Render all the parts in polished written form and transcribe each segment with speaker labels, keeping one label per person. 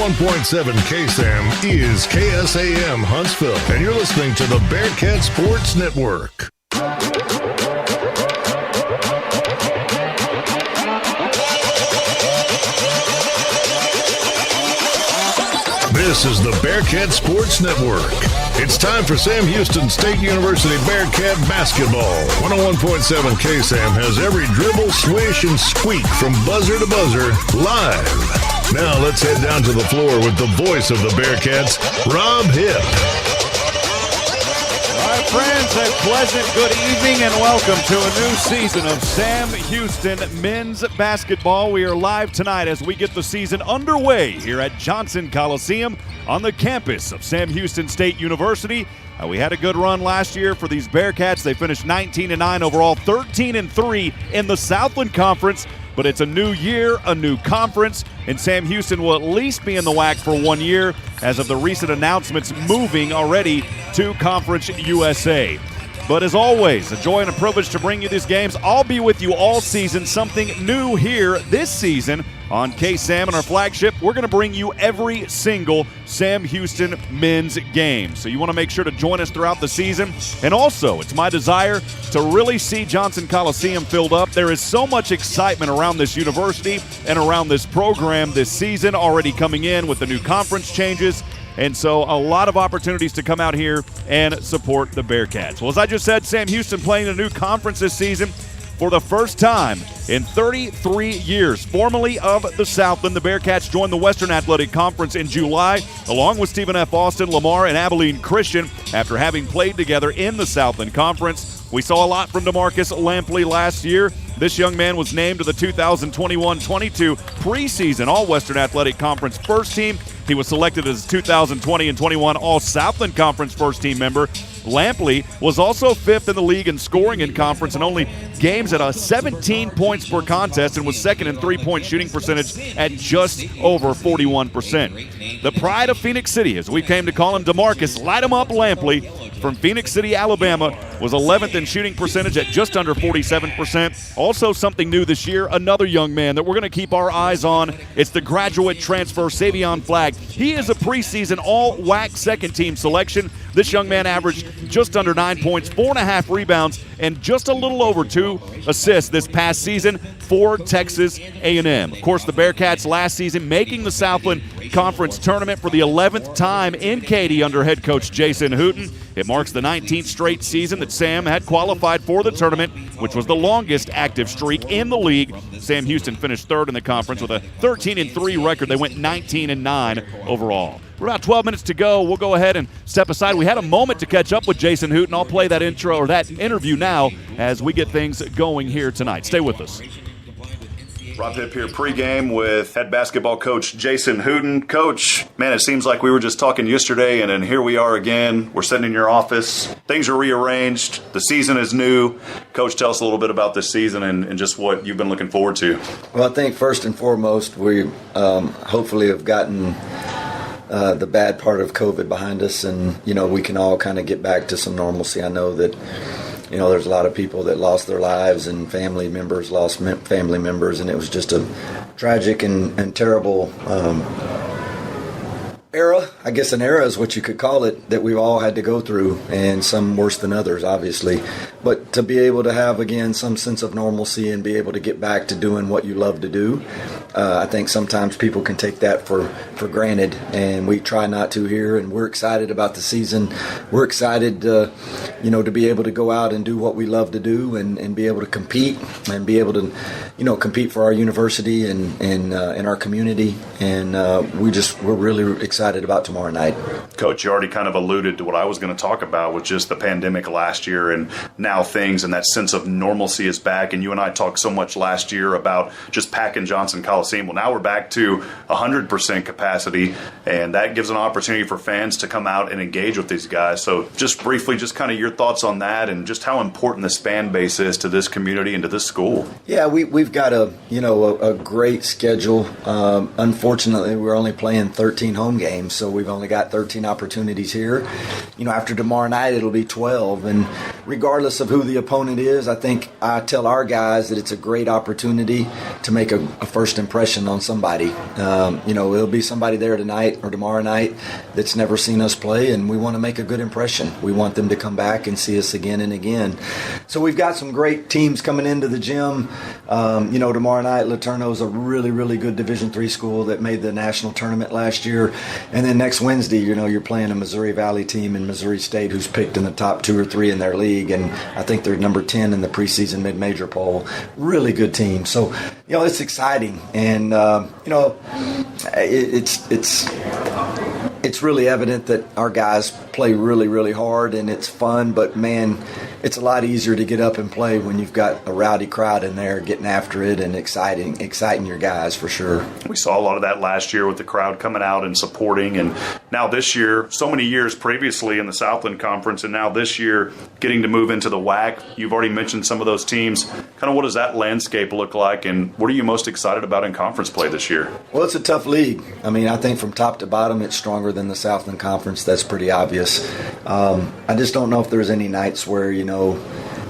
Speaker 1: 101.7 KSAM is KSAM Huntsville, and you're listening to the Bearcat Sports Network. This is the Bearcat Sports Network. It's time for Sam Houston State University Bearcat basketball. 101.7 KSAM has every dribble, swish, and squeak from buzzer to buzzer live. Now let's head down to the floor with the voice of the Bearcats, Rob Hipp.
Speaker 2: All right, friends, a pleasant good evening and welcome to a new season of Sam Houston men's basketball. We are live tonight as we get the season underway here at Johnson Coliseum on the campus of Sam Houston State University. We had a good run last year for these Bearcats. They finished 19-9 overall, 13-3 in the Southland Conference. But it's a new year, a new conference, and Sam Houston will at least be in the WAC for 1 year as of the recent announcements moving already to Conference USA. But as always, a joy and a privilege to bring you these games. I'll be with you all season. Something new here this season on KSAM and our flagship. We're going to bring you every single Sam Houston men's game. So you want to make sure to join us throughout the season. And also, it's my desire to really see Johnson Coliseum filled up. There is so much excitement around this university and around this program this season already coming in with the new conference changes. And so a lot of opportunities to come out here and support the Bearcats. Well, as I just said, Sam Houston playing a new conference this season for the first time in 33 years. Formerly of the Southland, the Bearcats joined the Western Athletic Conference in July, along with Stephen F. Austin, Lamar, and Abilene Christian, after having played together in the Southland Conference. We saw a lot from DeMarcus Lampley last year. This young man was named to the 2021-22 preseason All-Western Athletic Conference first team. He was selected as 2020 and 21 All-Southland Conference first-team member. Lampley was also fifth in the league in scoring in conference and only games at 17 points per contest, and was second in three-point shooting percentage at just over 41%. The pride of Phoenix City, as we came to call him, DeMarcus Light 'em Up Lampley from Phoenix City, Alabama, was 11th in shooting percentage at just under 47%. Also something new this year, another young man that we're going to keep our eyes on. It's the graduate transfer, Savion Flagg. He is a preseason all-WAC second-team selection. This young man averaged just under 9 points, 4.5 rebounds, and just a little over 2 assists this past season for Texas A&M. Of course, the Bearcats last season making the Southland Conference Tournament for the 11th time in Katy under head coach Jason Hooten. It marks the 19th straight season that Sam had qualified for the tournament, which was the longest active streak in the league. Sam Houston finished third in the conference with a 13-3 record. They went 19-9 overall. We're about 12 minutes to go. We'll go ahead and step aside. We had a moment to catch up with Jason Hooten. I'll play that intro or that interview now as we get things going here tonight. Stay with us.
Speaker 3: Rob Hipp here pregame with head basketball coach Jason Hooten. Coach, man, it seems like we were just talking yesterday, and then here we are again. We're sitting in your office. Things are rearranged. The season is new. Coach, tell us a little bit about this season and just what you've been looking forward to.
Speaker 4: Well, I think first and foremost, we hopefully have gotten the bad part of COVID behind us, and, we can all kind of get back to some normalcy. I know that there's a lot of people that lost their lives and family members lost family members, and it was just a tragic and terrible era. I guess an era is what you could call it, that we've all had to go through, and some worse than others, obviously. But to be able to have, again, some sense of normalcy and be able to get back to doing what you love to do, I think sometimes people can take that for granted, and we try not to here, and we're excited about the season. We're excited, to be able to go out and do what we love to do and be able to compete and be able to, compete for our university and in our community, and we're really excited about tomorrow night.
Speaker 3: Coach, you already kind of alluded to what I was going to talk about with just the pandemic last year, and now things and that sense of normalcy is back. And you and I talked so much last year about just packing Johnson Coliseum. Well, now we're back to 100% capacity, and that gives an opportunity for fans to come out and engage with these guys. So just briefly, just kind of your thoughts on that and just how important this fan base is to this community and to this school.
Speaker 4: Yeah, we've got a great schedule. Unfortunately, we're only playing 13 home games. games, so we've only got 13 opportunities here. After tomorrow night, it'll be 12. And regardless of who the opponent is, I think I tell our guys that it's a great opportunity to make a first impression on somebody. There'll be somebody there tonight or tomorrow night that's never seen us play, and we want to make a good impression. We want them to come back and see us again and again. So we've got some great teams coming into the gym. Tomorrow night, LeTourneau is a really, really good Division III school that made the national tournament last year. And then next Wednesday, you're playing a Missouri Valley team in Missouri State who's picked in the top 2 or 3 in their league, and I think they're number 10 in the preseason mid-major poll. Really good team. So, it's exciting, and it's really evident that our guys play really, really hard, and it's fun, but man, it's a lot easier to get up and play when you've got a rowdy crowd in there getting after it and exciting your guys for sure.
Speaker 3: We saw a lot of that last year with the crowd coming out and supporting, and now this year, so many years previously in the Southland Conference, and now this year getting to move into the WAC. You've already mentioned some of those teams. Kind of what does that landscape look like, and what are you most excited about in conference play this year?
Speaker 4: Well, it's a tough league. I think from top to bottom it's stronger than the Southland Conference. That's pretty obvious. I just don't know if there's any nights where,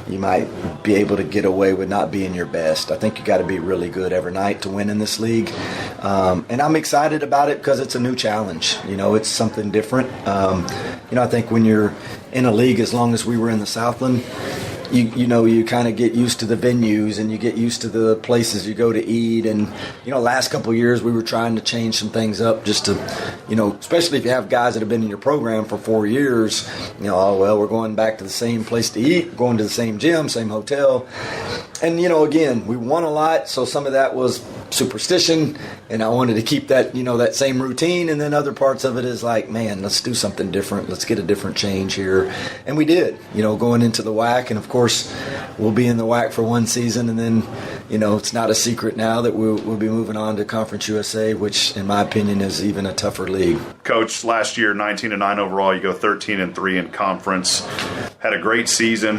Speaker 4: you might be able to get away with not being your best. I think you got to be really good every night to win in this league. And I'm excited about it because it's a new challenge. It's something different. I think when you're in a league, as long as we were in the Southland, you kind of get used to the venues and you get used to the places you go to eat. And, last couple of years we were trying to change some things up just to, especially if you have guys that have been in your program for 4 years, we're going back to the same place to eat, going to the same gym, same hotel. And, again, we won a lot, so some of that was superstition, and I wanted to keep that, that same routine. And then other parts of it is like, man, let's do something different. Let's get a different change here. And we did, going into the WAC. And, of course, we'll be in the WAC for one season, and then, it's not a secret now that we'll be moving on to Conference USA, which, in my opinion, is even a tougher league.
Speaker 3: Coach, last year, 19-9 overall. You go 13-3 in conference. Had a great season.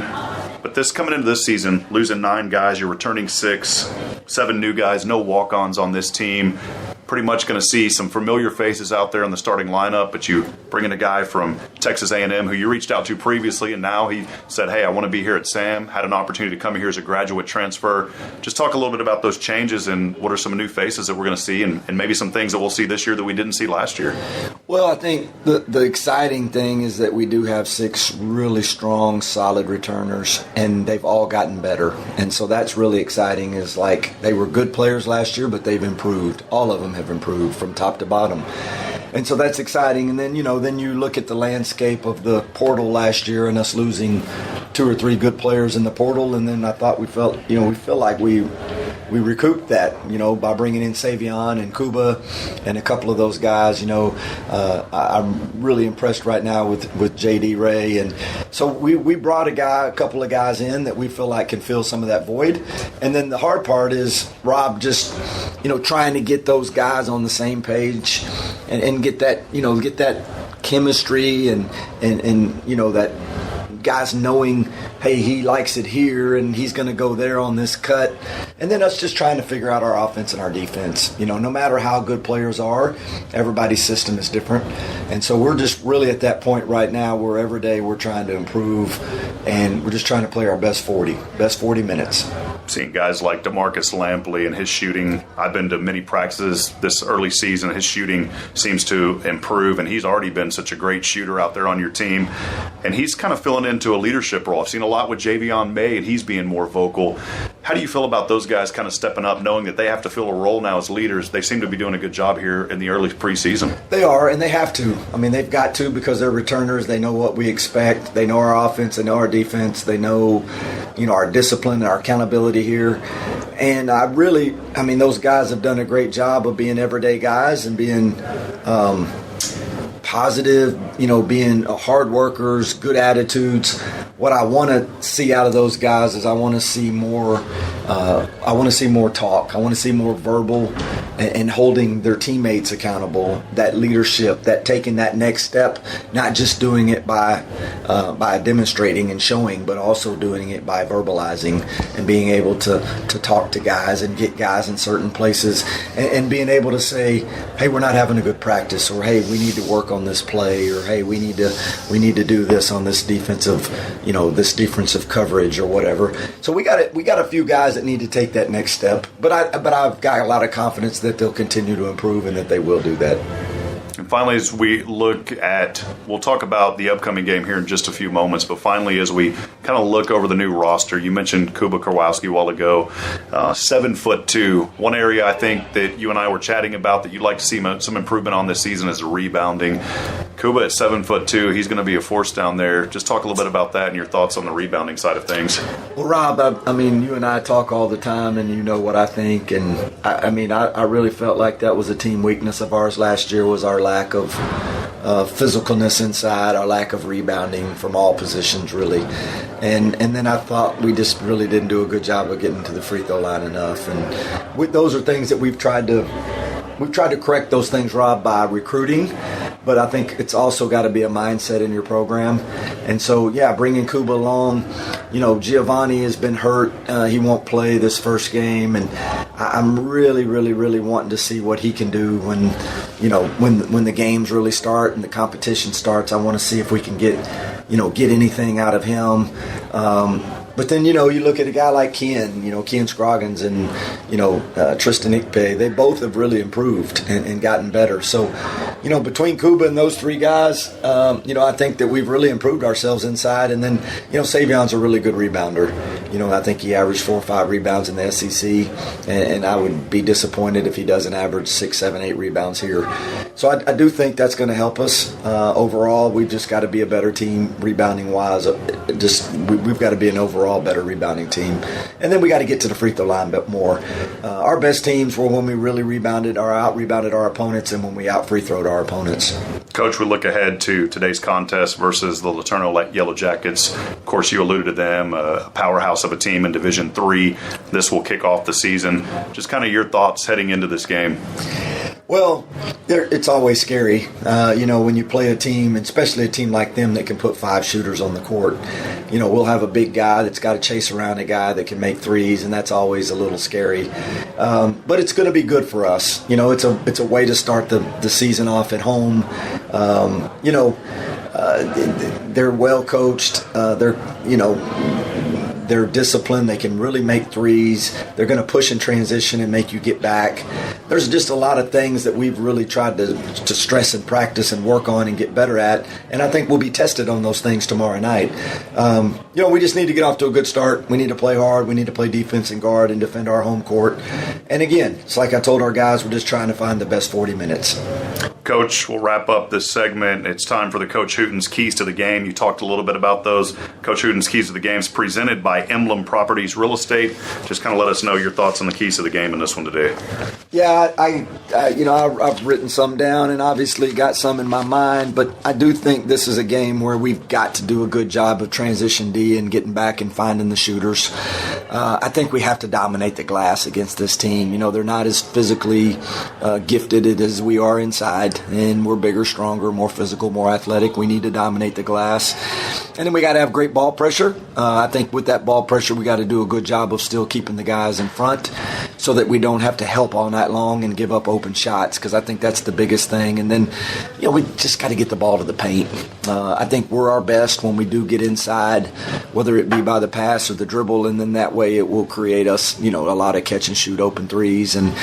Speaker 3: But coming into this season, losing 9 guys, you're returning 6, 7 new guys, no walk-ons on this team. Pretty much going to see some familiar faces out there in the starting lineup, but you bring in a guy from Texas A&M who you reached out to previously, and now he said, hey, I want to be here at Sam, had an opportunity to come here as a graduate transfer. Just talk a little bit about those changes and what are some new faces that we're going to see, and maybe some things that we'll see this year that we didn't see last year.
Speaker 4: Well, I think the exciting thing is that we do have 6 really strong, solid returners, and they've all gotten better. And so that's really exciting, is like they were good players last year, but they've improved. All of them have improved from top to bottom. And so that's exciting. And then, then you look at the landscape of the portal last year and us losing 2 or 3 good players in the portal. And then I thought we feel like we recouped that, by bringing in Savion and Kuba and a couple of those guys. I'm really impressed right now with J.D. Ray. And so we brought a couple of guys in that we feel like can fill some of that void. And then the hard part is Rob just, trying to get those guys on the same page and get that chemistry and that guys knowing, hey, he likes it here and he's going to go there on this cut. And then us just trying to figure out our offense and our defense. No matter how good players are, everybody's system is different. And so we're just really at that point right now where every day we're trying to improve, and we're just trying to play our best 40 minutes.
Speaker 3: Seeing guys like DeMarcus Lampley and his shooting, I've been to many practices this early season. His shooting seems to improve, and he's already been such a great shooter out there on your team. And he's kind of filling into a leadership role. I've seen a lot with Javion May, and he's being more vocal. How do you feel about those guys kind of stepping up, knowing that they have to fill a role now as leaders? They seem to be doing a good job here in the early preseason.
Speaker 4: They are, and they have to. They've got to, because they're returners. They know what we expect. They know our offense. They know our defense. They know, our discipline and our accountability here. And those guys have done a great job of being everyday guys and being positive, being hard workers, good attitudes. What I want to see out of those guys is I want to see more I want to see more talk. I want to see more verbal and holding their teammates accountable, that leadership, that taking that next step, not just doing it by demonstrating and showing, but also doing it by verbalizing and being able to talk to guys and get guys in certain places and being able to say, hey, we're not having a good practice, or hey, we need to work on this play, or hey, we need to do this on this defensive coverage or whatever. So we got a few guys that need to take that next step, but I've got a lot of confidence that they'll continue to improve and that they will do that.
Speaker 3: And finally, as we look at, we'll talk about the upcoming game here in just a few moments, but finally, as we kind of look over the new roster, you mentioned Kuba Kowalski a while ago, 7'2". One area I think that you and I were chatting about that you'd like to see some improvement on this season is rebounding. Kuba at 7'2", he's going to be a force down there. Just talk a little bit about that and your thoughts on the rebounding side of things.
Speaker 4: Well, Rob, I mean, you and I talk all the time, and you know what I think, and I really felt like that was a team weakness of ours last year, was our lack of physicalness inside, our lack of rebounding from all positions, really. And then I thought we just really didn't do a good job of getting to the free throw line enough. And those are things that we've tried to correct those things, Rob, by recruiting. But I think it's also got to be a mindset in your program. And so, yeah, bringing Kuba along, Giovanni has been hurt. He won't play this first game. And I'm really, really, really wanting to see what he can do when the games really start and the competition starts. I want to see if we can get anything out of him. But then, you look at a guy like Ken Scroggins and, Tristan Ikpe, they both have really improved and gotten better. So, between Kuba and those three guys, I think that we've really improved ourselves inside. And then, Savion's a really good rebounder. I think he averaged 4 or 5 rebounds in the SEC, and I would be disappointed if he doesn't average 6, 7, 8 rebounds here. So I do think that's going to help us. Overall, we've just got to be a better team rebounding-wise. We've got to be an overall better rebounding team. And then we got to get to the free throw line a bit more. Our best teams were when we really rebounded or out-rebounded our opponents and when we out-free throwed our opponents.
Speaker 3: Coach, we look ahead to today's contest versus the LeTourneau Yellowjackets. Of course, you alluded to them, a powerhouse of a team in Division III. This will kick off the season. Just kind of your thoughts heading into this game.
Speaker 4: Well, it's always scary, when you play a team, especially a team like them that can put 5 shooters on the court. We'll have a big guy that's got to chase around a guy that can make threes, and that's always a little scary. But it's going to be good for us. It's a way to start the season off at home. They're well coached. They're disciplined. They can really make threes. They're going to push in transition and make you get back. There's just a lot of things that we've really tried to stress and practice and work on and get better at, and I think we'll be tested on those things tomorrow night. We just need to get off to a good start. We need to play hard. We need to play defense and guard and defend our home court. And again, it's like I told our guys, we're just trying to find the best 40 minutes.
Speaker 3: Coach, we'll wrap up this segment. It's time for the Coach Hooten's Keys to the Game. You talked a little bit about those. Coach Hooten's Keys to the Game is presented by Emblem Properties Real Estate. Just kind of let us know your thoughts on the keys to the game in this one today.
Speaker 4: Yeah, I've written some down and obviously got some in my mind, but I do think this is a game where we've got to do a good job of transition D and getting back and finding the shooters. I think we have to dominate the glass against this team. They're not as physically gifted as we are inside, and we're bigger, stronger, more physical, more athletic. We need to dominate the glass. And then we got to have great ball pressure. I think with that ball pressure, we got to do a good job of still keeping the guys in front so that we don't have to help all night long and give up open shots, because I think that's the biggest thing. And then, we just got to get the ball to the paint. I think we're our best when we do get inside, whether it be by the pass or the dribble, and then that way it will create us, a lot of catch and shoot open threes. And,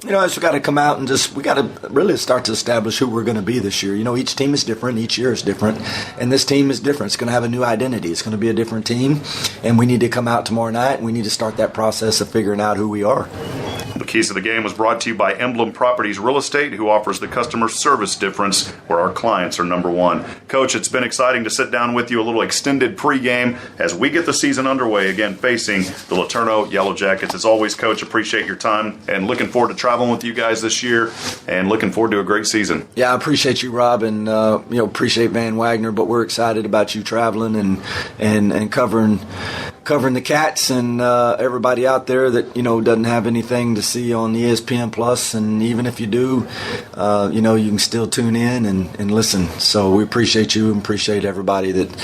Speaker 4: as we got to come out and we got to really start to establish who we're going to be this year. Each team is different. Each year is different. And this team is different. It's going to have a new identity. It's going to be a different team. And we need to come out tomorrow night and we need to start that process of figuring out who we are.
Speaker 3: The Keys to the Game was brought to you by Emblem Properties Real Estate, who offers the customer service difference where our clients are number one. Coach, it's been exciting to sit down with you, a little extended pregame as we get the season underway, again facing the LeTourneau Yellowjackets. As always, Coach, appreciate your time and looking forward to traveling with you guys this year and looking forward to a great season. Yeah,
Speaker 4: I appreciate you, Rob, and appreciate Van Wagner, but we're excited about you traveling and covering covering the Cats and everybody out there that, doesn't have anything to see on ESPN Plus. And even if you do, you can still tune in and listen. So we appreciate you and appreciate everybody that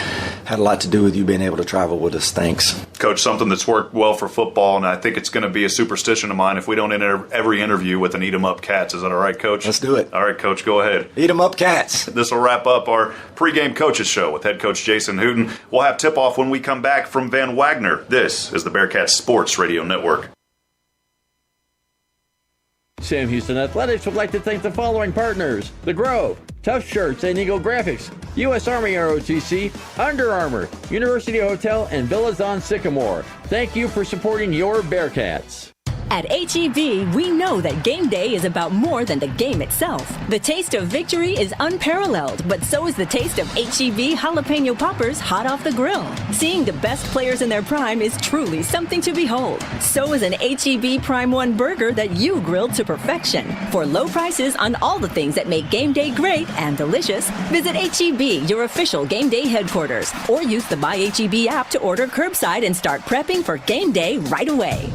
Speaker 4: had a lot to do with you being able to travel with us. Thanks.
Speaker 3: Coach, something that's worked well for football, and I think it's going to be a superstition of mine if we don't end every interview with an Eat 'em Up Cats. Is that all right, Coach?
Speaker 4: Let's do it.
Speaker 3: All right, Coach, go ahead.
Speaker 4: Eat 'em Up Cats.
Speaker 3: This will wrap up our pregame coaches show with head coach Jason Hooten. We'll have tip-off when we come back from Van Wagner. This is the Bearcats Sports Radio Network.
Speaker 5: Sam Houston Athletics would like to thank the following partners: The Grove, Tough Shirts and Eagle Graphics, U.S. Army ROTC, Under Armour, University Hotel, and Villas on Sycamore. Thank you for supporting your Bearcats.
Speaker 6: At H-E-B, we know that game day is about more than the game itself. The taste of victory is unparalleled, but so is the taste of H-E-B jalapeno poppers hot off the grill. Seeing the best players in their prime is truly something to behold. So is an H-E-B Prime 1 burger that you grilled to perfection. For low prices on all the things that make game day great and delicious, visit H-E-B, your official game day headquarters, or use the My H-E-B app to order curbside and start prepping for game day right away.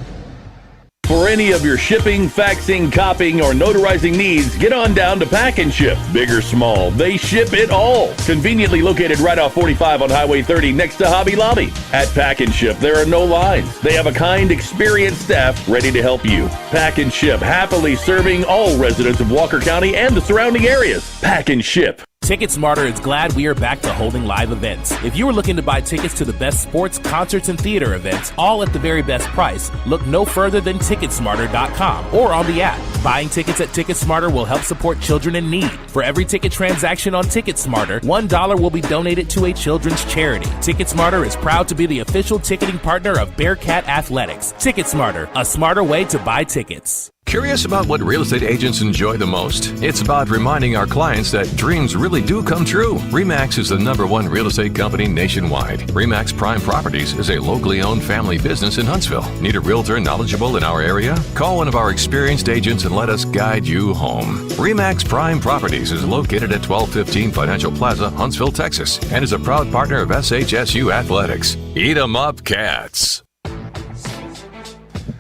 Speaker 7: For any of your shipping, faxing, copying, or notarizing needs, get on down to Pack and Ship. Big or small, they ship it all. Conveniently located right off 45 on Highway 30 next to Hobby Lobby. At Pack and Ship, there are no lines. They have a kind, experienced staff ready to help you. Pack and Ship, happily serving all residents of Walker County and the surrounding areas. Pack and Ship.
Speaker 8: TicketSmarter is glad we are back to holding live events. If you are looking to buy tickets to the best sports, concerts, and theater events, all at the very best price, look no further than TicketSmarter.com or on the app. Buying tickets at TicketSmarter will help support children in need. For every ticket transaction on TicketSmarter, $1 will be donated to a children's charity. TicketSmarter is proud to be the official ticketing partner of Bearcat Athletics. TicketSmarter, a smarter way to buy tickets.
Speaker 9: Curious about what real estate agents enjoy the most? It's about reminding our clients that dreams really do come true. RE/MAX is the #1 real estate company nationwide. RE/MAX Prime Properties is a locally owned family business in Huntsville. Need a realtor knowledgeable in our area? Call one of our experienced agents and let us guide you home. RE/MAX Prime Properties is located at 1215 Financial Plaza, Huntsville, Texas, and is a proud partner of SHSU Athletics. Eat 'em up, Cats.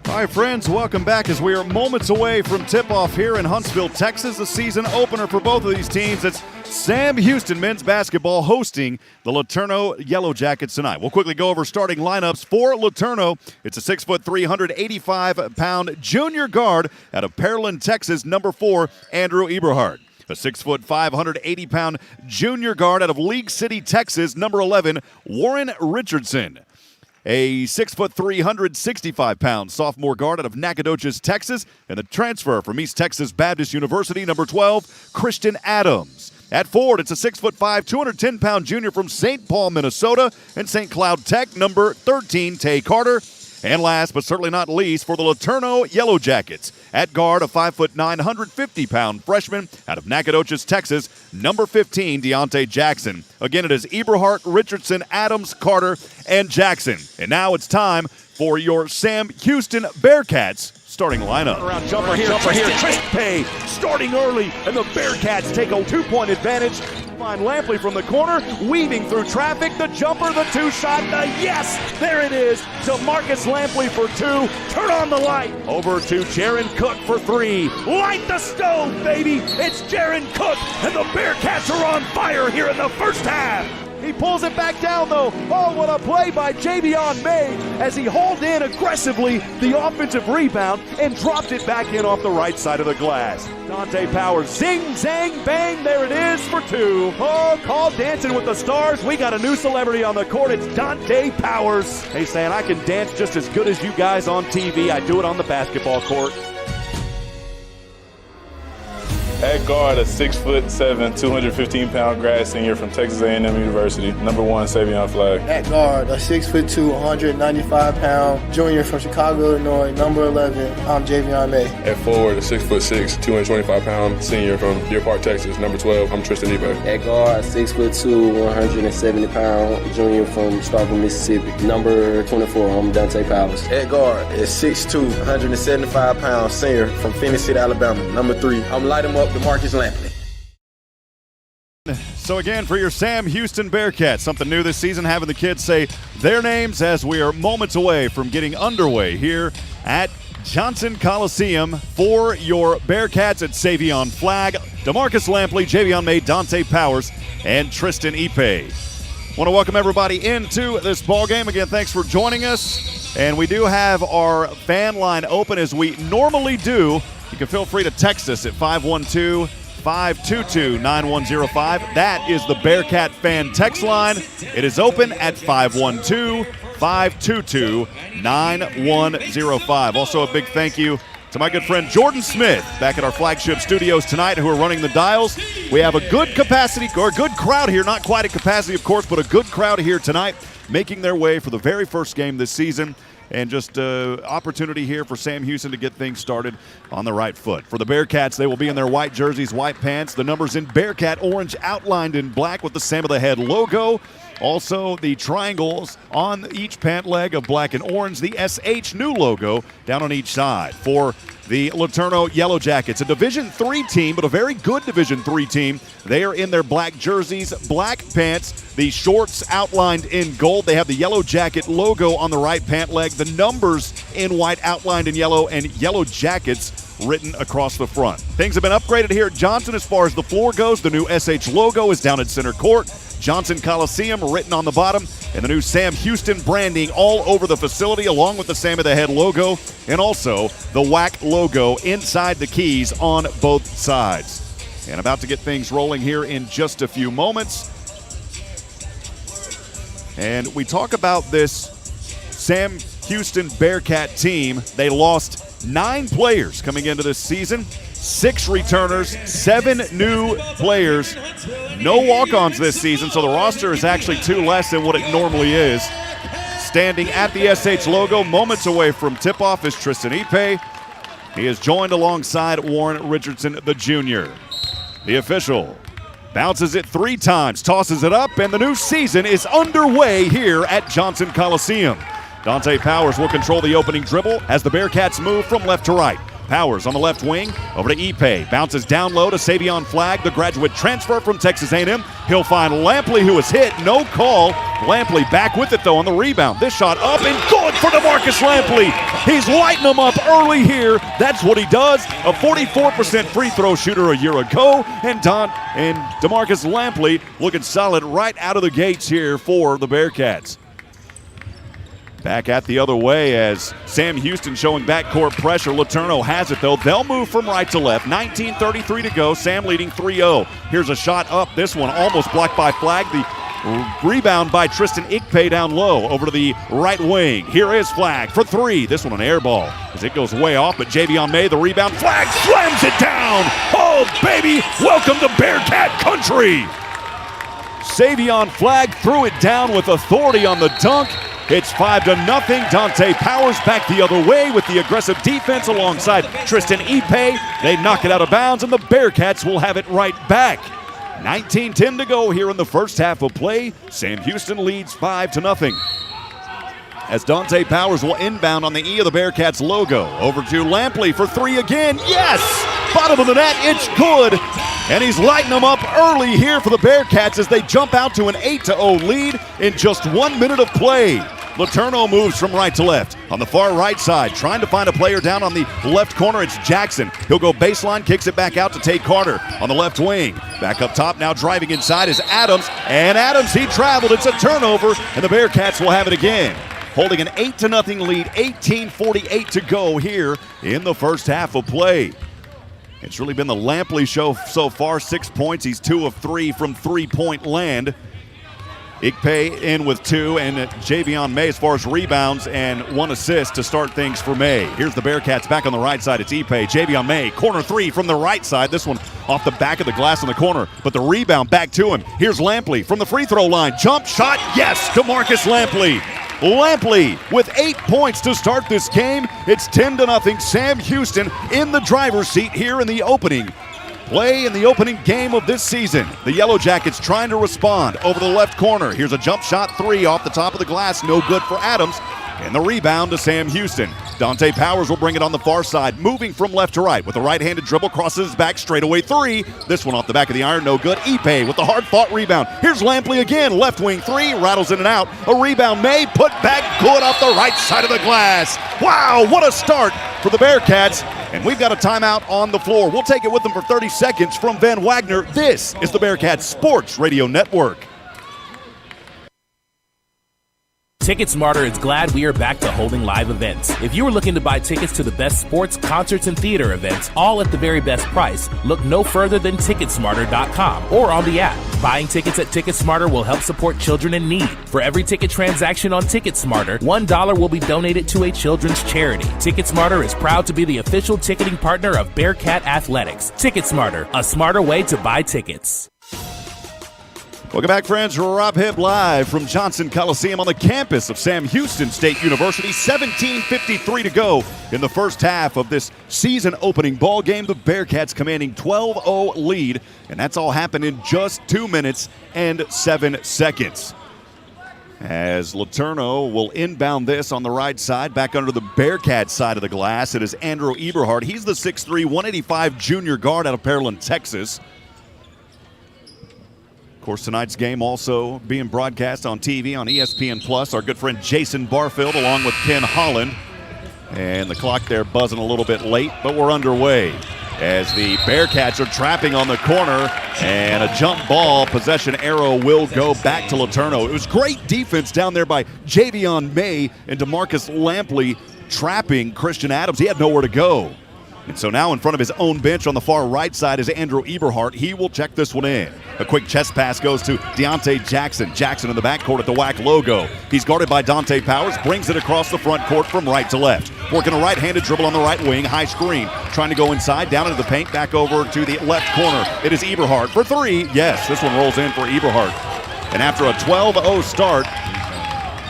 Speaker 2: All right, friends, welcome back as we are moments away from tip-off here in Huntsville, Texas. The season opener for both of these teams. It's Sam Houston men's basketball hosting the LeTourneau Yellowjackets tonight. We'll quickly go over starting lineups for LeTourneau. It's a 6'3", 185-pound junior guard out of Pearland, Texas, '4, Andrew Eberhard. A 6'5", 180-pound junior guard out of League City, Texas, '11, Warren Richardson. A 6'3", 165-pound sophomore guard out of Nacogdoches, Texas, and a transfer from East Texas Baptist University, '12, Christian Adams. At forward, it's a 6'5", 210-pound junior from St. Paul, Minnesota, and St. Cloud Tech, '13, Tay Carter. And last but certainly not least, for the LeTourneau Yellowjackets, at guard, a 5'9", 150-pound freshman out of Nacogdoches, Texas, '15, Deontay Jackson. Again, it is Eberhard, Richardson, Adams, Carter, and Jackson. And now it's time for your Sam Houston Bearcats starting lineup.
Speaker 10: Around jumper here. Pay starting early, and the Bearcats take a 2-point advantage. Find Lampley from the corner, weaving through traffic. The jumper, the two-shot, the yes! There it is to Marcus Lampley for 2. Turn on the light. Over to Jaron Cook for 3. Light the stove, baby! It's Jaron Cook, and the Bearcats are on fire here in the first half. He pulls it back down, though. Oh, what a play by Javion May as he hauled in aggressively the offensive rebound and dropped it back in off the right side of the glass. Dante Powers, zing, zang, bang, there it is for 2. Oh, call Dancing with the Stars. We got a new celebrity on the court. It's Dante Powers. Hey, saying I can dance just as good as you guys on TV. I do it on the basketball court.
Speaker 11: At guard, a 6'7", 215-pound grad senior from Texas A&M University, #1 Savion Flagg.
Speaker 12: At guard, a 6'2", 195-pound junior from Chicago, Illinois, #11, I'm Javion May.
Speaker 11: At forward, a 6'6", 225-pound senior from Deer Park, Texas, #12, I'm Tristan Ebay.
Speaker 13: At guard, 6'2", 170-pound junior from Starkville, Mississippi, #24, I'm Dante Powers.
Speaker 14: At guard, is 6'2", 175-pound senior from Phoenix City, Alabama, #3, I'm Light 'em Up, DeMarcus Lampley.
Speaker 2: So again, for your Sam Houston Bearcats, something new this season, having the kids say their names as we are moments away from getting underway here at Johnson Coliseum. For your Bearcats, it's Savion Flagg, DeMarcus Lampley, Javion May, Dante Powers, and Tristan Ipe. Want to welcome everybody into this ball game. Again, thanks for joining us. And we do have our fan line open as we normally do. You can feel free to text us at 512-522-9105. That is the Bearcat fan text line. It is open at 512-522-9105. Also, a big thank you to my good friend Jordan Smith back at our flagship studios tonight, who are running the dials. We have a good capacity, or a good crowd here, not quite at capacity, of course, but a good crowd here tonight, making their way for the very first game this season. And just opportunity here for Sam Houston to get things started on the right foot. For the Bearcats, they will be in their white jerseys, white pants. The numbers in Bearcat orange outlined in black with the Sam of the Head logo. Also, the triangles on each pant leg of black and orange. The SH new logo down on each side. For the LeTourneau Yellowjackets, a Division III team, but a very good Division III team. They are in their black jerseys, black pants, the shorts outlined in gold. They have the Yellow Jacket logo on the right pant leg, the numbers in white outlined in yellow, and Yellow Jackets written across the front. Things have been upgraded here at Johnson as far as the floor goes. The new SH logo is down at center court. Johnson Coliseum written on the bottom, and the new Sam Houston branding all over the facility, along with the Sam of the Head logo, and also the WAC logo inside the keys on both sides. And about to get things rolling here in just a few moments. And we talk about this Sam Houston Bearcat team. They lost 9 players coming into this season. 6 returners, 7 new players, no walk-ons this season, so the roster is actually 2 less than what it normally is. Standing at the SH logo, moments away from tip-off, is Tristan Ipe. He is joined alongside Warren Richardson, the junior. The official bounces it 3 times, tosses it up, and the new season is underway here at Johnson Coliseum. Dante Powers will control the opening dribble as the Bearcats move from left to right. Powers on the left wing, over to Ipe. Bounces down low to Savion Flagg, the graduate transfer from Texas A&M. He'll find Lampley, who is hit. No call. Lampley back with it, though, on the rebound. This shot up and good for DeMarcus Lampley. He's lighting them up early here. That's what he does. A 44% free throw shooter a year ago. And DeMarcus Lampley looking solid right out of the gates here for the Bearcats. Back at the other way as Sam Houston showing backcourt pressure. LeTourneau has it, though. They'll move from right to left. 19:33 to go. Sam leading 3-0. Here's a shot up. This one almost blocked by Flagg. The rebound by Tristan Ipe down low over to the right wing. Here is Flagg for 3. This one an air ball as it goes way off, but Javion May, the rebound. Flagg slams it down. Oh, baby, welcome to Bearcat country. Savion Flagg threw it down with authority on the dunk. It's 5-0. Dante Powers back the other way with the aggressive defense alongside Tristan Ipe. They knock it out of bounds, and the Bearcats will have it right back. 19:10 to go here in the first half of play. Sam Houston leads 5-0. As Dante Powers will inbound on the E of the Bearcats logo. Over to Lampley for 3 again. Yes! Bottom of the net, it's good. And he's lighting them up early here for the Bearcats as they jump out to an 8-0 lead in just 1 minute of play. LeTourneau moves from right to left. On the far right side, trying to find a player down on the left corner, it's Jackson. He'll go baseline, kicks it back out to Tate Carter on the left wing. Back up top, now driving inside is Adams. And Adams, he traveled. It's a turnover, and the Bearcats will have it again. Holding an 8-0 lead, 18:48 to go here in the first half of play. It's really been the Lampley show so far. 6 points. He's 2 of 3 from three-point land. Ipe in with 2, and Javion May as far as rebounds and 1 assist to start things for May. Here's the Bearcats back on the right side. It's Ipe. Javion May, corner 3 from the right side. This one off the back of the glass in the corner, but the rebound back to him. Here's Lampley from the free throw line. Jump shot, yes, DeMarcus Lampley. Lampley with 8 points to start this game. It's 10-0. Sam Houston in the driver's seat here in the opening play in the opening game of this season. The Yellowjackets trying to respond over the left corner. Here's a jump shot 3 off the top of the glass. No good for Adams. And the rebound to Sam Houston. Dante Powers will bring it on the far side, moving from left to right with a right-handed dribble, crosses his back, straightaway three. This one off the back of the iron, no good. Ipe with the hard-fought rebound. Here's Lampley again, left wing three, rattles in and out. A rebound, May put back good off the right side of the glass. Wow, what a start for the Bearcats. And we've got a timeout on the floor. We'll take it with them for 30 seconds from Van Wagner. This is the Bearcats Sports Radio Network.
Speaker 8: TicketSmarter is glad we are back to holding live events. If you are looking to buy tickets to the best sports, concerts, and theater events, all at the very best price, look no further than TicketSmarter.com or on the app. Buying tickets at TicketSmarter will help support children in need. For every ticket transaction on TicketSmarter, $1 will be donated to a children's charity. TicketSmarter is proud to be the official ticketing partner of Bearcat Athletics. TicketSmarter, a smarter way to buy tickets.
Speaker 2: Welcome back, friends. Rob Hipp live from Johnson Coliseum on the campus of Sam Houston State University. 17:53 to go in the first half of this season opening ball game. The Bearcats commanding 12-0 lead, and that's all happened in just 2 minutes and 7 seconds. As LeTourneau will inbound this on the right side, back under the Bearcat side of the glass. It is Andrew Eberhardt. He's the 6'3", 185 junior guard out of Pearland, Texas. Of course, tonight's game also being broadcast on TV on ESPN+. Our good friend Jason Barfield along with Ken Holland. And the clock there buzzing a little bit late, but we're underway as the Bearcats are trapping on the corner, and a jump ball possession arrow will go back to LeTourneau. It was great defense down there by Javion May and DeMarcus Lampley trapping Christian Adams. He had nowhere to go. And so now in front of his own bench on the far right side is Andrew Eberhardt. He will check this one in. A quick chest pass goes to Deontay Jackson. Jackson in the backcourt at the WAC logo. He's guarded by Dante Powers, brings it across the front court from right to left. Working a right-handed dribble on the right wing, high screen. Trying to go inside, down into the paint, back over to the left corner. It is Eberhardt for three. Yes, this one rolls in for Eberhardt. And after a 12-0 start,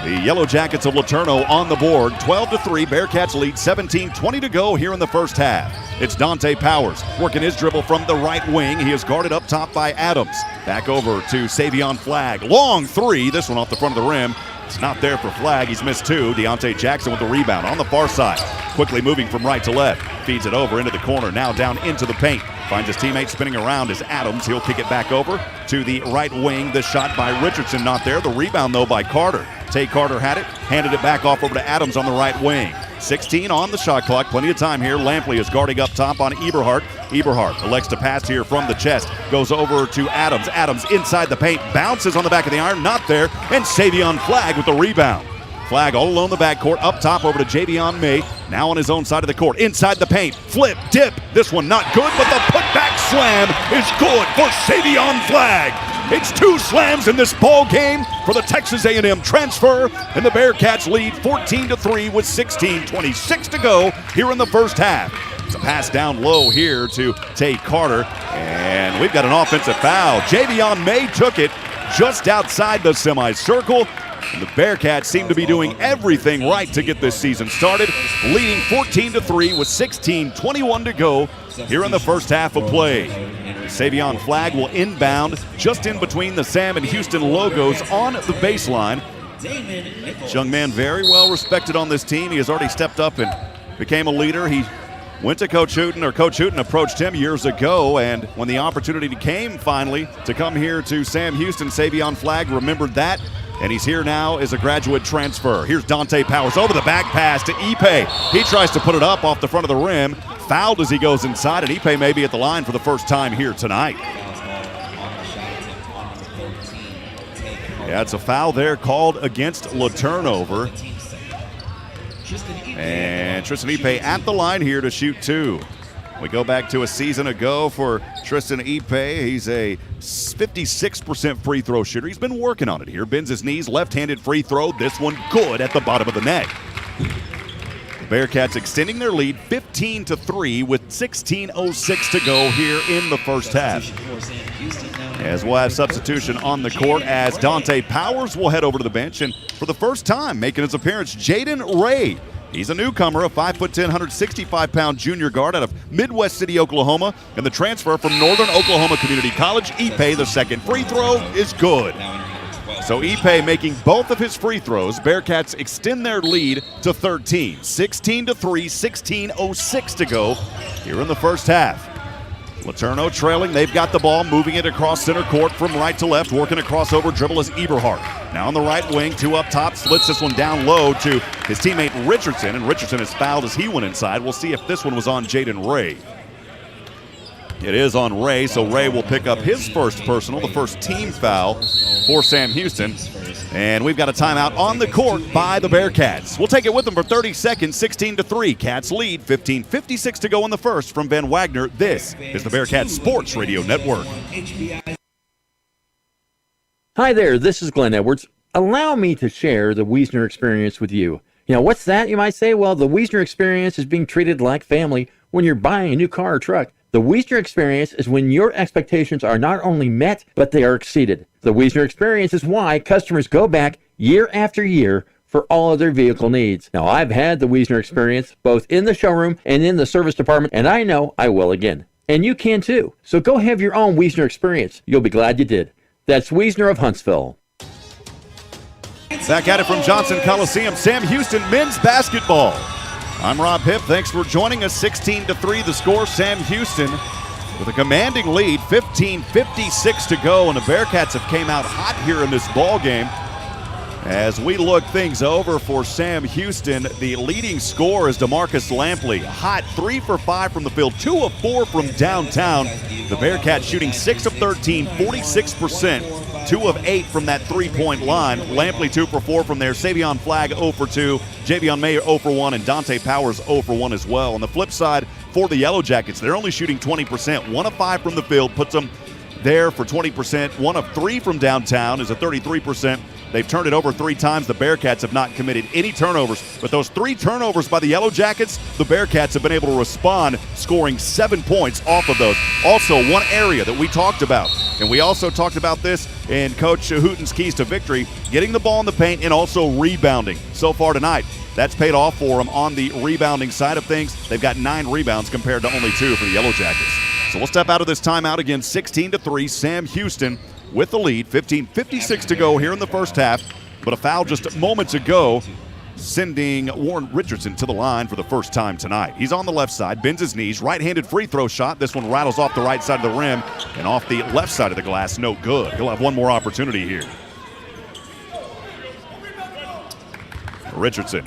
Speaker 2: the Yellowjackets of LeTourneau on the board, 12-3. Bearcats lead, 17:20 to go here in the first half. It's Dante Powers working his dribble from the right wing. He is guarded up top by Adams. Back over to Savion Flagg. Long three. This one off the front of the rim. It's not there for Flagg. He's missed two. Deontay Jackson with the rebound on the far side. Quickly moving from right to left. Feeds it over into the corner. Now down into the paint. Finds his teammate spinning around as Adams. He'll kick it back over to the right wing. The shot by Richardson not there. The rebound, though, by Carter. Tay Carter had it. Handed it back off over to Adams on the right wing. 16 on the shot clock. Plenty of time here. Lampley is guarding up top on Eberhardt. Eberhardt elects to pass here from the chest. Goes over to Adams. Adams inside the paint. Bounces on the back of the iron. Not there. And Savion Flagg with the rebound. Flagg all alone in the backcourt. Up top over to Javion May. Now on his own side of the court. Inside the paint. Flip. Dip. This one not good, but the putback slam is good for Savion Flagg. It's two slams in this ball game for the Texas A&M transfer, and the Bearcats lead 14-3 with 16:26 to go here in the first half. It's a pass down low here to Tay Carter, and we've got an offensive foul. Javion May took it just outside the semicircle. And the Bearcats seem to be doing everything right to get this season started, leading 14-3 with 16:21 to go here in the first half of play. Savion Flagg will inbound just in between the Sam and Houston logos on the baseline. This young man very well respected on this team. He has already stepped up and became a leader. He went to Coach Hooten, or Coach Hooten approached him years ago, and when the opportunity came finally to come here to Sam Houston, Savion Flagg remembered that. And he's here now as a graduate transfer. Here's Dante Powers over the back pass to Ipe. He tries to put it up off the front of the rim. Fouled as he goes inside, and Ipe may be at the line for the first time here tonight. Yeah, it's a foul there called against LeTourneau. And Tristan Ipe at the line here to shoot two. We go back to a season ago for Tristan Ipe. He's a 56% free throw shooter. He's been working on it here. Bends his knees, left-handed free throw. This one good at the bottom of the net. The Bearcats extending their lead 15-3 with 16:06 to go here in the first half. As we'll have substitution on the court as Dante Powers will head over to the bench. And for the first time making his appearance, Jaden Ray. He's a newcomer, a 5'10", 165-pound junior guard out of Midwest City, Oklahoma, and the transfer from Northern Oklahoma Community College. Ipe, the second free throw, is good. So Ipe making both of his free throws. Bearcats extend their lead to 13. 16-3, 16:06 to go here in the first half. LeTourneau trailing. They've got the ball, moving it across center court from right to left, working a crossover dribble is Eberhardt. Now on the right wing, two up top, splits this one down low to his teammate Richardson, and Richardson is fouled as he went inside. We'll see if this one was on Jaden Ray. It is on Ray, so Ray will pick up his first personal, the first team foul for Sam Houston. And we've got a timeout on the court by the Bearcats. We'll take it with them for 30 seconds, 16-3. Cats lead, 15:56 to go in the first from Van Wagner. This is the Bearcats Sports Radio Network.
Speaker 5: Hi there, this is Glenn Edwards. Allow me to share the Wiesner experience with you. You know, what's that, you might say? Well, the Wiesner experience is being treated like family when you're buying a new car or truck. The Wiesner experience is when your expectations are not only met, but they are exceeded. The Wiesner experience is why customers go back year after year for all of their vehicle needs. Now, I've had the Wiesner experience both in the showroom and in the service department, and I know I will again. And you can too. So go have your own Wiesner experience. You'll be glad you did. That's Wiesner of Huntsville.
Speaker 2: Back at it from Johnson Coliseum, Sam Houston men's basketball. I'm Rob Hipp. Thanks for joining us. 16-3 the score. Sam Houston with a commanding lead. 15:56 to go, and the Bearcats have came out hot here in this ball game. As we look things over for Sam Houston, the leading scorer is DeMarcus Lampley. Hot, 3 for 5 from the field, 2 of 4 from downtown. The Bearcats shooting 6 of 13, 46%. 2 of 8 from that three-point line. Lampley 2 for 4 from there. Savion Flagg 0 for 2. Javion Mayer 0 for 1. And Dante Powers 0 for 1 as well. On the flip side, for the Yellowjackets, they're only shooting 20%. 1 of 5 from the field puts them there for 20%. 1 of 3 from downtown is a 33%. They've turned it over 3 times. The Bearcats have not committed any turnovers. But those 3 turnovers by the Yellowjackets, the Bearcats have been able to respond, scoring 7 points off of those. Also, one area that we talked about, and we also talked about this in Coach Hooten's keys to victory, getting the ball in the paint and also rebounding. So far tonight, that's paid off for them on the rebounding side of things. They've got 9 rebounds compared to only 2 for the Yellowjackets. So we'll step out of this timeout again, 16-3, Sam Houston with the lead, 15:56 to go here in the first half. But a foul just moments ago, sending Warren Richardson to the line for the first time tonight. He's on the left side, bends his knees, right-handed free throw shot. This one rattles off the right side of the rim and off the left side of the glass, no good. He'll have one more opportunity here. Richardson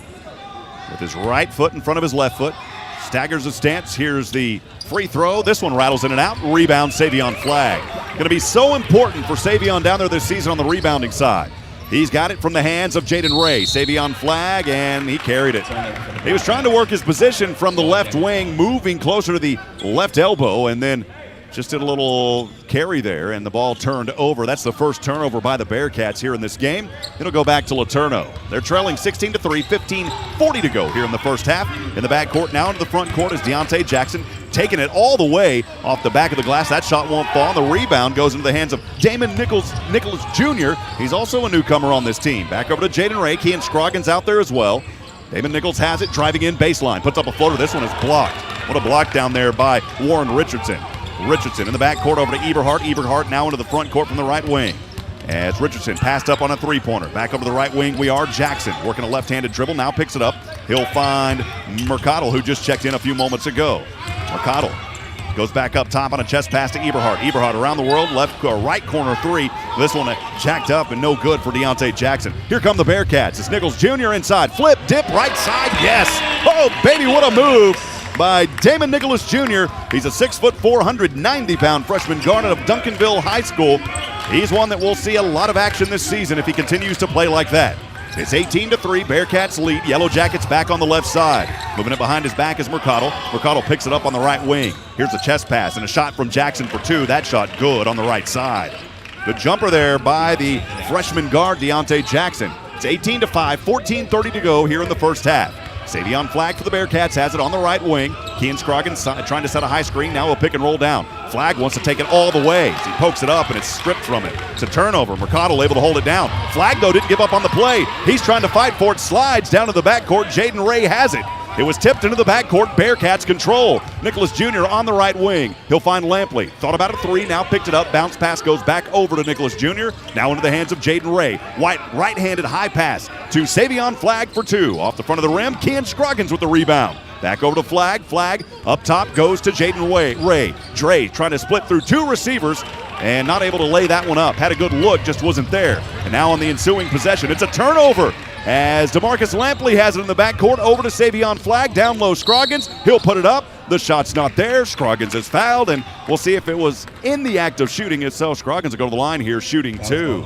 Speaker 2: with his right foot in front of his left foot, staggers his stance. Here's the free throw. This one rattles in and out. Rebound, Savion Flagg. Going to be so important for Savion down there this season on the rebounding side. He's got it from the hands of Jaden Ray. Savion Flagg, and he carried it. He was trying to work his position from the left wing, moving closer to the left elbow, and then just did a little carry there, and the ball turned over. That's the first turnover by the Bearcats here in this game. It'll go back to LeTourneau. They're trailing 16-3, 15:40 to go here in the first half. In the backcourt, now into the front court is Deontay Jackson, taking it all the way off the back of the glass. That shot won't fall. The rebound goes into the hands of Damon Nicholas Jr. He's also a newcomer on this team. Back over to Jaden Ray. Kean Scroggins out there as well. Damon Nichols has it, driving in baseline. Puts up a floater. This one is blocked. What a block down there by Warren Richardson. Richardson in the backcourt over to Eberhardt. Eberhardt now into the front court from the right wing. As Richardson passed up on a three-pointer. Back over the right wing we are. Jackson working a left-handed dribble. Now picks it up. He'll find Mercado, who just checked in a few moments ago. Mercado goes back up top on a chest pass to Eberhardt. Eberhardt around the world, left or right corner 3. This one jacked up and no good for Deontay Jackson. Here come the Bearcats. It's Nichols Jr. inside. Flip, dip, right side, yes. Oh, baby, what a move by Damon Nicholas Jr. He's a 6'4", 190-pound freshman guard out of Duncanville High School. He's one that we'll see a lot of action this season if he continues to play like that. It's 18-3, Bearcats lead. Yellowjackets back on the left side. Moving it behind his back is Mercado. Mercado picks it up on the right wing. Here's a chest pass and a shot from Jackson for 2. That shot good on the right side. Good jumper there by the freshman guard, Deontay Jackson. It's 18-5, 14:30 to go here in the first half. Savion Flagg for the Bearcats has it on the right wing. Kean Scroggins trying to set a high screen. Now a pick and roll down. Flagg wants to take it all the way. He pokes it up and it's stripped from him. It's a turnover. Mercado able to hold it down. Flagg, though, didn't give up on the play. He's trying to fight for it. Slides down to the backcourt. Jaden Ray has it. It was tipped into the backcourt. Bearkats control. Nicholas Jr. on the right wing. He'll find Lampley. Thought about a three, now picked it up. Bounce pass goes back over to Nicholas Jr. Now into the hands of Jaden Ray. White right-handed high pass to Savion Flagg for two. Off the front of the rim, Kian Scroggins with the rebound. Back over to Flagg. Flagg up top goes to Jaden Ray. Dre trying to split through two receivers and not able to lay that one up. Had a good look, just wasn't there. And now on the ensuing possession, it's a turnover as DeMarcus Lampley has it in the backcourt. Over to Savion Flagg. Down low, Scroggins. He'll put it up. The shot's not there. Scroggins is fouled, and we'll see if it was in the act of shooting itself. Scroggins will go to the line here, shooting two.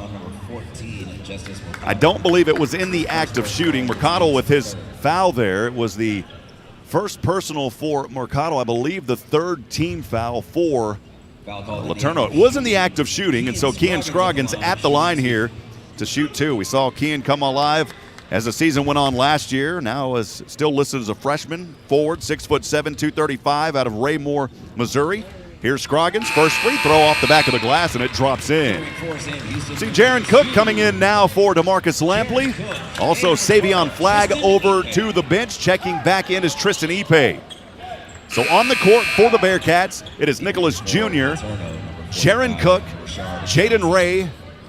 Speaker 2: I don't believe it was in the act of shooting. Mercado with his foul there. It was the first personal for Mercado. I believe the third team foul for LeTourneau. It was in the act of shooting, and so Kian Scroggins at the line here to shoot two. We saw Kian come alive as the season went on last year. Now is still listed as a freshman forward, 6'7", 235 out of Raymore, Missouri. Here's Scroggins, first free throw off the back of the glass, and it drops in. See Jaron Cook coming in now for DeMarcus Lampley. Also Savion Flagg over to the bench. Checking back in is Tristan Ipe. So on the court for the Bearcats, it is Nicholas Jr., Jaron Cook, Jaden Ray,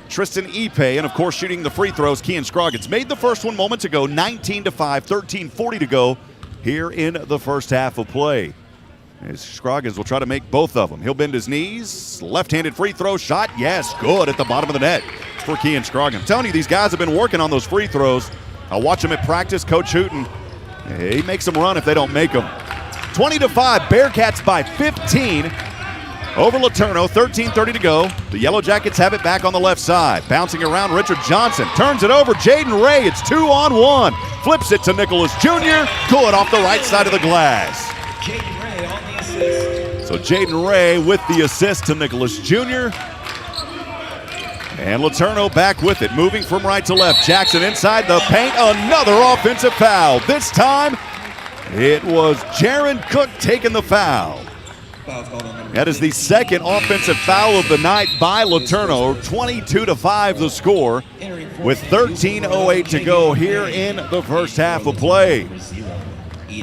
Speaker 2: Tristan Ipe, and of course shooting the free throws, Kian Scroggins. Made the first one moments ago, 19-5, 13:40 to go here in the first half of play. As Scroggins will try to make both of them. He'll bend his knees, left-handed free throw shot, yes, good at the bottom of the net for Kian Scroggins. I'm telling you, these guys have been working on those free throws. I watch them at practice. Coach Hooten, he makes them run if they don't make them. 20-5, Bearcats by 15. Over LeTourneau, 13:30 to go. The Yellowjackets have it back on the left side. Bouncing around, Richard Johnson turns it over. Jaden Ray, it's 2-on-1. Flips it to Nicholas Jr. Good off the right side of the glass. So Jaden Ray with the assist to Nicholas Jr. And LeTourneau back with it, moving from right to left. Jackson inside the paint, another offensive foul. This time, it was Jaron Cook taking the foul. That is the second offensive foul of the night by LeTourneau. 22-5 the score with 13:08 to go here in the first half of play.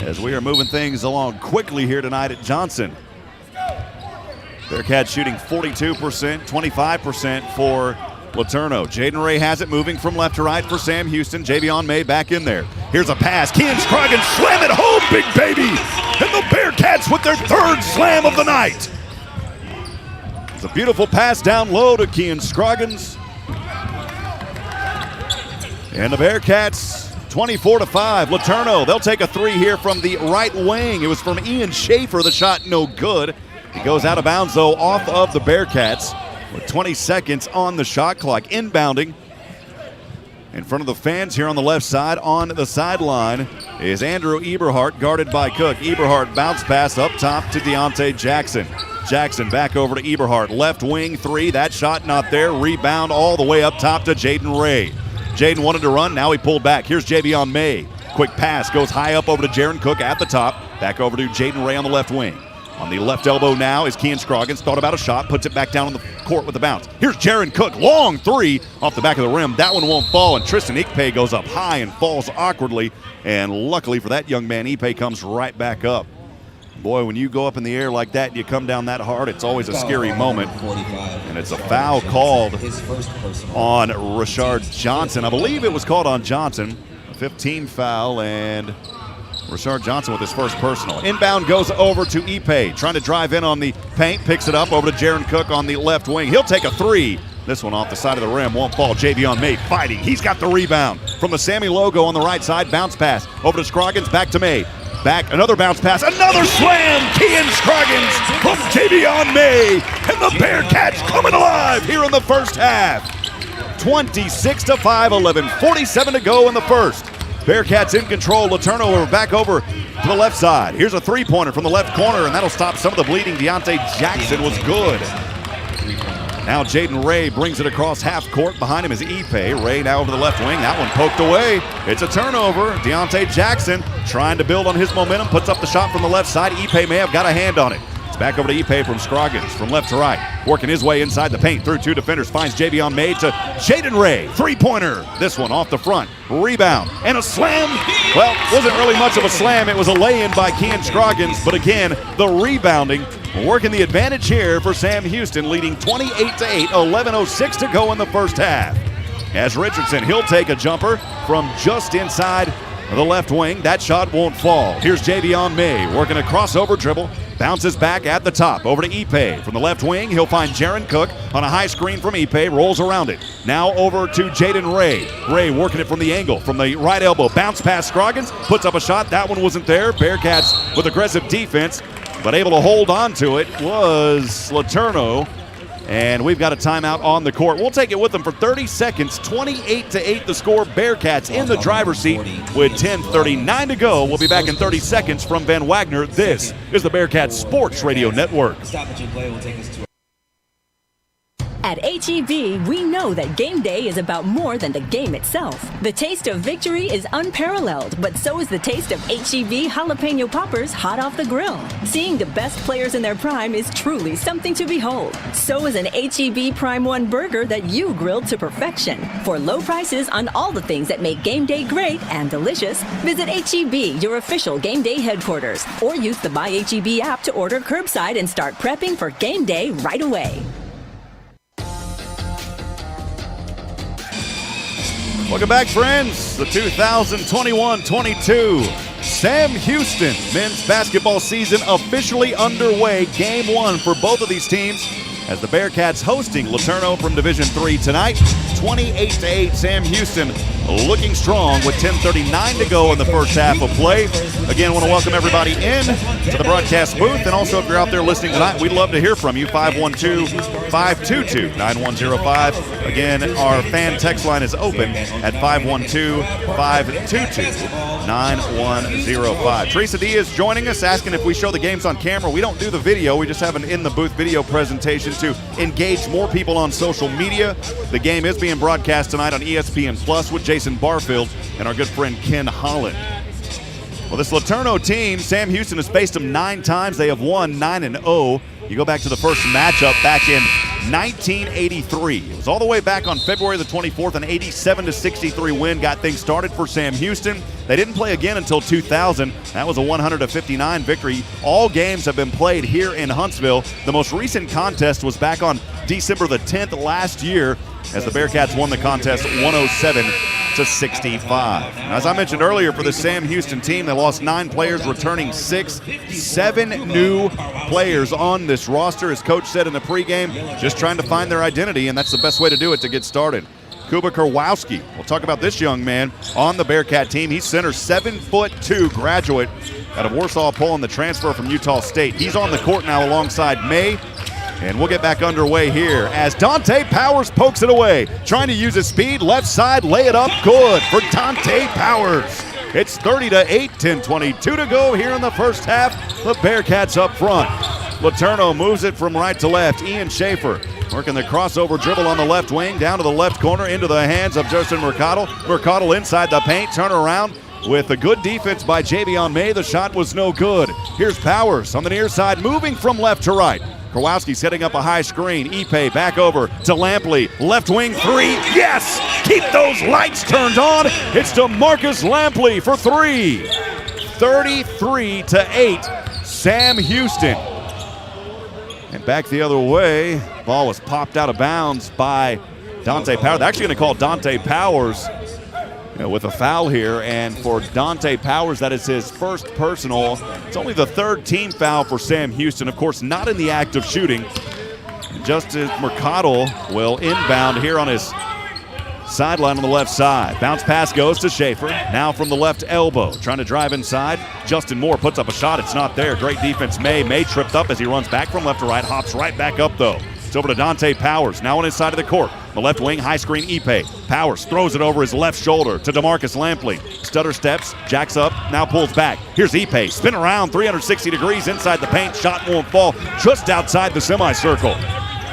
Speaker 2: As we are moving things along quickly here tonight at Johnson. Bearcats shooting 42%, 25% for LeTourneau. Jaden Ray has it, moving from left to right for Sam Houston. Javion May back in there. Here's a pass. Kian Scroggins slam it home, big baby. And the Bearcats with their third slam of the night. It's a beautiful pass down low to Kian Scroggins. And the Bearcats 24-5. LeTourneau, they'll take a three here from the right wing. It was from Ian Schaefer. The shot no good. He goes out of bounds, though, off of the Bearcats with 20 seconds on the shot clock. Inbounding in front of the fans here on the left side. On the sideline is Andrew Eberhardt, guarded by Cook. Eberhardt bounce pass up top to Deontay Jackson. Jackson back over to Eberhardt. Left wing three. That shot not there. Rebound all the way up top to Jaden Ray. Jaden wanted to run. Now he pulled back. Here's Javion May. Quick pass goes high up over to Jaron Cook at the top. Back over to Jaden Ray on the left wing. On the left elbow now is Kian Scroggins. Thought about a shot, puts it back down on the court with a bounce. Here's Jaron Cook, long three off the back of the rim. That one won't fall, and Tristan Ipe goes up high and falls awkwardly. And luckily for that young man, Ipe comes right back up. Boy, when you go up in the air like that and you come down that hard, it's always a scary moment. And it's a foul called on Rashard Johnson. I believe it was called on Johnson. A 15 foul, and Rashard Johnson with his first personal. Inbound goes over to Ipe, trying to drive in on the paint, picks it up over to Jaron Cook on the left wing. He'll take a three. This one off the side of the rim, won't fall. Javion May fighting. He's got the rebound from the Sammy logo on the right side. Bounce pass over to Scroggins, back to May. Back, another bounce pass, another slam! Kian Scroggins from Javion May. And the Bearcats coming alive here in the first half. 26-5, 11:47 to go in the first. Bearcats in control. LeTourneau back over to the left side. Here's a three-pointer from the left corner, and that'll stop some of the bleeding. Deontay Jackson was good. Now Jaden Ray brings it across half court. Behind him is Ipe. Ray now over the left wing. That one poked away. It's a turnover. Deontay Jackson trying to build on his momentum. Puts up the shot from the left side. Ipe may have got a hand on it. It's back over to Ipe from Scroggins, from left to right. Working his way inside the paint through 2 defenders. Finds Javion May to Jaden Ray. Three-pointer. This one off the front. Rebound. And a slam. Well, wasn't really much of a slam. It was a lay-in by Ken Scroggins. But again, the rebounding working the advantage here for Sam Houston, leading 28-8. 11:06 to go in the first half. As Richardson, he'll take a jumper from just inside the left wing. That shot won't fall. Here's Javion May working a crossover dribble. Bounces back at the top. Over to Ipe. From the left wing, he'll find Jaron Cook on a high screen from Ipe. Rolls around it. Now over to Jaden Ray. Ray working it from the angle. From the right elbow. Bounce past Scroggins. Puts up a shot. That one wasn't there. Bearcats with aggressive defense, but able to hold on to it was LeTourneau. And we've got a timeout on the court. We'll take it with them for 30 seconds. 28-8 the score. Bearcats in the driver's seat with 10:39 to go. We'll be back in 30 seconds from Van Wagner. This is the Bearcats Sports Radio Network.
Speaker 6: At H-E-B, we know that game day is about more than the game itself. The taste of victory is unparalleled, but so is the taste of H-E-B jalapeno poppers hot off the grill. Seeing the best players in their prime is truly something to behold. So is an H-E-B Prime 1 burger that you grilled to perfection. For low prices on all the things that make game day great and delicious, visit H-E-B, your official game day headquarters, or use the My H-E-B app to order curbside and start prepping for game day right away.
Speaker 2: Welcome back, friends. The 2021-22 Sam Houston men's basketball season officially underway. Game 1 for both of these teams as the Bearcats hosting LeTourneau from Division III tonight. 28-8, Sam Houston looking strong with 10:39 to go in the first half of play. Again, I want to welcome everybody in to the broadcast booth. And also, if you're out there listening tonight, we'd love to hear from you. 512-522-9105. Again, our fan text line is open at 512-522-9105. Teresa D is joining us, asking if we show the games on camera. We don't do the video. We just have an in-the-booth video presentation to engage more people on social media. The game is being broadcast tonight on ESPN Plus with Jason Barfield and our good friend Ken Holland. Well, this LeTourneau team, Sam Houston has faced them 9 times. They have won 9-0. You go back to the first matchup back in 1983. It was all the way back on February the 24th, an 87-63 win got things started for Sam Houston. They didn't play again until 2000. That was a 100-59 victory. All games have been played here in Huntsville. The most recent contest was back on December the 10th last year as the Bearcats won the contest 107-65. Now, as I mentioned earlier, for the Sam Houston team, they lost 9 players, returning 6. 7 new players on this roster, as Coach said in the pregame, just trying to find their identity, and that's the best way to do it to get started. Kuba Kurwowski, we'll talk about this young man on the Bearcat team. He's center, 7'2" graduate out of Warsaw, Poland, the transfer from Utah State. He's on the court now alongside May. And we'll get back underway here as Dante Powers pokes it away. Trying to use his speed, left side, lay it up, good for Dante Powers. It's 30-8, 10:22 to go here in the first half. The Bearcats up front. LeTourneau moves it from right to left. Ian Schaefer working the crossover dribble on the left wing, down to the left corner, into the hands of Justin Mercado. Mercado inside the paint, turn around with a good defense by Javion May. The shot was no good. Here's Powers on the near side, moving from left to right. Kowalski setting up a high screen. Ipe back over to Lampley. Left wing 3. Yes! Keep those lights turned on. It's to Marcus Lampley for 3. 33-8. Sam Houston. And back the other way. Ball was popped out of bounds by Dante Powers. They're actually going to call Dante Powers with a foul here, and for Dante Powers, that is his first personal. It's only the 3rd team foul for Sam Houston, of course, not in the act of shooting. Just as Mercado will inbound here on his sideline on the left side. Bounce pass goes to Schaefer, now from the left elbow, trying to drive inside. Justin Moore puts up a shot, it's not there. Great defense, May tripped up as he runs back from left to right, hops right back up though. It's over to Dante Powers, now on his side of the court. The left wing, high screen, Ipe. Powers throws it over his left shoulder to DeMarcus Lampley. Stutter steps, jacks up, now pulls back. Here's Ipe, spin around 360 degrees inside the paint. Shot won't fall, just outside the semicircle.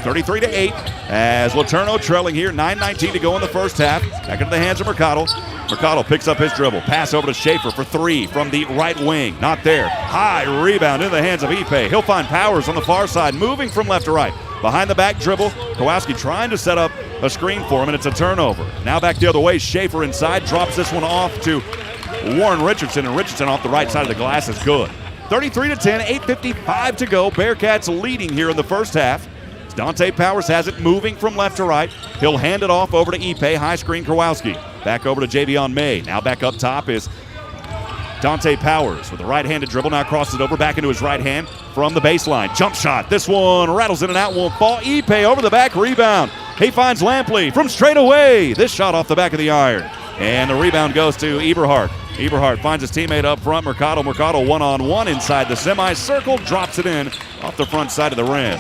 Speaker 2: 33-8 as LeTourneau trailing here, 9:19 to go in the first half. Back into the hands of Mercado. Mercado picks up his dribble. Pass over to Schaefer for three from the right wing. Not there. High rebound in the hands of Hipp. He'll find Powers on the far side, moving from left to right. Behind the back dribble. Kowalski trying to set up a screen for him, and it's a turnover. Now back the other way. Schaefer inside. Drops this one off to Warren Richardson, and Richardson off the right side of the glass is good. 33-10, 8:55 to go. Bearcats leading here in the first half. Dante Powers has it, moving from left to right. He'll hand it off over to Hipp. High screen Kowalski. Back over to Javion May. Now back up top is Dante Powers with a right-handed dribble. Now crosses it over back into his right hand from the baseline. Jump shot. This one rattles in and out. Won't fall. Hipp over the back. Rebound. He finds Lampley from straight away. This shot off the back of the iron. And the rebound goes to Eberhardt. Eberhardt finds his teammate up front. Mercado one-on-one inside the semicircle. Drops it in off the front side of the rim.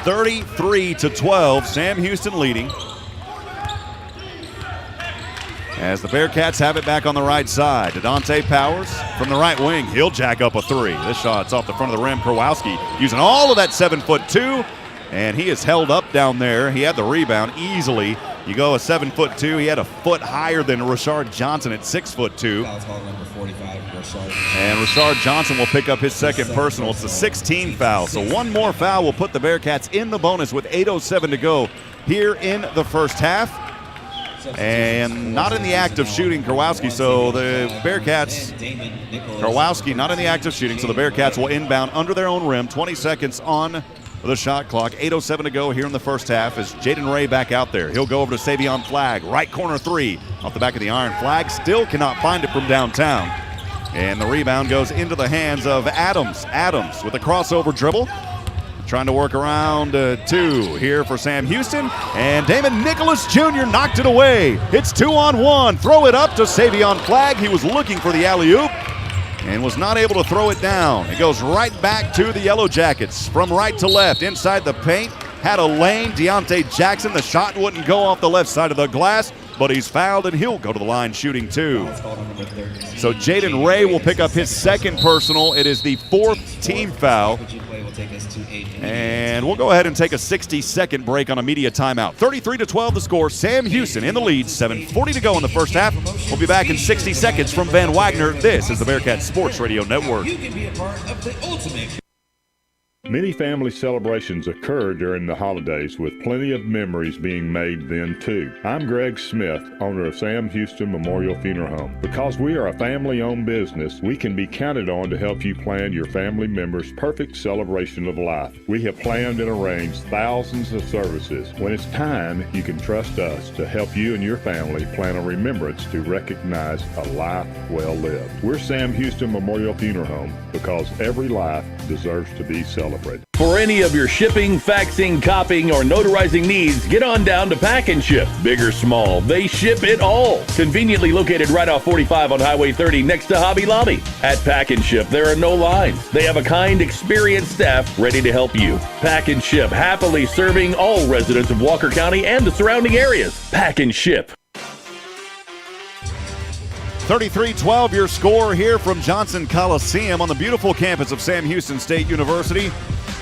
Speaker 2: 33-12. Sam Houston leading. As the Bearcats have it back on the right side. To Dante Powers from the right wing. He'll jack up a three. This shot's off the front of the rim. Kowalski using all of that 7'2", and he is held up down there. He had the rebound easily. You go a 7'2". He had a foot higher than Rashard Johnson at 6'2". And Rashard Johnson will pick up his second personal. It's the 16th foul. So one more foul will put the Bearcats in the bonus with 8:07 to go here in the first half. And not in the act of shooting Kowalski, so the Bearcats, Kowalski not in the act of shooting, so the Bearcats will inbound under their own rim. 20 seconds on the shot clock. 8:07 to go here in the first half as Jaden Ray back out there. He'll go over to Savion Flagg. Right corner three off the back of the iron. Flagg still cannot find it from downtown. And the rebound goes into the hands of Adams. Adams with a crossover dribble. Trying to work around two here for Sam Houston. And Damon Nicholas Jr. knocked it away. It's 2-on-1. Throw it up to Savion Flagg. He was looking for the alley-oop and was not able to throw it down. It goes right back to the Yellowjackets from right to left inside the paint. Had a lane. Deontay Jackson. The shot wouldn't go off the left side of the glass, but he's fouled and he'll go to the line shooting two. So Jaden Ray will pick up his second personal. It is the fourth team foul. And we'll go ahead and take a 60-second break on a media timeout. 33-12 the score. Sam Houston in the lead. 7:40 to go in the first half. We'll be back in 60 seconds from Van Wagner. This is the Bearcats Sports Radio Network.
Speaker 15: You can be a part of the ultimate.
Speaker 16: Many family celebrations occur during the holidays, with plenty of memories being made then too. I'm Greg Smith, owner of Sam Houston Memorial Funeral Home. Because we are a family-owned business, we can be counted on to help you plan your family member's perfect celebration of life. We have planned and arranged thousands of services. When it's time, you can trust us to help you and your family plan a remembrance to recognize a life well lived. We're Sam Houston Memorial Funeral Home because every life deserves to be celebrated.
Speaker 7: For any of your shipping, faxing, copying, or notarizing needs, get on down to Pack and Ship. Big or small, they ship it all. Conveniently located right off 45 on Highway 30 next to Hobby Lobby. At Pack and Ship, there are no lines. They have a kind, experienced staff ready to help you. Pack and Ship, happily serving all residents of Walker County and the surrounding areas. Pack and Ship.
Speaker 2: 33-12 your score here from Johnson Coliseum on the beautiful campus of Sam Houston State University.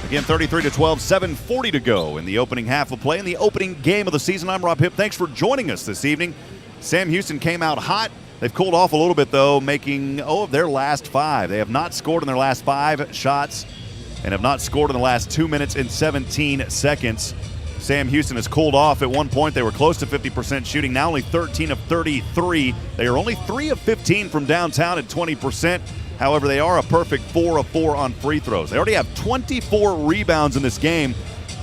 Speaker 2: Again, 33-12, 7:40 to go in the opening half of play in the opening game of the season. I'm Rob Hipp. Thanks for joining us this evening. Sam Houston came out hot. They've cooled off a little bit, though, making, of their last five. They have not scored in their last 5 shots and have not scored in the last 2 minutes and 17 seconds. Sam Houston has cooled off. At one point, they were close to 50% shooting, now only 13 of 33. They are only 3 of 15 from downtown at 20%. However, they are a perfect 4 of 4 on free throws. They already have 24 rebounds in this game,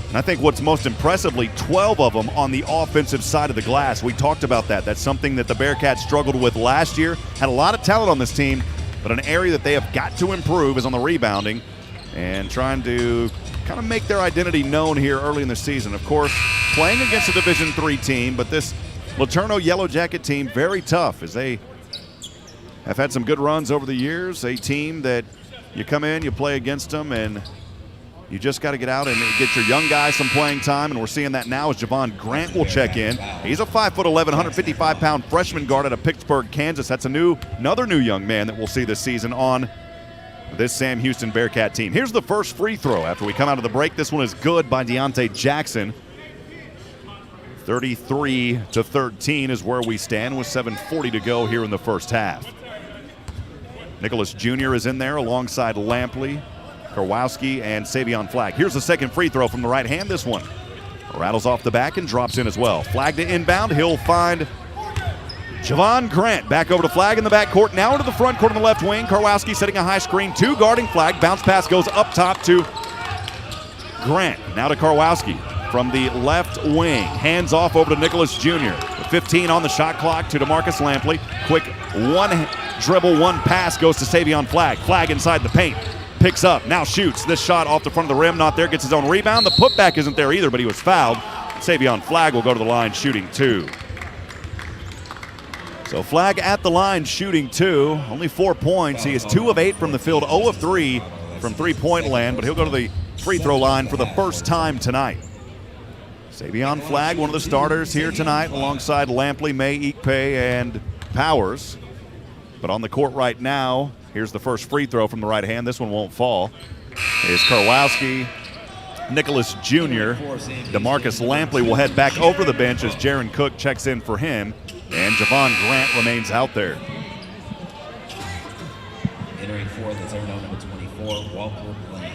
Speaker 2: and I think what's most impressively, 12 of them on the offensive side of the glass. We talked about that. That's something that the Bearcats struggled with last year. Had a lot of talent on this team, but an area that they have got to improve is on the rebounding and trying to kind of make their identity known here early in the season. Of course, playing against a Division III team, but this LeTourneau Yellowjacket team, very tough as they have had some good runs over the years. A team that you come in, you play against them, and you just got to get out and get your young guys some playing time, and we're seeing that now as Javon Grant will check in. He's a 5'11", 155-pound freshman guard out of Pittsburgh, Kansas. That's another new young man that we'll see this season on this Sam Houston Bearcat team. Here's the first free throw after we come out of the break. This one is good by Deontay Jackson. 33-13 is where we stand with 7:40 to go here in the first half. Nicholas Jr. is in there alongside Lampley, Karwowski, and Savion Flagg. Here's the second free throw from the right hand. This one rattles off the back and drops in as well. Flagg to inbound. He'll find Javon Grant back over to Flagg in the backcourt. Now into the front court on the left wing. Karwowski setting a high screen, two guarding Flagg. Bounce pass goes up top to Grant. Now to Karwowski from the left wing. Hands off over to Nicholas Jr. With 15 on the shot clock to DeMarcus Lampley. Quick one dribble, one pass goes to Savion Flagg. Flagg inside the paint. Picks up, now shoots. This shot off the front of the rim, not there. Gets his own rebound. The putback isn't there either, but he was fouled. Savion Flagg will go to the line shooting 2. So Flagg at the line shooting 2. Only 4 points. He is 2 of 8 from the field, 0 of 3 from three-point land, but he'll go to the free throw line for the first time tonight. Savion Flagg, one of the starters here tonight, alongside Lampley, May, Ikpe, and Powers. But on the court right now, here's the first free throw from the right hand. This one won't fall. Here's Karwowski, Nicholas Jr. DeMarcus Lampley will head back over the bench as Jaron Cook checks in for him. And Javon Grant remains out there.
Speaker 15: Entering for the LeTourneau number 24, Walker Blaine.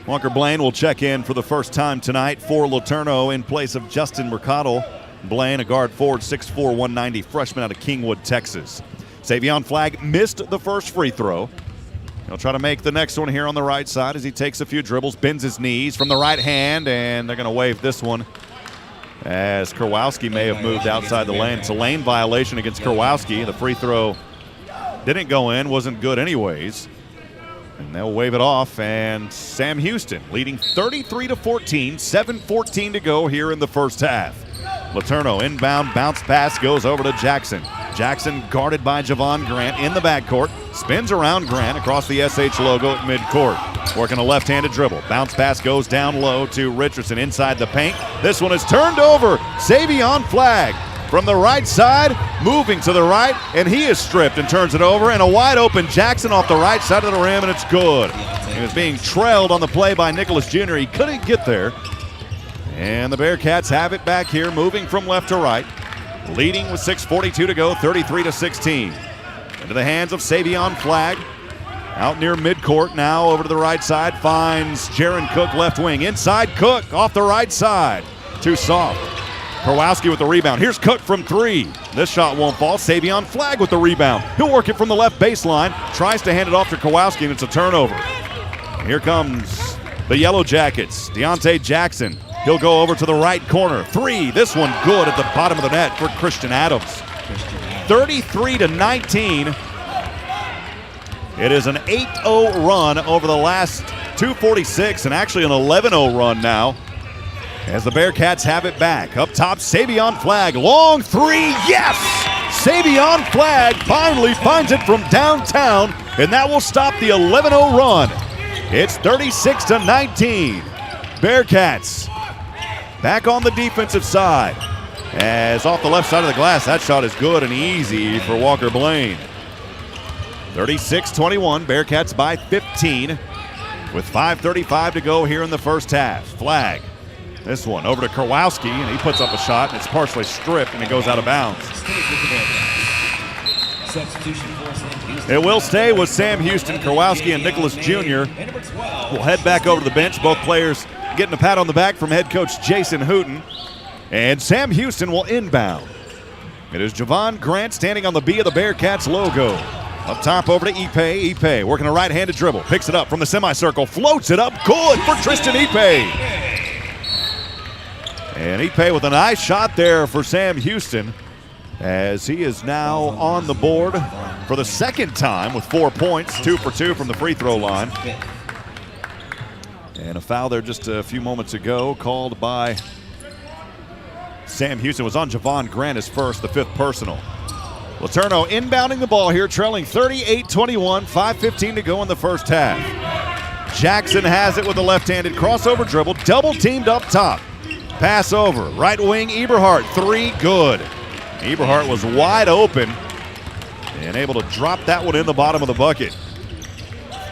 Speaker 2: Walker Blaine will check in for the first time tonight for LeTourneau in place of Justin Mercado. Blaine, a guard forward, 6'4", 190, freshman out of Kingwood, Texas. Savion Flagg missed the first free throw. He'll try to make the next one here on the right side as he takes a few dribbles, bends his knees from the right hand, and they're going to waive this one as Karwowski may have moved outside the lane. It's a lane violation against Karwowski. The free throw didn't go in, wasn't good anyways. And they'll wave it off, and Sam Houston leading 33-14, 7:14 to go here in the first half. LeTourneau inbound, bounce pass goes over to Jackson. Jackson guarded by Javon Grant in the backcourt. Spins around Grant across the SH logo at midcourt. Working a left-handed dribble. Bounce pass goes down low to Richardson inside the paint. This one is turned over. Savion Flagg from the right side, moving to the right, and he is stripped and turns it over. And a wide-open Jackson off the right side of the rim, and it's good. He was being trailed on the play by Nicholas Jr. He couldn't get there. And the Bearcats have it back here, moving from left to right. Leading with 6:42 to go, 33-16. Into the hands of Savion Flagg. Out near midcourt now, over to the right side, finds Jaron Cook left wing. Inside Cook, off the right side. Too soft. Karwowski with the rebound. Here's Cook from 3. This shot won't fall. Savion Flagg with the rebound. He'll work it from the left baseline. Tries to hand it off to Karwowski, and it's a turnover. Here comes the Yellowjackets. Deontay Jackson. He'll go over to the right corner. 3. This one good at the bottom of the net for Christian Adams. 33-19. It is an 8-0 run over the last 2:46, and actually an 11-0 run now as the Bearcats have it back. Up top, Savion Flagg. Long 3. Yes! Savion Flagg finally finds it from downtown, and that will stop the 11-0 run. It's 36-19. Bearcats back on the defensive side. As off the left side of the glass, that shot is good and easy for Walker Blaine. 36-21, Bearcats by 15 with 5:35 to go here in the first half. Flagg, this one over to Karwowski, and he puts up a shot, and it's partially stripped, and it goes out of bounds. It will stay with Sam Houston. Karwowski and Nicholas Jr. will head back over to the bench. Both players getting a pat on the back from head coach Jason Hooten. And Sam Houston will inbound. It is Javon Grant standing on the B of the Bearcats logo. Up top over to Ikpe. Ikpe working a right-handed dribble. Picks it up from the semicircle. Floats it up. Good for Tristan Ikpe. And Ikpe with a nice shot there for Sam Houston, as he is now on the board for the second time with 4 points. 2 for 2 from the free throw line. And a foul there just a few moments ago called by Sam Houston. Was on Javon Grant, his first, the 5th personal. LeTourneau inbounding the ball here, trailing 38-21, 5:15 to go in the first half. Jackson has it with a left-handed crossover dribble, double teamed up top. Pass over, right wing Eberhardt, 3, good. Eberhardt was wide open and able to drop that one in the bottom of the bucket.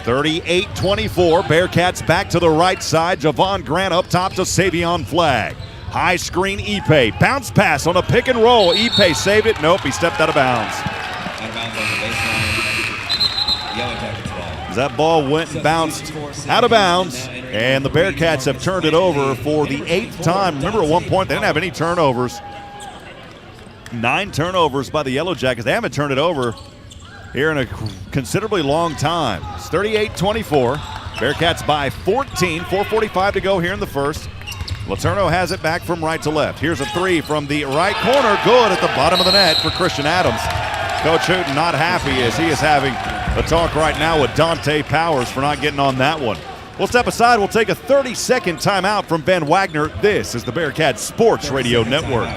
Speaker 2: 38-24, Bearcats back to the right side. Javon Grant up top to Savion Flagg. High screen Ipe. Bounce pass on a pick and roll. Ipe saved it. Nope, he stepped out of bounds.
Speaker 15: Out of bounds on the baseline. Yellowjackets ball.
Speaker 2: That ball went and bounced out of bounds, and the Bearcats have turned it over for the 8th time. Remember, at one point, they didn't have any turnovers. 9 turnovers by the Yellowjackets. They haven't turned it over here in a considerably long time. It's 38-24. Bearcats by 14. 4:45 to go here in the first. LeTourneau has it back from right to left. Here's a 3 from the right corner. Good at the bottom of the net for Christian Adams. Coach Hooten not happy as he is having a talk right now with Dante Powers for not getting on that one. We'll step aside. We'll take a 30-second timeout from Van Wagner. This is the Bearcats Sports Radio Network.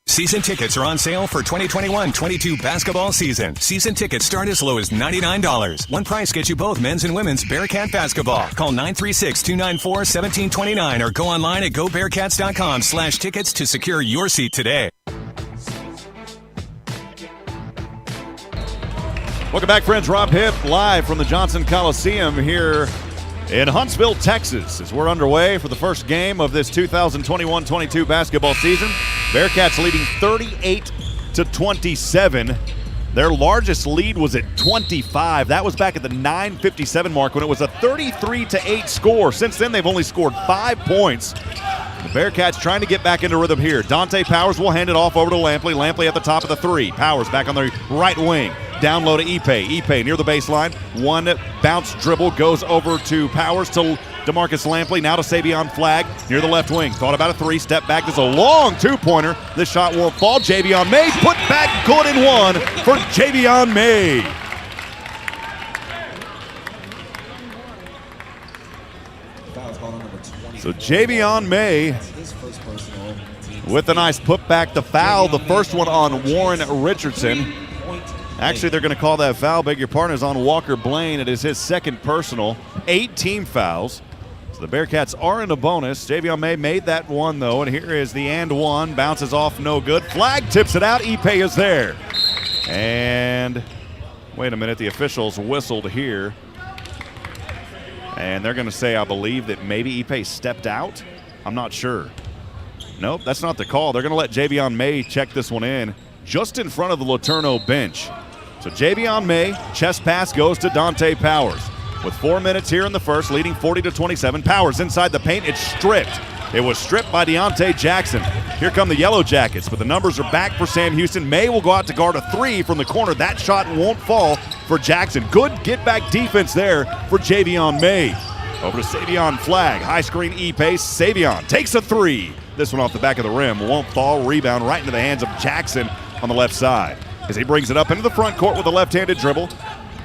Speaker 17: Season tickets are on sale for 2021-22 basketball season. Season tickets start as low as $99. One price gets you both men's and women's Bearcat basketball. Call 936-294-1729 or go online at gobearcats.com/tickets to secure your seat today.
Speaker 2: Welcome back, friends. Rob Hipp live from the Johnson Coliseum here in Huntsville, Texas, as we're underway for the first game of this 2021-22 basketball season. Bearcats leading 38-27. Their largest lead was at 25. That was back at the 9:57 mark when it was a 33-8 score. Since then, they've only scored 5 points. The Bearcats trying to get back into rhythm here. Dante Powers will hand it off over to Lampley. Lampley at the top of the 3. Powers back on the right wing. Down low to Ipe. Ipe near the baseline. One bounce dribble goes over to Powers to DeMarcus Lampley. Now to Savion Flagg near the left wing. Thought about a 3. Step back. There's a long 2-pointer. This shot won't fall. Javion May put back good and 1 for Javion May. So Javion May with a nice putback. The foul, the first one on Warren Richardson. Actually, they're going to call that foul. Beg your pardon, is on Walker Blaine. It is his second personal. 8 team fouls. So the Bearcats are in a bonus. Javion May made that one, though, and here is the and one. Bounces off, no good. Flagg tips it out. Ipe is there. And wait a minute, the officials whistled here. And they're going to say, I believe, that maybe Ipe stepped out. I'm not sure. Nope, that's not the call. They're going to let Javion May check this one in just in front of the LeTourneau bench. So Javion May, chest pass goes to Dante Powers. With 4 minutes here in the first, leading 40-27. Powers inside the paint. It's stripped. It was stripped by Deontay Jackson. Here come the Yellowjackets, but the numbers are back for Sam Houston. May will go out to guard a 3 from the corner. That shot won't fall for Jackson. Good get-back defense there for Javion May. Over to Savion Flagg. High screen E-pace. Savion takes a 3. This one off the back of the rim. Won't fall. Rebound right into the hands of Jackson on the left side as he brings it up into the front court with a left-handed dribble.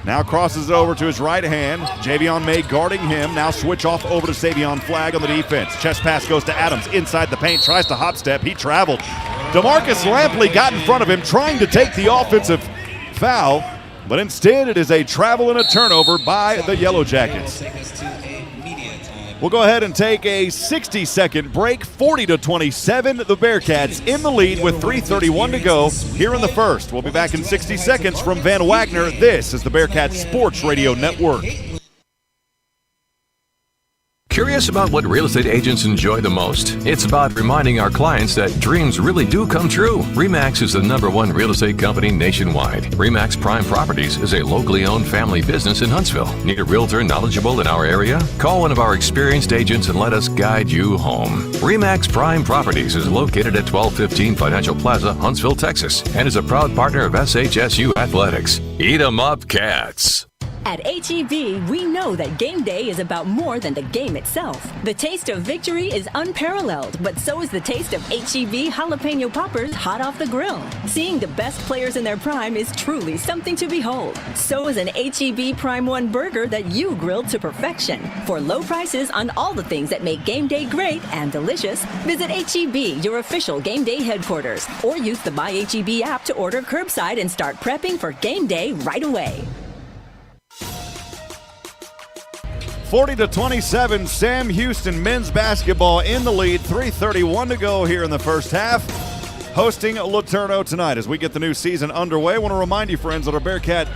Speaker 2: Now crosses it over to his right hand. Javion May guarding him. Now switch off over to Savion Flagg on the defense. Chest pass goes to Adams inside the paint. Tries to hop step. He traveled. DeMarcus Lampley got in front of him trying to take the offensive foul, but instead it is a travel and a turnover by the Yellowjackets. We'll go ahead and take a 60-second break. 40-27. The Bearcats in the lead with 3:31 to go here in the first. We'll be back in 60 seconds from Van Wagner. This is the Bearcats Sports Radio Network.
Speaker 9: Curious about what real estate agents enjoy the most? It's about reminding our clients that dreams really do come true. RE/MAX is the #1 real estate company nationwide. RE/MAX Prime Properties is a locally owned family business in Huntsville. Need a realtor knowledgeable in our area? Call one of our experienced agents and let us guide you home. RE/MAX Prime Properties is located at 1215 Financial Plaza, Huntsville, Texas, and is a proud partner of SHSU Athletics. Eat 'em up, Cats.
Speaker 6: At HEB, we know that game day is about more than the game itself. The taste of victory is unparalleled, but so is the taste of HEB jalapeno poppers hot off the grill. Seeing the best players in their prime is truly something to behold. So is an HEB Prime 1 burger that you grilled to perfection. For low prices on all the things that make game day great and delicious, visit HEB, your official game day headquarters, or use the My HEB app to order curbside and start prepping for game day right away.
Speaker 2: 40-27, Sam Houston men's basketball in the lead. 3:31 to go here in the first half. Hosting LeTourneau tonight as we get the new season underway. I want to remind you, friends, that our Bearcat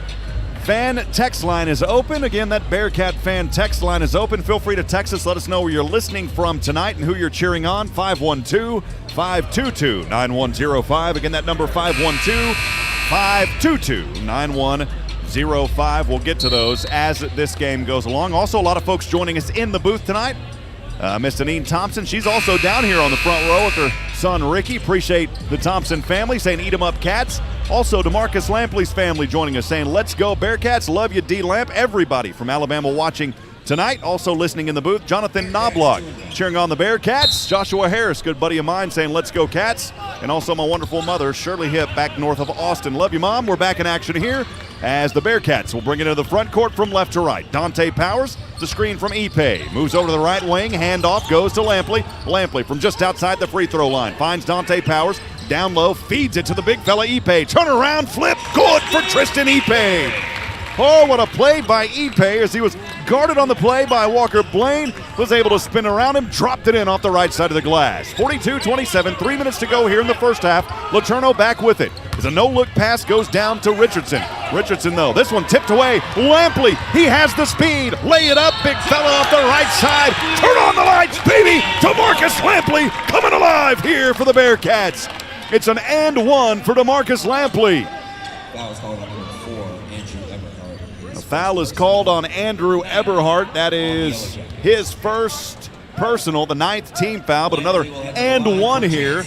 Speaker 2: fan text line is open. Again, that Bearcat fan text line is open. Feel free to text us. Let us know where you're listening from tonight and who you're cheering on. 512-522-9105. Again, that number 512-522-9105. We'll get to those as this game goes along. Also, a lot of folks joining us in the booth tonight. Miss Deneen Thompson, she's also down here on the front row with her son Ricky. Appreciate the Thompson family saying eat 'em up Cats. Also DeMarcus Lampley's family joining us saying let's go Bearcats, love you D Lamp. Everybody from Alabama watching tonight. Also listening in the booth, Jonathan Knobloch cheering on the Bearcats. Joshua Harris, good buddy of mine, saying let's go Cats. And also my wonderful mother, Shirley Hipp, back north of Austin. Love you, Mom. We're back in action here as the Bearcats will bring it into the front court from left to right. Dante Powers, the screen from Ipe. Moves over to the right wing, handoff goes to Lampley. Lampley from just outside the free throw line finds Dante Powers. Down low, feeds it to the big fella Ipe. Turn around, flip, good for Tristan Ipe. Oh, what a play by Ipe as he was guarded on the play by Walker Blaine. Was able to spin around him, dropped it in off the right side of the glass. 42-27, 3 minutes to go here in the first half. LeTourneau back with it. As a no-look pass goes down to Richardson. Richardson, though, this one tipped away. Lampley, he has the speed. Lay it up, big fella off the right side. Turn on the lights, baby. DeMarcus Lampley coming alive here for the Bearcats. It's an and one for DeMarcus Lampley. A foul is called on Andrew Eberhardt. That is his first personal, the 9th team foul, but another and one here.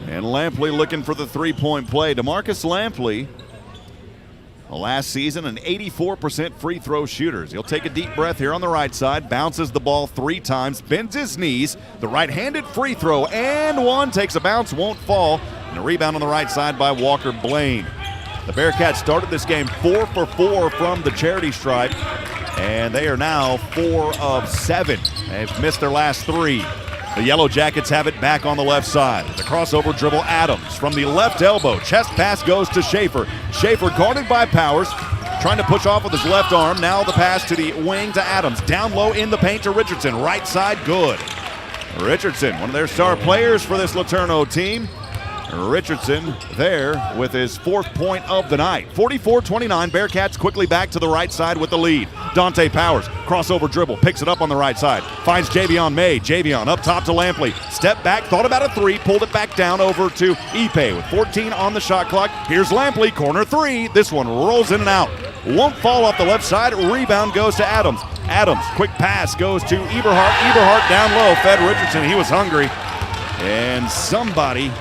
Speaker 2: And Lampley looking for the three-point play. DeMarcus Lampley, last season, an 84% free throw shooter. He'll take a deep breath here on the right side, bounces the ball 3 times, bends his knees. The right-handed free throw and one, takes a bounce, won't fall. And a rebound on the right side by Walker Blaine. The Bearcats started this game 4 for 4 from the charity stripe, and they are now 4 of 7. They've missed their last 3. The Yellowjackets have it back on the left side. The crossover dribble, Adams from the left elbow. Chest pass goes to Schaefer. Schaefer guarded by Powers, trying to push off with his left arm. Now the pass to the wing to Adams. Down low in the paint to Richardson. Right side, good. Richardson, one of their star players for this LeTourneau team. Richardson there with his 4th point of the night. 44-29, Bearcats quickly back to the right side with the lead. Dante Powers, crossover dribble, picks it up on the right side, finds Javion May. Javion up top to Lampley. Step back, thought about a 3, pulled it back down over to Ipe with 14 on the shot clock. Here's Lampley, corner 3. This one rolls in and out. Won't fall off the left side. Rebound goes to Adams. Adams, quick pass goes to Eberhardt. Eberhardt down low, fed Richardson. He was hungry. And somebody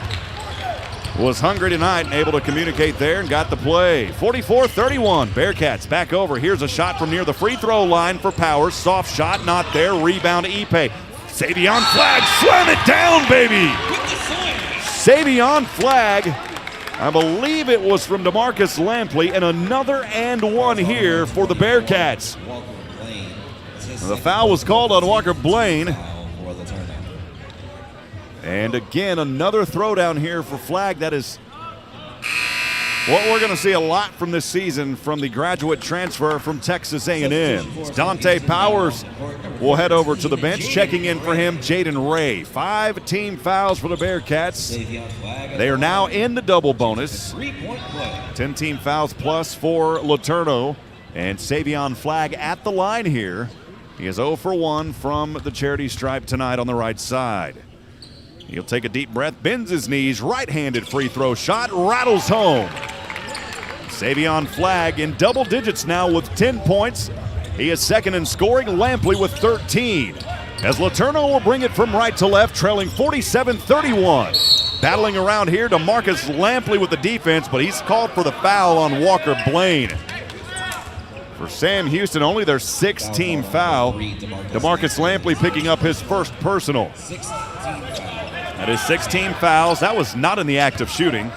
Speaker 2: was hungry tonight and able to communicate there and got the play. 44-31, Bearcats back over. Here's a shot from near the free throw line for Powers. Soft shot, not there. Rebound to Ipe. Savion Flagg, slam it down, baby. Savion Flagg, I believe it was from DeMarcus Lampley, and another and one here for the Bearcats. The foul was called on Walker Blaine. And again, another throwdown here for Flagg. That is what we're going to see a lot from this season from the graduate transfer from Texas A&M. Dante Powers will head over to the bench. Checking in for him, Jaden Ray. 5 team fouls for the Bearcats. They are now in the double bonus. 10 team fouls plus for LeTourneau. And Savion Flagg at the line here. He is 0 for 1 from the charity stripe tonight on the right side. He'll take a deep breath, bends his knees, right-handed free throw shot, rattles home. Savion Flagg in double digits now with 10 points. He is second in scoring, Lampley with 13. As LeTourneau will bring it from right to left, trailing 47-31. Battling around here to DeMarcus Lampley with the defense, but he's called for the foul on Walker Blaine. For Sam Houston, only their 6th team foul. DeMarcus Lampley picking up his first personal. That is 16 fouls. That was not in the act of shooting.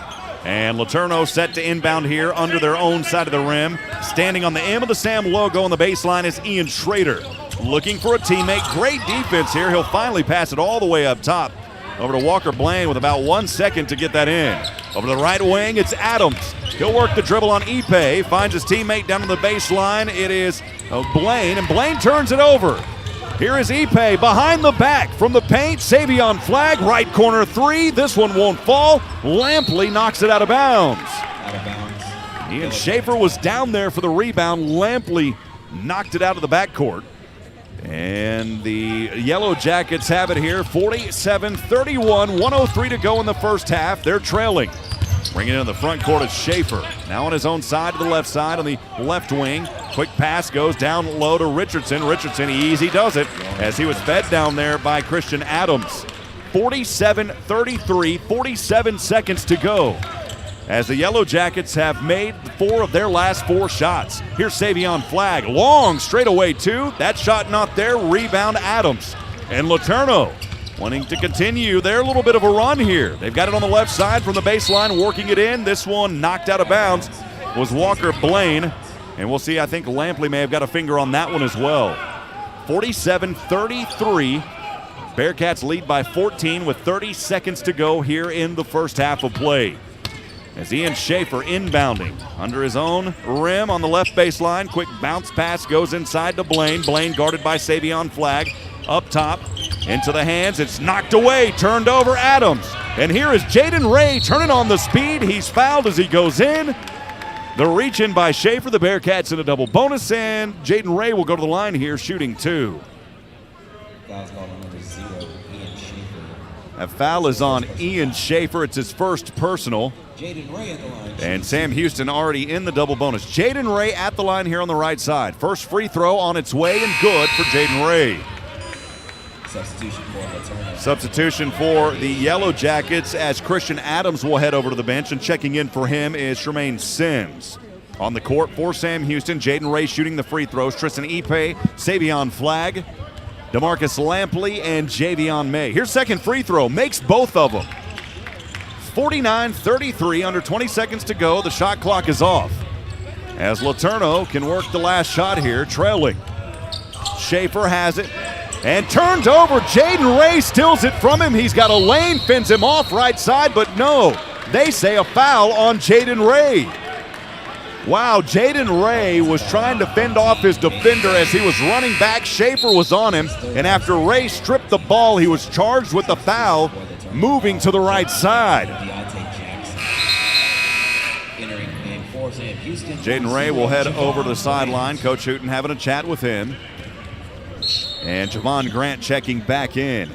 Speaker 2: And LeTourneau set to inbound here under their own side of the rim. Standing on the M of the Sam logo on the baseline is Ian Schrader. Looking for a teammate. Great defense here. He'll finally pass it all the way up top. Over to Walker Blaine with about 1 second to get that in. Over to the right wing, it's Adams. He'll work the dribble on Ipe. Finds his teammate down on the baseline. It is Blaine, and Blaine turns it over. Here is Ipe behind the back from the paint. Savion Flagg, right corner 3. This one won't fall. Lampley knocks it out of bounds. Ian Schaefer was down there for the rebound. Lampley knocked it out of the backcourt. And the Yellowjackets have it here, 47-31, 1:03 to go in the first half. They're trailing. Bringing it in the front court is Schaefer. Now on his own side to the left side on the left wing. Quick pass goes down low to Richardson. Richardson easy does it as he was fed down there by Christian Adams. 47-33, 47 seconds to go as the Yellowjackets have made 4 of their last 4 shots. Here's Savion Flagg. Long straightaway 2. That shot not there. Rebound Adams. And LeTourneau wanting to continue their little bit of a run here. They've got it on the left side from the baseline, working it in. This one knocked out of bounds was Walker Blaine. And we'll see, I think Lampley may have got a finger on that one as well. 47-33. Bearcats lead by 14 with 30 seconds to go here in the first half of play. As Ian Schaefer inbounding under his own rim on the left baseline. Quick bounce pass goes inside to Blaine. Blaine guarded by Savion Flagg. Up top, into the hands. It's knocked away, turned over Adams. And here is Jaden Ray turning on the speed. He's fouled as he goes in. The reach in by Schaefer. The Bearcats in a double bonus, and Jaden Ray will go to the line here shooting 2.
Speaker 15: Foul's going on number 0, Ian Schaefer.
Speaker 2: That foul is on Ian Schaefer. It's his first personal.
Speaker 15: Jaden Ray at the line.
Speaker 2: And Sam Houston already in the double bonus. Jaden Ray at the line here on the right side. First free throw on its way and good for Jaden Ray.
Speaker 15: Substitution for LeTourneau.
Speaker 2: Substitution for the Yellowjackets as Christian Adams will head over to the bench, and checking in for him is Tremaine Sims. On the court for Sam Houston, Jaden Ray shooting the free throws. Tristan Ipe, Savion Flagg, DeMarcus Lampley, and Javion May. Here's second free throw, makes both of them. 49-33, under 20 seconds to go. The shot clock is off as LeTourneau can work the last shot here, trailing. Schaefer has it and turns over. Jaden Ray steals it from him. He's got a lane, fins him off right side, but no, they say a foul on Jaden Ray. Wow, Jaden Ray was trying to fend off his defender as he was running back. Schaefer was on him, and after Ray stripped the ball, he was charged with the foul, moving to the right side. Jaden Ray will head over to the sideline. Coach Hooten having a chat with him. And Javon Grant checking back in.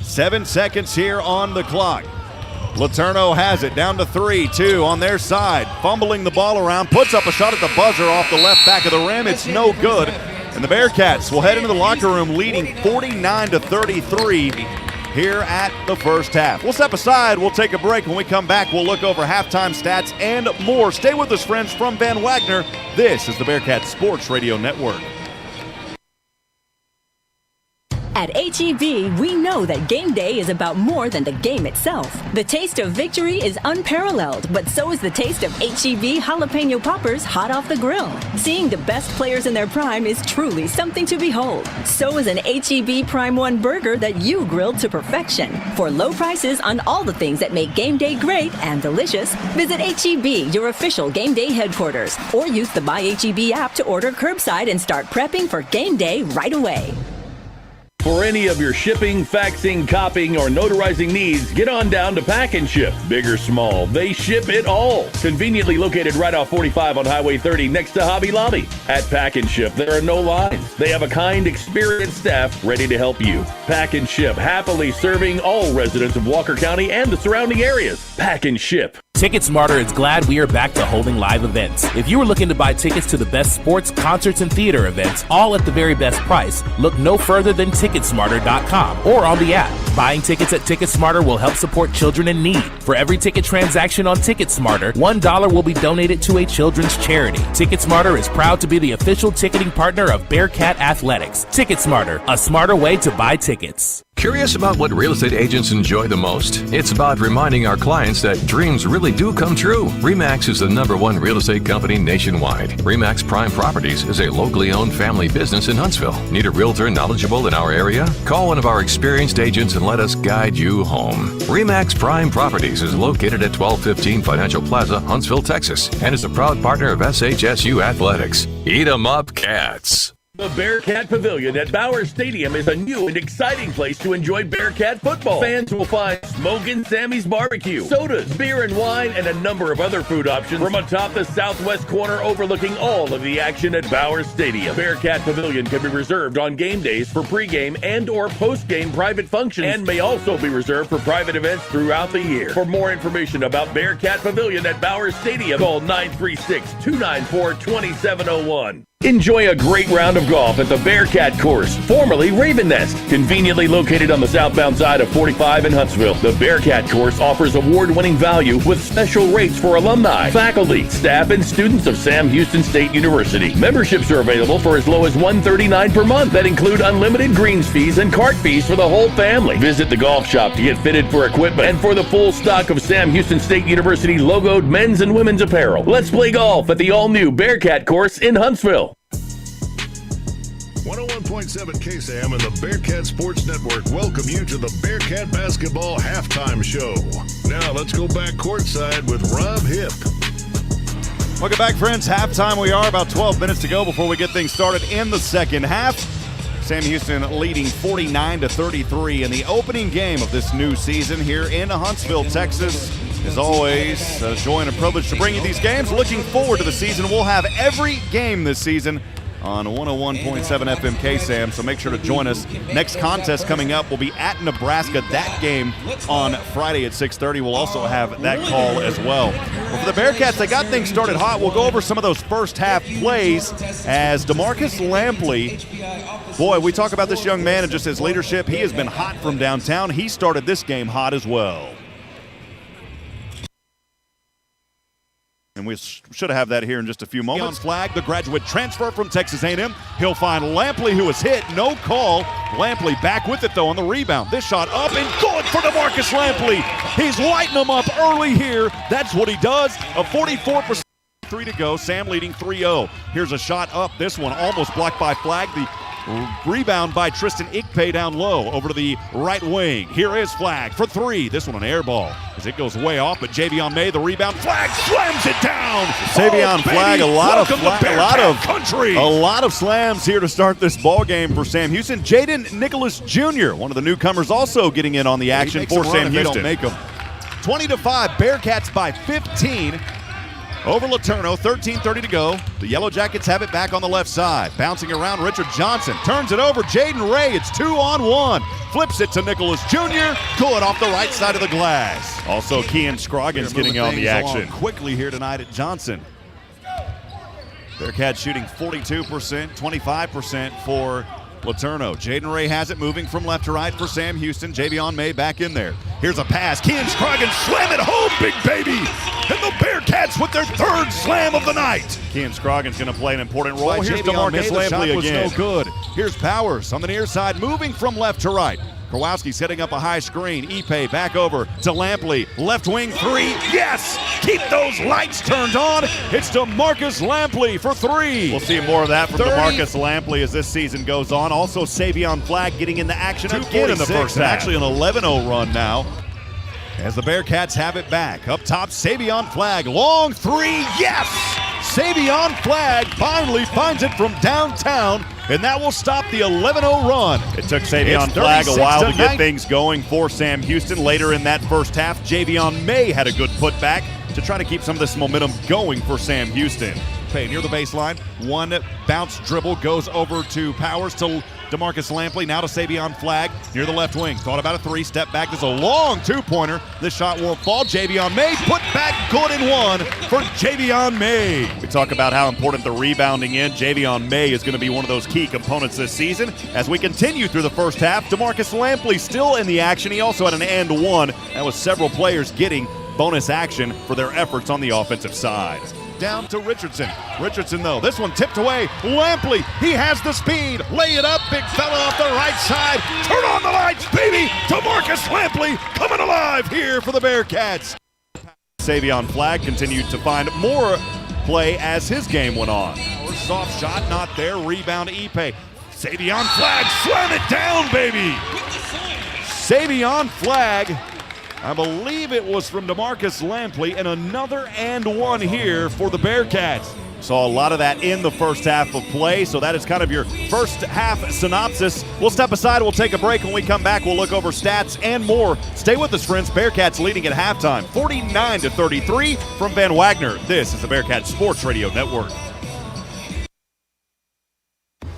Speaker 2: 7 seconds here on the clock. LeTourneau has it down to 3-2 on their side. Fumbling the ball around, puts up a shot at the buzzer off the left back of the rim. It's no good. And the Bearcats will head into the locker room leading 49-33 here at the first half. We'll step aside. We'll take a break. When we come back, we'll look over halftime stats and more. Stay with us, friends, from Van Wagner. This is the Bearcats Sports Radio Network.
Speaker 6: At H-E-B, we know that game day is about more than the game itself. The taste of victory is unparalleled, but so is the taste of H-E-B jalapeno poppers hot off the grill. Seeing the best players in their prime is truly something to behold. So is an H-E-B Prime 1 burger that you grilled to perfection. For low prices on all the things that make game day great and delicious, visit H-E-B, your official game day headquarters, or use the Buy H-E-B app to order curbside and start prepping for game day right away.
Speaker 7: For any of your shipping, faxing, copying, or notarizing needs, get on down to Pack and Ship. Big or small, they ship it all. Conveniently located right off 45 on Highway 30 next to Hobby Lobby. At Pack and Ship, there are no lines. They have a kind, experienced staff ready to help you. Pack and Ship, happily serving all residents of Walker County and the surrounding areas. Pack and Ship.
Speaker 8: TicketSmarter is glad we are back to holding live events. If you are looking to buy tickets to the best sports, concerts, and theater events, all at the very best price, look no further than TicketSmarter.com or on the app. Buying tickets at TicketSmarter will help support children in need. For every ticket transaction on TicketSmarter, $1 will be donated to a children's charity. TicketSmarter is proud to be the official ticketing partner of Bearcat Athletics. TicketSmarter, a smarter way to buy tickets.
Speaker 9: Curious about what real estate agents enjoy the most? It's about reminding our clients that dreams really do come true. RE/MAX is the #1 real estate company nationwide. RE/MAX Prime Properties is a locally owned family business in Huntsville. Need a realtor knowledgeable in our area? Call one of our experienced agents and let us guide you home. RE/MAX Prime Properties is located at 1215 Financial Plaza, Huntsville, Texas, and is a proud partner of SHSU Athletics. Eat 'em up, Cats.
Speaker 7: The Bearcat Pavilion at Bauer Stadium is a new and exciting place to enjoy Bearcat football. Fans will find Smokin' Sammy's Barbecue, sodas, beer and wine, and a number of other food options from atop the southwest corner overlooking all of the action at Bauer Stadium. Bearcat Pavilion can be reserved on game days for pregame and or postgame private functions and may also be reserved for private events throughout the year. For more information about Bearcat Pavilion at Bauer Stadium, call 936-294-2701. Enjoy a great round of golf at the Bearcat Course, formerly Raven Nest. Conveniently located on the southbound side of 45 in Huntsville, the Bearcat Course offers award-winning value with special rates for alumni, faculty, staff, and students of Sam Houston State University. Memberships are available for as low as $139 per month that include unlimited greens fees and cart fees for the whole family. Visit the golf shop to get fitted for equipment and for the full stock of Sam Houston State University logoed men's and women's apparel. Let's play golf at the all-new Bearcat Course in Huntsville.
Speaker 1: 101.7 KSAM and the Bearcat Sports Network welcome you to the Bearcat Basketball Halftime Show. Now let's go back courtside with Rob Hipp.
Speaker 2: Welcome back, friends. Halftime we are. About 12 minutes to go before we get things started in the second half. Sam Houston leading 49-33 in the opening game of this new season here in Huntsville, Texas. As always, a joy and a privilege to bring you these games. Looking forward to the season. We'll have every game this season on 101.7 FM KSAM, so make sure to join us. Next contest coming up will be at Nebraska. That game on Friday at 6:30. We'll also have that call as well. For the Bearcats, they got things started hot. We'll go over some of those first half plays as DeMarcus Lampley, boy, we talk about this young man and just his leadership. He has been hot from downtown. He started this game hot as well. And we should have that here in just a few moments. Flag, the graduate transfer from Texas A&M. He'll find Lampley, who was hit. No call. Lampley back with it, though, on the rebound. This shot up and good for DeMarcus Lampley. He's lighting them up early here. That's what he does. A 44%. 3 to go. Sam leading 3-0. Here's a shot up. This one almost blocked by Flag. The rebound by Tristan Ikpe down low over to the right wing. Here is Flag for 3. This one an air ball as it goes way off, but Javion May, the rebound. Flag slams it down. Savion Flag, a lot of slams here to start this ball game for Sam Houston. Jaden Nicholas Jr., one of the newcomers, also getting in on the action for Sam Houston. 20-5, Bearcats by 15. Over LeTourneau, 13:30 to go. The Yellowjackets have it back on the left side. Bouncing around, Richard Johnson turns it over. Jaden Ray, it's 2-on-1. Flips it to Nicholas Jr. Good off the right side of the glass. Also, Kean Scroggins getting on the action. Quickly here tonight at Johnson. Bearcats shooting 42%, 25% for LeTourneau. Jaden Ray has it moving from left to right for Sam Houston. Javion May back in there. Here's a pass. Kean Scroggins slam it home, big baby. And the Bearcats with their third slam of the night. Kean Scroggins going to play an important role. Here's DeMarcus Lampley again. No good. Here's Powers on the near side, moving from left to right. Kowalski setting up a high screen. Ipe back over to Lampley. Left wing 3. Yes! Keep those lights turned on. It's DeMarcus Lampley for 3. We'll see more of that from DeMarcus Lampley as this season goes on. Also, Savion Flag getting into action again in the first half. Actually an 11-0 run now. As the Bearcats have it back. Up top, Savion Flag. Long 3. Yes! Savion Flag finally finds it from downtown, and that will stop the 11-0 run. It took Savion Flag a while to get things going for Sam Houston. Later in that first half, Javion May had a good putback to try to keep some of this momentum going for Sam Houston. Okay, near the baseline, one bounce dribble goes over to Powers to DeMarcus Lampley, now to Savion Flag near the left wing. Thought about a 3, step back. There's a long 2-pointer. This shot won't fall. Javion May put back good and 1 for Javion May. We talk about how important the rebounding is. Javion May is going to be one of those key components this season. As we continue through the first half, DeMarcus Lampley still in the action. He also had an and 1. That was several players getting bonus action for their efforts on the offensive side. Down to Richardson. Richardson, though, this one tipped away. Lampley, he has the speed. Lay it up, big fella off the right side. Turn on the lights, baby. DeMarcus Lampley coming alive here for the Bearcats. Savion Flag continued to find more play as his game went on. Soft shot, not there. Rebound, Ipe. Savion Flag, slam it down, baby. Savion Flag. I believe it was from DeMarcus Lampley, and another and 1 here for the Bearcats. Saw a lot of that in the first half of play, so that is kind of your first half synopsis. We'll step aside, we'll take a break. When we come back, we'll look over stats and more. Stay with us, friends. Bearcats leading at halftime, 49-33 from Van Wagner. This is the Bearcats Sports Radio Network.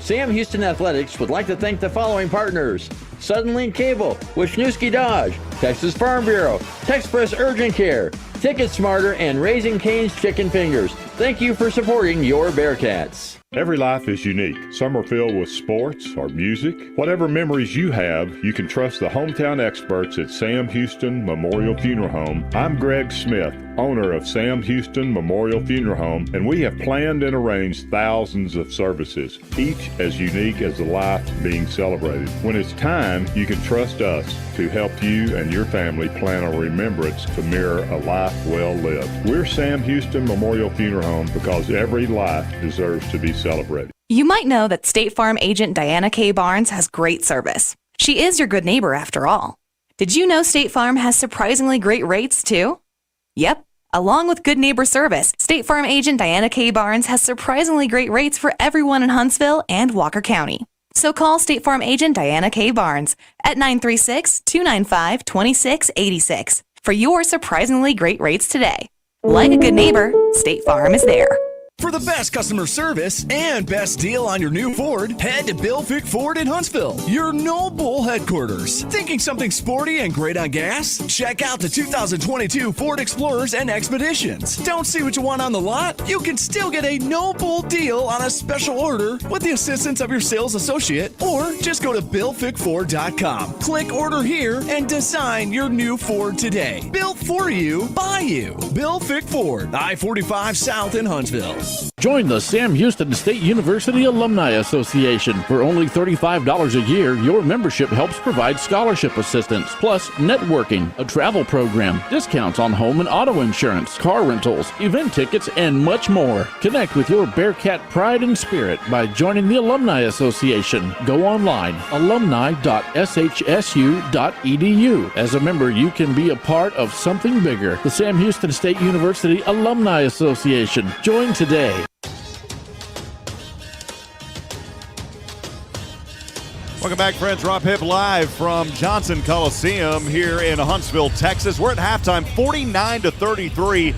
Speaker 5: Sam Houston Athletics would like to thank the following partners: Suddenlink Cable, Wisniewski Dodge, Texas Farm Bureau, Texpress Urgent Care, Ticket Smarter, and Raising Cane's Chicken Fingers. Thank you for supporting your Bearcats.
Speaker 16: Every life is unique. Some are filled with sports or music. Whatever memories you have, you can trust the hometown experts at Sam Houston Memorial Funeral Home. I'm Greg Smith, owner of Sam Houston Memorial Funeral Home, and we have planned and arranged thousands of services, each as unique as the life being celebrated. When it's time, you can trust us to help you and your family plan a remembrance to mirror a life well lived. We're Sam Houston Memorial Funeral Home because every life deserves to be celebrated.
Speaker 18: You might know that State Farm agent Diana K. Barnes has great service. She is your good neighbor after all. Did you know State Farm has surprisingly great rates too? Yep. Along with good neighbor service, State Farm agent Diana K. Barnes has surprisingly great rates for everyone in Huntsville and Walker County. So call State Farm agent Diana K. Barnes at 936-295-2686 for your surprisingly great rates today. Like a good neighbor, State Farm is there.
Speaker 19: For the best customer service and best deal on your new Ford, head to Bill Fick Ford in Huntsville, your No Bull headquarters. Thinking something sporty and great on gas? Check out the 2022 Ford Explorers and Expeditions. Don't see what you want on the lot? You can still get a No Bull deal on a special order with the assistance of your sales associate, or just go to BillFickFord.com. Click Order Here and design your new Ford today. Built for you, by you. Bill Fick Ford, I-45 South in Huntsville.
Speaker 7: Join the Sam Houston State University Alumni Association. For only $35 a year, your membership helps provide scholarship assistance, plus networking, a travel program, discounts on home and auto insurance, car rentals, event tickets, and much more. Connect with your Bearcat pride and spirit by joining the Alumni Association. Go online, alumni.shsu.edu. As a member, you can be a part of something bigger. The Sam Houston State University Alumni Association. Join today.
Speaker 2: Welcome back, friends. Rob Hipp live from Johnson Coliseum here in Huntsville, Texas. We're at halftime, 49-33.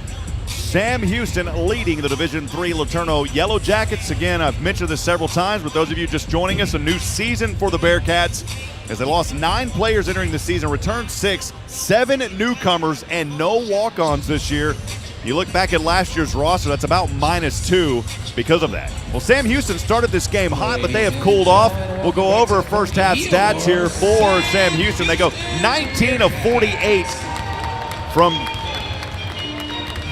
Speaker 2: Sam Houston leading the Division III LeTourneau Yellowjackets. Again, I've mentioned this several times, but those of you just joining us, a new season for the Bearcats as they lost 9 players entering the season, returned 6, 7 newcomers, and no walk-ons this year. You look back at last year's roster, that's about -2 because of that. Well, Sam Houston started this game hot, but they have cooled off. We'll go over first half stats here for Sam Houston. They go 19 of 48 from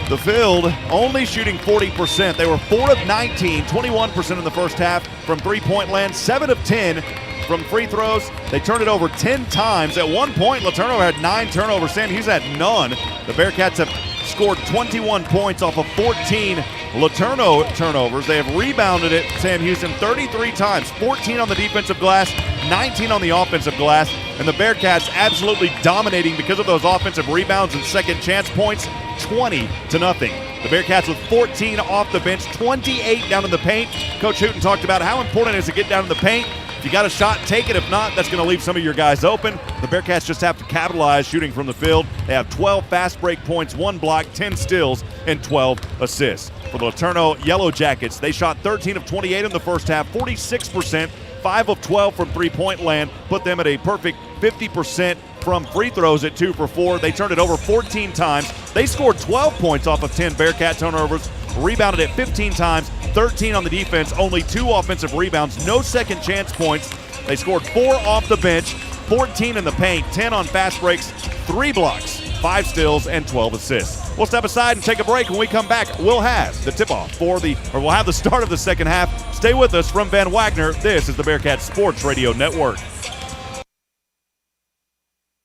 Speaker 2: the field, only shooting 40%. They were 4 of 19, 21% in the first half from three-point land, 7 of 10 from free throws. They turned it over 10 times. At one point, LeTourneau had 9 turnovers. Sam Houston had none. The Bearcats have scored 21 points off of 14 LeTourneau turnovers. They have rebounded it, Sam Houston, 33 times, 14 on the defensive glass, 19 on the offensive glass, and the Bearcats absolutely dominating because of those offensive rebounds and second chance points, 20-0. The Bearcats with 14 off the bench, 28 down in the paint. Coach Hooten talked about how important it is to get down in the paint. If you got a shot, take it. If not, that's going to leave some of your guys open. The Bearcats just have to capitalize shooting from the field. They have 12 fast break points, 1 block, 10 steals, and 12 assists. For the LeTourneau Yellowjackets, they shot 13 of 28 in the first half, 46%, 5 of 12 from three-point land, put them at a perfect 50% from free throws at 2 for 4. They turned it over 14 times. They scored 12 points off of 10 Bearcat turnovers, rebounded it 15 times, 13 on the defense, only 2 offensive rebounds, no second chance points. They scored 4 off the bench, 14 in the paint, 10 on fast breaks, 3 blocks, 5 steals, and 12 assists. We'll step aside and take a break. When we come back, we'll have the tip-off we'll have the start of the second half. Stay with us from Van Wagner. This is the Bearcat Sports Radio Network.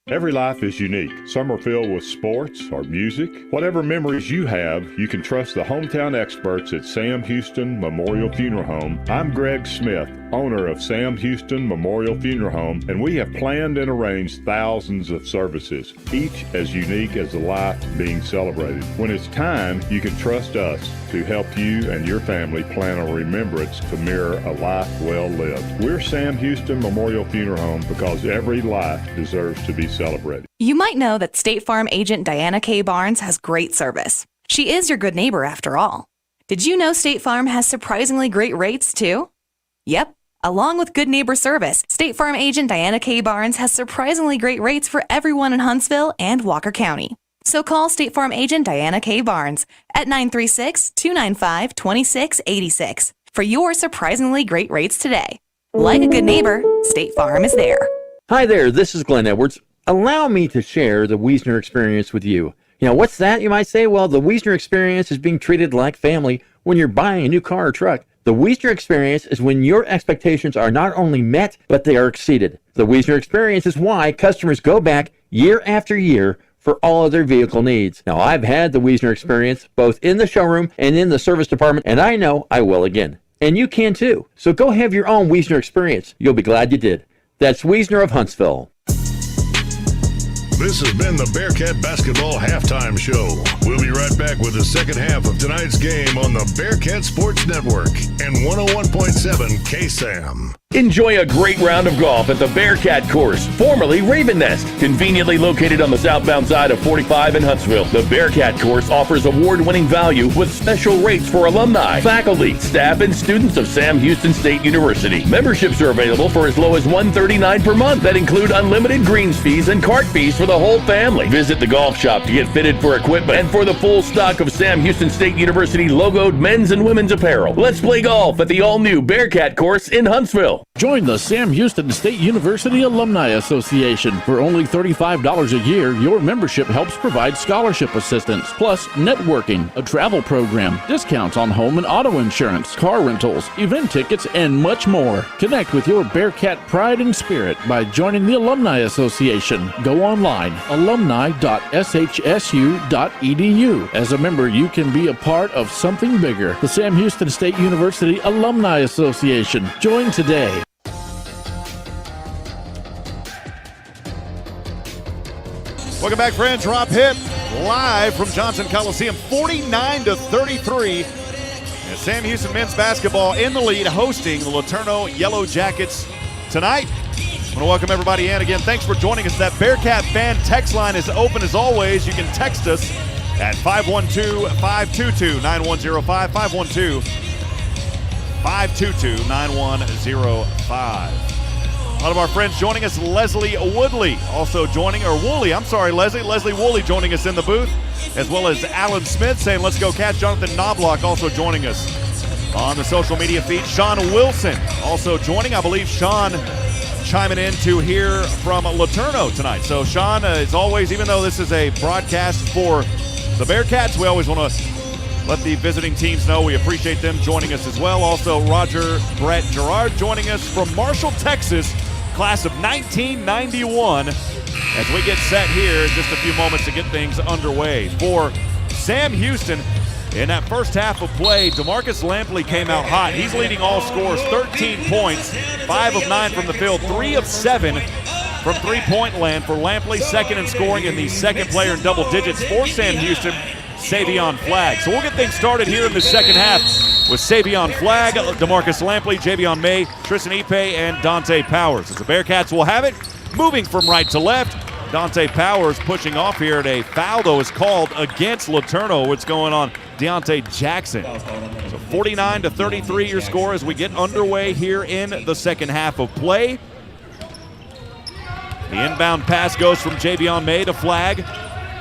Speaker 16: Every life is unique. Some are filled with sports or music. Whatever memories you have, you can trust the hometown experts at Sam Houston Memorial Funeral Home. I'm Greg Smith, owner of Sam Houston Memorial Funeral Home, and we have planned and arranged thousands of services, each as unique as the life being celebrated. When it's time, you can trust us to help you and your family plan a remembrance to mirror a life well lived. We're Sam Houston Memorial Funeral Home because every life deserves to be celebrated.
Speaker 18: You might know that State Farm agent Diana K. Barnes has great service. She is your good neighbor after all. Did you know State Farm has surprisingly great rates too? Yep. Along with good neighbor service, State Farm agent Diana K. Barnes has surprisingly great rates for everyone in Huntsville and Walker County. So call State Farm agent Diana K. Barnes at 936-295-2686 for your surprisingly great rates today. Like a good neighbor, State Farm is there.
Speaker 5: Hi there, this is Glenn Edwards. Allow me to share the Wiesner experience with you. You know, what's that, you might say? Well, the Wiesner experience is being treated like family when you're buying a new car or truck. The Wiesner experience is when your expectations are not only met, but they are exceeded. The Wiesner experience is why customers go back year after year for all of their vehicle needs. Now, I've had the Wiesner experience both in the showroom and in the service department, and I know I will again. And you can too. So go have your own Wiesner experience. You'll be glad you did. That's Wiesner of Huntsville.
Speaker 1: This has been the Bearcat Basketball Halftime Show. We'll be right back with the second half of tonight's game on the Bearcat Sports Network and 101.7 KSAM.
Speaker 7: Enjoy a great round of golf at the Bearcat Course, formerly Raven Nest. Conveniently located on the southbound side of 45 in Huntsville, the Bearcat Course offers award-winning value with special rates for alumni, faculty, staff, and students of Sam Houston State University. Memberships are available for as low as $139 per month that include unlimited greens fees and cart fees for the whole family. Visit the golf shop to get fitted for equipment and for the full stock of Sam Houston State University logoed men's and women's apparel. Let's play golf at the all-new Bearcat Course in Huntsville.
Speaker 20: Join the Sam Houston State University Alumni Association. For only $35 a year, your membership helps provide scholarship assistance, plus networking, a travel program, discounts on home and auto insurance, car rentals, event tickets, and much more. Connect with your Bearcat pride and spirit by joining the Alumni Association. Go online, alumni.shsu.edu. As a member, you can be a part of something bigger. The Sam Houston State University Alumni Association. Join today.
Speaker 2: Welcome back, friends. Rob Hipp live from Johnson Coliseum, 49-33. And Sam Houston men's basketball in the lead, hosting the LeTourneau Yellowjackets tonight. I want to welcome everybody in. Again, thanks for joining us. That Bearcat fan text line is open as always. You can text us at 512-522-9105, 512-522-9105. A lot of our friends joining us. Leslie Woodley also joining, or Woolley, I'm sorry, Leslie Woolley joining us in the booth, as well as Alan Smith saying, let's go Cats. Jonathan Knobloch also joining us on the social media feed. Sean Wilson also joining. I believe Sean chiming in to hear from LeTourneau tonight. So Sean, as always, even though this is a broadcast for the Bearcats, we always want to let the visiting teams know we appreciate them joining us as well. Also, Roger Brett Gerard joining us from Marshall, Texas, class of 1991, as we get set here in just a few moments to get things underway. For Sam Houston, in that first half of play, DeMarcus Lampley came out hot. He's leading all scorers, 13 points, 5 of 9 from the field, 3 of 7 from three-point land for Lampley, second in scoring, and the second player in double digits for Sam Houston, Savion Flagg. So we'll get things started here in the second half with Savion Flagg, DeMarcus Lampley, Javion May, Tristan Ipe, and Dante Powers. As the Bearcats will have it, moving from right to left. Dante Powers pushing off here, and a foul, though, is called against LeTourneau. What's going on? Deontay Jackson. So 49-33 your score as we get underway here in the second half of play. The inbound pass goes from Javion May to Flagg.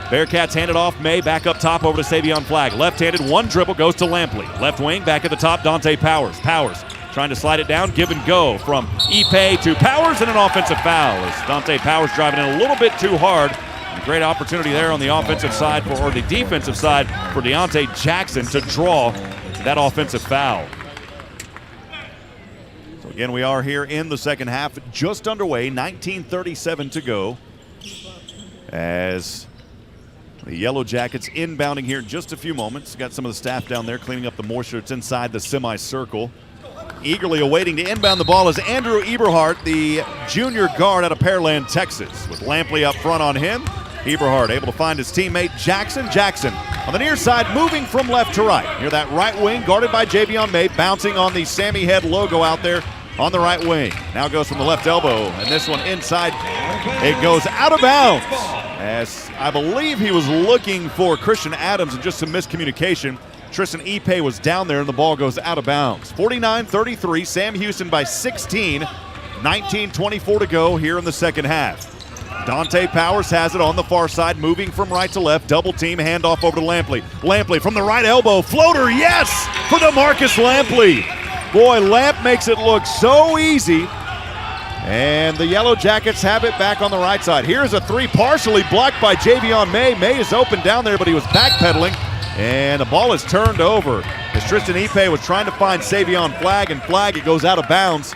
Speaker 2: Bearcats hand it off. May back up top over to Savion Flagg. Left-handed, one dribble goes to Lampley. Left wing, back at the top, Dante Powers. Powers trying to slide it down, give and go from Ipe to Powers, and an offensive foul as Dante Powers driving in a little bit too hard. And great opportunity there on the offensive side, or the defensive side, for Deontay Jackson to draw that offensive foul. So again, we are here in the second half, just underway, 19:37 to go, as the Yellow Jackets inbounding here in just a few moments. Got some of the staff down there cleaning up the moisture. It's inside the semicircle. Eagerly awaiting to inbound the ball is Andrew Eberhardt, the junior guard out of Pearland, Texas. With Lampley up front on him, Eberhardt able to find his teammate Jackson. Jackson on the near side, moving from left to right. Near that right wing, guarded by Javion May, bouncing on the Sammy Head logo out there on the right wing. Now goes from the left elbow, and this one inside. It goes out of bounds. As I believe he was looking for Christian Adams and just some miscommunication. Tristan Ipe was down there, and the ball goes out of bounds. 49-33, Sam Houston by 16. 19-24 to go here in the second half. Dante Powers has it on the far side, moving from right to left. Double team, handoff over to Lampley. Lampley from the right elbow, floater, yes, for DeMarcus Lampley. Boy, Lamp makes it look so easy. And the Yellow Jackets have it back on the right side. Here's a three, partially blocked by Javion May. May is open down there, but he was backpedaling. And the ball is turned over as Tristan Ipe was trying to find Savion Flagg, and Flagg, it goes out of bounds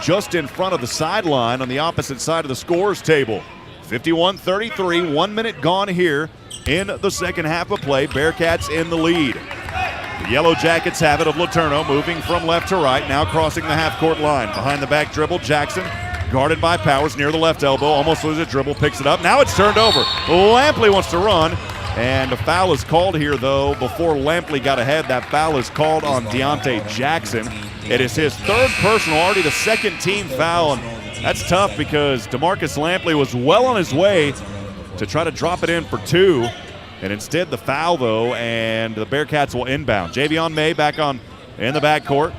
Speaker 2: just in front of the sideline on the opposite side of the scorers table. 51-33, 1 minute gone here in the second half of play. Bearcats in the lead. The Yellow Jackets have it of LeTourneau, moving from left to right, now crossing the half-court line. Behind the back dribble, Jackson guarded by Powers near the left elbow, almost loses a dribble, picks it up. Now it's turned over. Lampley wants to run. And a foul is called here, though. Before Lampley got ahead, that foul is called on Deontay Jackson. It is his third personal, already the second team foul. And that's tough because DeMarcus Lampley was well on his way to try to drop it in for two. And instead the foul, though, and the Bearcats will inbound. Javion May back on in the backcourt.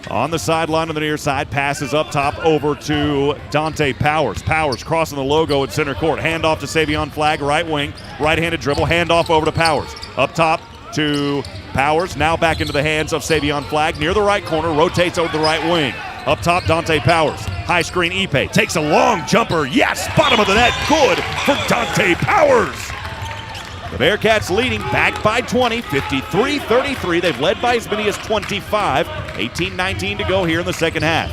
Speaker 2: On the sideline on the near side, passes up top over to Dante Powers. Powers crossing the logo at center court. Handoff to Savion Flagg, right wing, right-handed dribble. Handoff over to Powers. Up top to Powers, now back into the hands of Savion Flagg near the right corner, rotates over the right wing. Up top, Dante Powers. High screen, Ipe takes a long jumper. Yes, bottom of the net, good for Dante Powers. The Bearcats leading back by 20, 53-33. They've led by as many as 25. 18-19 to go here in the second half.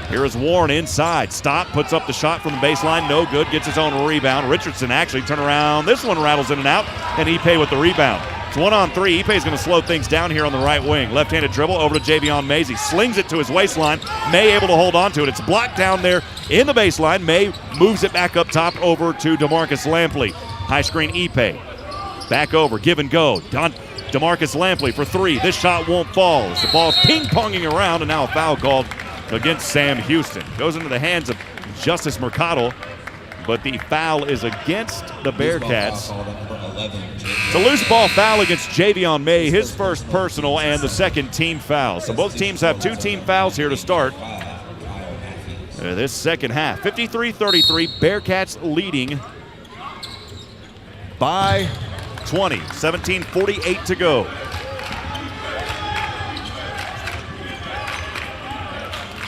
Speaker 2: Here is Warren inside. Stop, puts up the shot from the baseline. No good, gets his own rebound. Richardson actually turn around. This one rattles in and out, and Ipe with the rebound. It's 1-on-3. Ipe is going to slow things down here on the right wing. Left-handed dribble over to Javion May. He slings it to his waistline. May able to hold on to it. It's blocked down there in the baseline. May moves it back up top over to DeMarcus Lampley. High screen, Ipe. Back over, give and go. DeMarcus Lampley for three. This shot won't fall as the ball's ping-ponging around, and now a foul called against Sam Houston. Goes into the hands of Justice Mercado, but the foul is against the Bearcats. It's a loose ball foul against Javion May, his first personal and the second team foul. So both teams have two team fouls here to start this second half. 53-33, Bearcats leading by 20, 17:48 to go.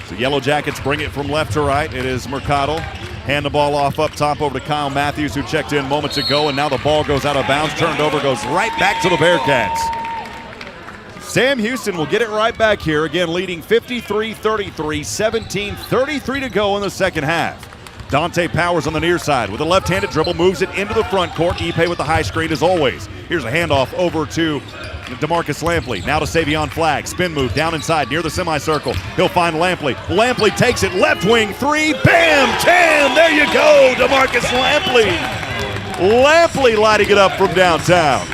Speaker 2: So Yellow Jackets bring it from left to right. It is Mercado. Hand the ball off up top over to Kyle Matthews, who checked in moments ago, and now the ball goes out of bounds, turned over, goes right back to the Bearcats. Sam Houston will get it right back here, again leading 53-33, 17:33 to go in the second half. Dante Powers on the near side with a left-handed dribble, moves it into the front court. Ipe with the high screen as always. Here's a handoff over to DeMarcus Lampley. Now to Savion Flagg. Spin move down inside near the semicircle. He'll find Lampley. Lampley takes it. Left wing three. Bam! Tam! There you go, DeMarcus Lampley. Lampley lighting it up from downtown.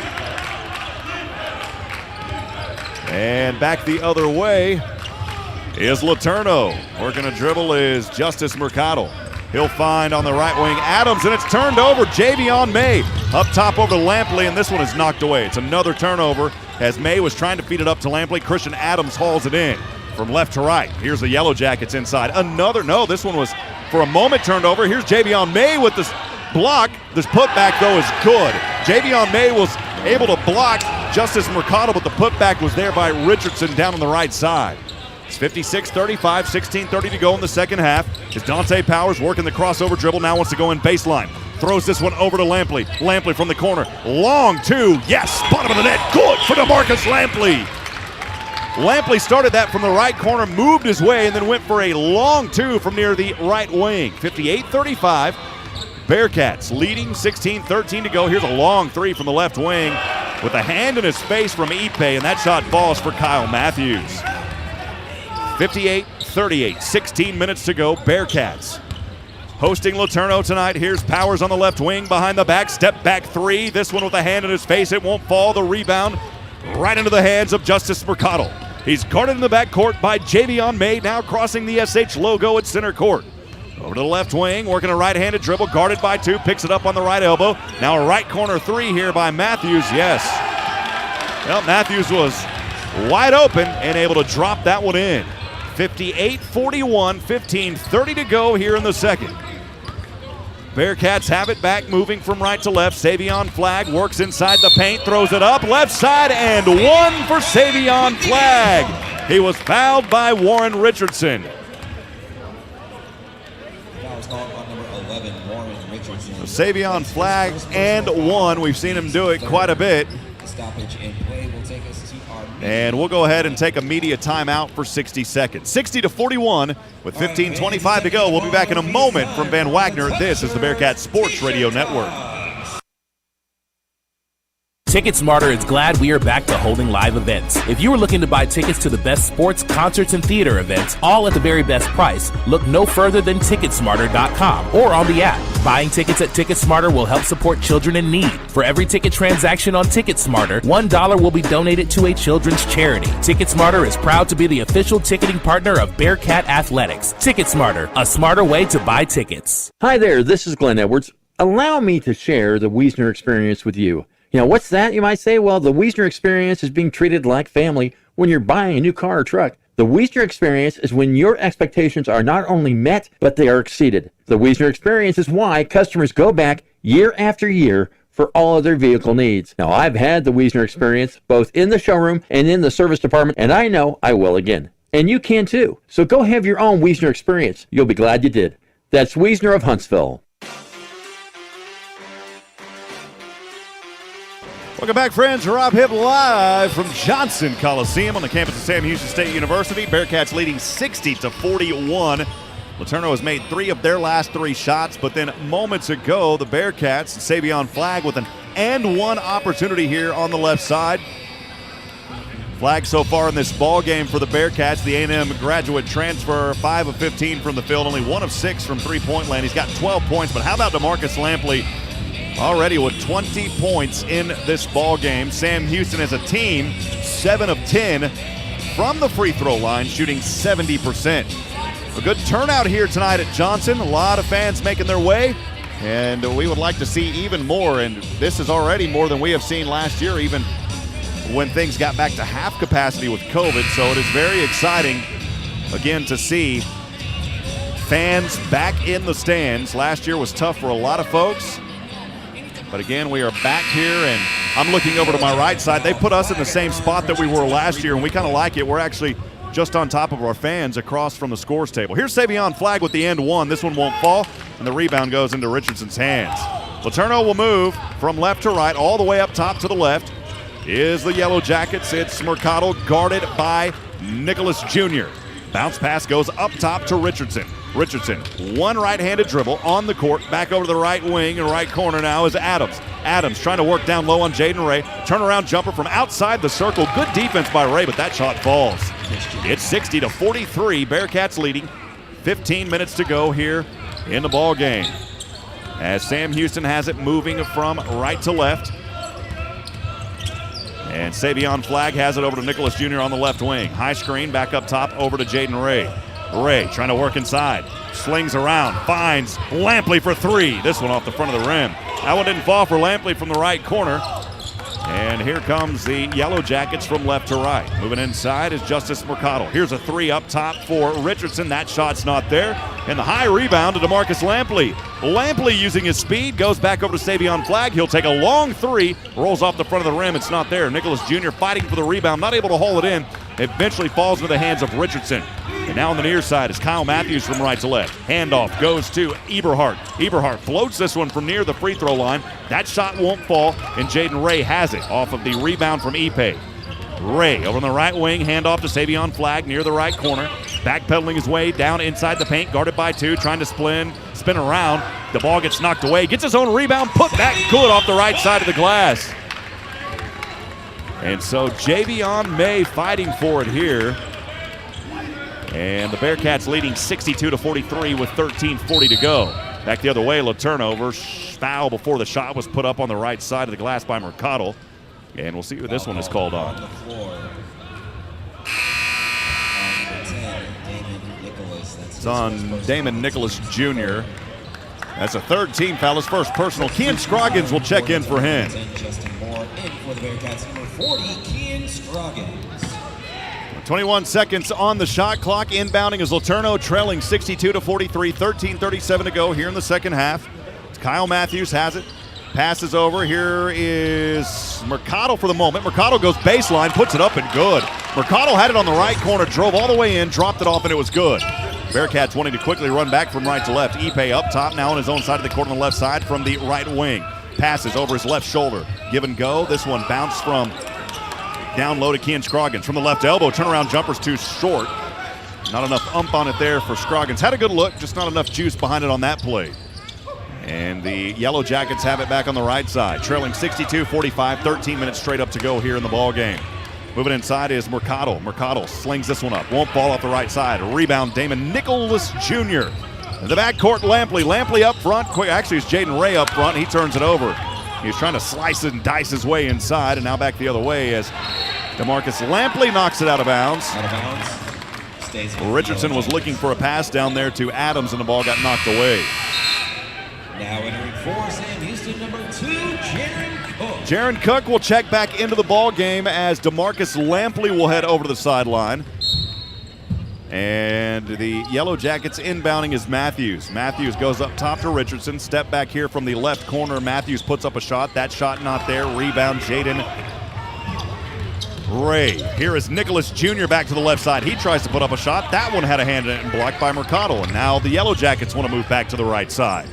Speaker 2: And back the other way is LeTourneau. Working a dribble is Justice Mercado. He'll find on the right wing Adams, and it's turned over. Javion May up top over to Lampley, and this one is knocked away. It's another turnover as May was trying to feed it up to Lampley. Christian Adams hauls it in from left to right. Here's the Yellow Jackets inside. This one was for a moment turned over. Here's Javion May with this block. This putback, though, is good. Javion May was able to block Justice Mercado, but the putback was there by Richardson down on the right side. It's 56-35, 16:30 to go in the second half. As Dante Powers working the crossover dribble, now wants to go in baseline. Throws this one over to Lampley. Lampley from the corner. Long two. Yes, bottom of the net. Good for DeMarcus Lampley. Lampley started that from the right corner, moved his way, and then went for a long two from near the right wing. 58-35. Bearcats leading, 16:13 to go. Here's a long three from the left wing with a hand in his face from Ipe, and that shot falls for Kyle Matthews. 58-38, 16 minutes to go. Bearcats hosting LeTourneau tonight. Here's Powers on the left wing, behind the back, step back three. This one with a hand in his face. It won't fall. The rebound right into the hands of Justice Mercado. He's guarded in the backcourt by Javion May, now crossing the SH logo at center court. Over to the left wing, working a right-handed dribble, guarded by two, picks it up on the right elbow. Now a right corner three here by Matthews, yes. Well, Matthews was wide open and able to drop that one in. 58-41, 15:30 to go here in the second. Bearcats have it back, moving from right to left. Savion Flagg works inside the paint, throws it up, left side, and one for Savion Flagg. He was fouled by Warren Richardson.
Speaker 15: Foul was called on number 11, Warren Richardson.
Speaker 2: Savion Flagg and one. We've seen him do it quite a bit.
Speaker 15: The stoppage in play will take us to our
Speaker 2: And we'll go ahead and take a media timeout for 60 seconds. 60-41 with 15:25 to go. We'll be back in a moment from Van Wagner. This is the Bearcats Sports Radio Network.
Speaker 8: TicketSmarter is glad we are back to holding live events. If you are looking to buy tickets to the best sports, concerts, and theater events, all at the very best price, look no further than TicketSmarter.com or on the app. Buying tickets at TicketSmarter will help support children in need. For every ticket transaction on TicketSmarter, $1 will be donated to a children's charity. TicketSmarter is proud to be the official ticketing partner of Bearcat Athletics. TicketSmarter, a smarter way to buy tickets.
Speaker 5: Hi there, this is Glenn Edwards. Allow me to share the Wiesner experience with you. You know, what's that, you might say? Well, the Wiesner experience is being treated like family when you're buying a new car or truck. The Wiesner experience is when your expectations are not only met, but they are exceeded. The Wiesner experience is why customers go back year after year for all of their vehicle needs. Now, I've had the Wiesner experience both in the showroom and in the service department, and I know I will again. And you can too. So go have your own Wiesner experience. You'll be glad you did. That's Wiesner of Huntsville.
Speaker 2: Welcome back, friends. Rob Hipp live from Johnson Coliseum on the campus of Sam Houston State University. Bearcats leading 60-41. LeTourneau has made 3 of their last 3 shots, but then moments ago, the Bearcats, Savion Flagg with an and one opportunity here on the left side. Flagg so far in this ball game for the Bearcats, the A&M graduate transfer, 5 of 15 from the field, only 1 of 6 from three-point land. He's got 12 points, but how about DeMarcus Lampley? Already with 20 points in this ball game. Sam Houston as a team, 7 of 10 from the free throw line, shooting 70%. A good turnout here tonight at Johnson. A lot of fans making their way, and we would like to see even more. And this is already more than we have seen last year, even when things got back to half capacity with COVID. So it is very exciting, again, to see fans back in the stands. Last year was tough for a lot of folks. But again, we are back here, and I'm looking over to my right side. They put us in the same spot that we were last year, and we kind of like it. We're actually just on top of our fans across from the scores table. Here's Savion Flagg with the and one. This one won't fall, and the rebound goes into Richardson's hands. LeTourneau will move from left to right, all the way up top to the left is the Yellowjackets. It's Mercado guarded by Nicholas Jr. Bounce pass goes up top to Richardson. Richardson, one right-handed dribble on the court, back over to the right wing and right corner now is Adams. Adams trying to work down low on Jaden Ray. Turnaround jumper from outside the circle. Good defense by Ray, but that shot falls. It's 60-43. Bearcats leading. 15 minutes to go here in the ball game. As Sam Houston has it moving from right to left. And Savion Flagg has it over to Nicholas Jr. on the left wing. High screen, back up top, over to Jaden Ray. Ray trying to work inside. Slings around, finds Lampley for 3. This one off the front of the rim. That one didn't fall for Lampley from the right corner. And here comes the Yellowjackets from left to right. Moving inside is Justice Mercado. Here's a 3 up top for Richardson. That shot's not there. And the high rebound to DeMarcus Lampley. Lampley using his speed, goes back over to Savion Flagg. He'll take a long 3, rolls off the front of the rim. It's not there. Nicholas Jr. fighting for the rebound, not able to haul it in. It eventually falls into the hands of Richardson. And now on the near side is Kyle Matthews from right to left. Handoff goes to Eberhardt. Eberhardt floats this one from near the free throw line. That shot won't fall, and Jaden Ray has it off of the rebound from Ipe. Ray over on the right wing, handoff to Savion Flagg near the right corner. Backpedaling his way down inside the paint, guarded by 2, trying to spin around. The ball gets knocked away, gets his own rebound, put back good off the right side of the glass. And so Javion May fighting for it here. And the Bearcats leading 62-43 with 13:40 to go. Back the other way, LeTourneau. Foul before the shot was put up on the right side of the glass by Mercado. And we'll see who this one is called on. It's on Damon Nicholas Jr. That's a third team foul. His first personal. Kean Scroggins will check in for him.
Speaker 15: Justin Moore in for the Bearcats, number 40, Kean Scroggins.
Speaker 2: 21 seconds on the shot clock. Inbounding is LeTourneau, trailing 62-43, 13:37 to go here in the second half. Kyle Matthews has it. Passes over. Here is Mercado for the moment. Mercado goes baseline, puts it up and good. Mercado had it on the right corner, drove all the way in, dropped it off, and it was good. Bearcats wanting to quickly run back from right to left. Ipe up top, now on his own side of the court on the left side from the right wing. Passes over his left shoulder. Give and go. This one bounced from down low to Kean Scroggins. From the left elbow, turnaround jumper's too short. Not enough ump on it there for Scroggins. Had a good look, just not enough juice behind it on that play. And the Yellowjackets have it back on the right side. Trailing 62-45, 13 minutes straight up to go here in the ball game. Moving inside is Mercado. Mercado slings this one up. Won't fall off the right side. A rebound, Damon Nicholas Jr. In the backcourt, Lampley. Lampley up front. Actually, it's Jaden Ray up front. He turns it over. He was trying to slice it and dice his way inside, and now back the other way as DeMarcus Lampley knocks it out of bounds.
Speaker 15: Out of bounds. Stays
Speaker 2: Richardson was looking for a pass down there to Adams, and the ball got knocked away.
Speaker 15: Now entering for Sam Houston, number 2, Jaron Cook.
Speaker 2: Jaron Cook will check back into the ball game as DeMarcus Lampley will head over to the sideline. And the Yellowjackets inbounding is Matthews. Matthews goes up top to Richardson. Step back here from the left corner. Matthews puts up a shot. That shot not there. Rebound, Jaden Ray. Here is Nicholas Jr. back to the left side. He tries to put up a shot. That one had a hand in it and blocked by Mercado. And now the Yellowjackets want to move back to the right side.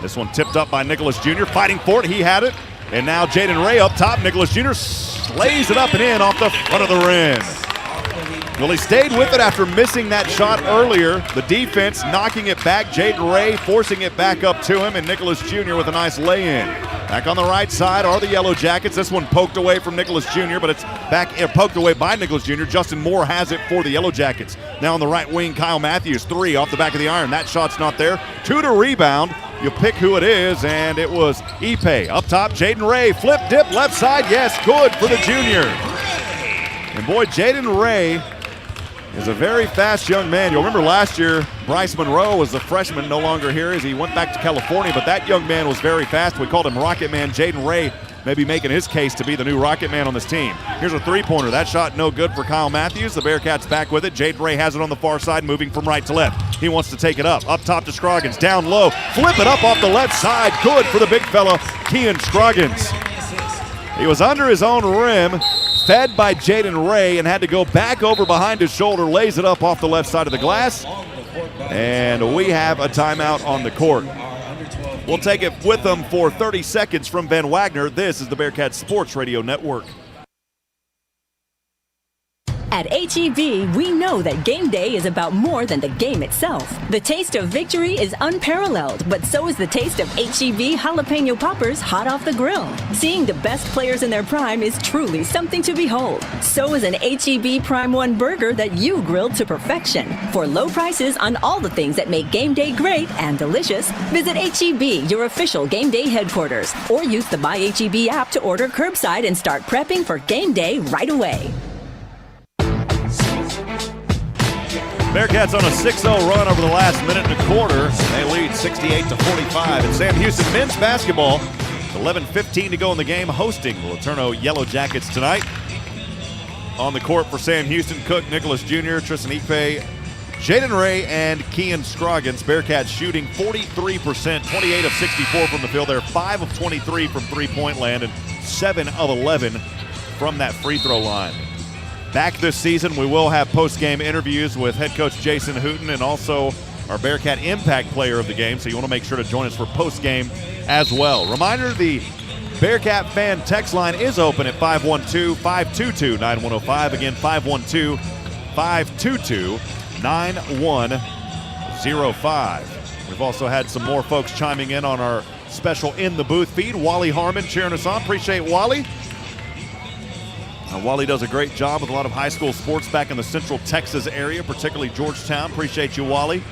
Speaker 2: This one tipped up by Nicholas Jr. Fighting for it. He had it. And now Jaden Ray up top. Nicholas Jr. slays it up and in off the front of the rim. Well, he stayed with it after missing that shot earlier. The defense knocking it back. Jaden Ray forcing it back up to him, and Nicholas Jr. with a nice lay-in. Back on the right side are the Yellowjackets. This one poked away from Nicholas Jr., but it's back poked away by Nicholas Jr. Justin Moore has it for the Yellowjackets. Now on the right wing, Kyle Matthews, 3 off the back of the iron. That shot's not there. 2 to rebound. You pick who it is, and it was Ipe. Up top, Jaden Ray. Flip, dip, left side. Yes, good for the junior. And boy, Jaden Ray is a very fast young man. You'll remember last year, Bryce Monroe was the freshman, no longer here as he went back to California, but that young man was very fast. We called him Rocket Man. Jaden Ray maybe making his case to be the new Rocket Man on this team. Here's a three-pointer. That shot no good for Kyle Matthews. The Bearcats back with it. Jaden Ray has it on the far side, moving from right to left. He wants to take it up. Up top to Scroggins. Down low. Flip it up off the left side. Good for the big fella, Kean Scroggins. He was under his own rim, fed by Jaden Ray, and had to go back over behind his shoulder, lays it up off the left side of the glass. And we have a timeout on the court. We'll take it with them for 30 seconds from Van Wagner. This is the Bearcats Sports Radio Network.
Speaker 6: At H-E-B, we know that game day is about more than the game itself. The taste of victory is unparalleled, but so is the taste of H-E-B jalapeno poppers hot off the grill. Seeing the best players in their prime is truly something to behold. So is an H-E-B Prime 1 burger that you grilled to perfection. For low prices on all the things that make game day great and delicious, visit H-E-B, your official game day headquarters, or use the My H-E-B app to order curbside and start prepping for game day right away.
Speaker 2: Bearcats on a 6-0 run over the last minute and a quarter. They lead 68-45. And Sam Houston men's basketball, 11:15 to go in the game, hosting the LeTourneau Yellowjackets tonight. On the court for Sam Houston, Cook, Nicholas Jr., Tristan Ipe, Jaden Ray, and Kean Scroggins. Bearcats shooting 43%, 28 of 64 from the field. They're 5 of 23 from three-point land and 7 of 11 from that free throw line. Back this season, we will have post-game interviews with head coach Jason Hooten and also our Bearcat Impact Player of the Game, so you want to make sure to join us for post-game as well. Reminder, the Bearcat fan text line is open at 512-522-9105. Again, 512-522-9105. We've also had some more folks chiming in on our special In the Booth feed. Wally Harmon cheering us on. Appreciate Wally. Wally does a great job with a lot of high school sports back in the Central Texas area, particularly Georgetown. Appreciate you, Wally,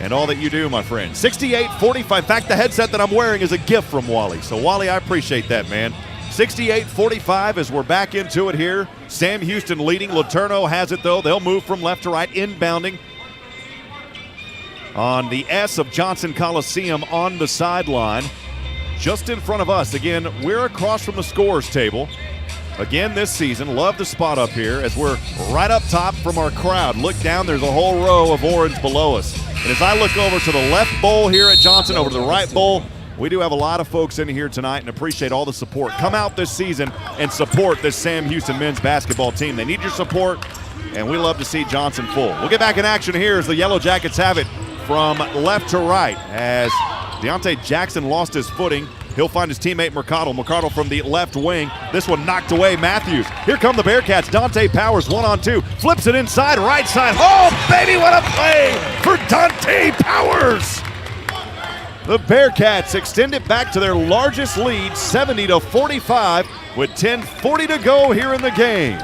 Speaker 2: and all that you do, my friend. 68-45. In fact, the headset that I'm wearing is a gift from Wally. So, Wally, I appreciate that, man. 68-45 as we're back into it here. Sam Houston leading. LeTourneau has it, though. They'll move from left to right, inbounding on the S of Johnson Coliseum on the sideline. Just in front of us. Again, we're across from the scores table. Again this season, love the spot up here as we're right up top from our crowd. Look down, there's a whole row of orange below us. And as I look over to the left bowl here at Johnson, over to the right bowl, we do have a lot of folks in here tonight and appreciate all the support. Come out this season and support this Sam Houston men's basketball team. They need your support, and we love to see Johnson full. We'll get back in action here as the Yellow Jackets have it from left to right as Deontay Jackson lost his footing. He'll find his teammate McCardle. McCardle from the left wing. This one knocked away Matthews. Here come the Bearcats. Dante Powers 1-on-2. Flips it inside, right side. Oh, baby, what a play for Dante Powers. The Bearcats extend it back to their largest lead, 70-45, with 10:40 to go here in the game.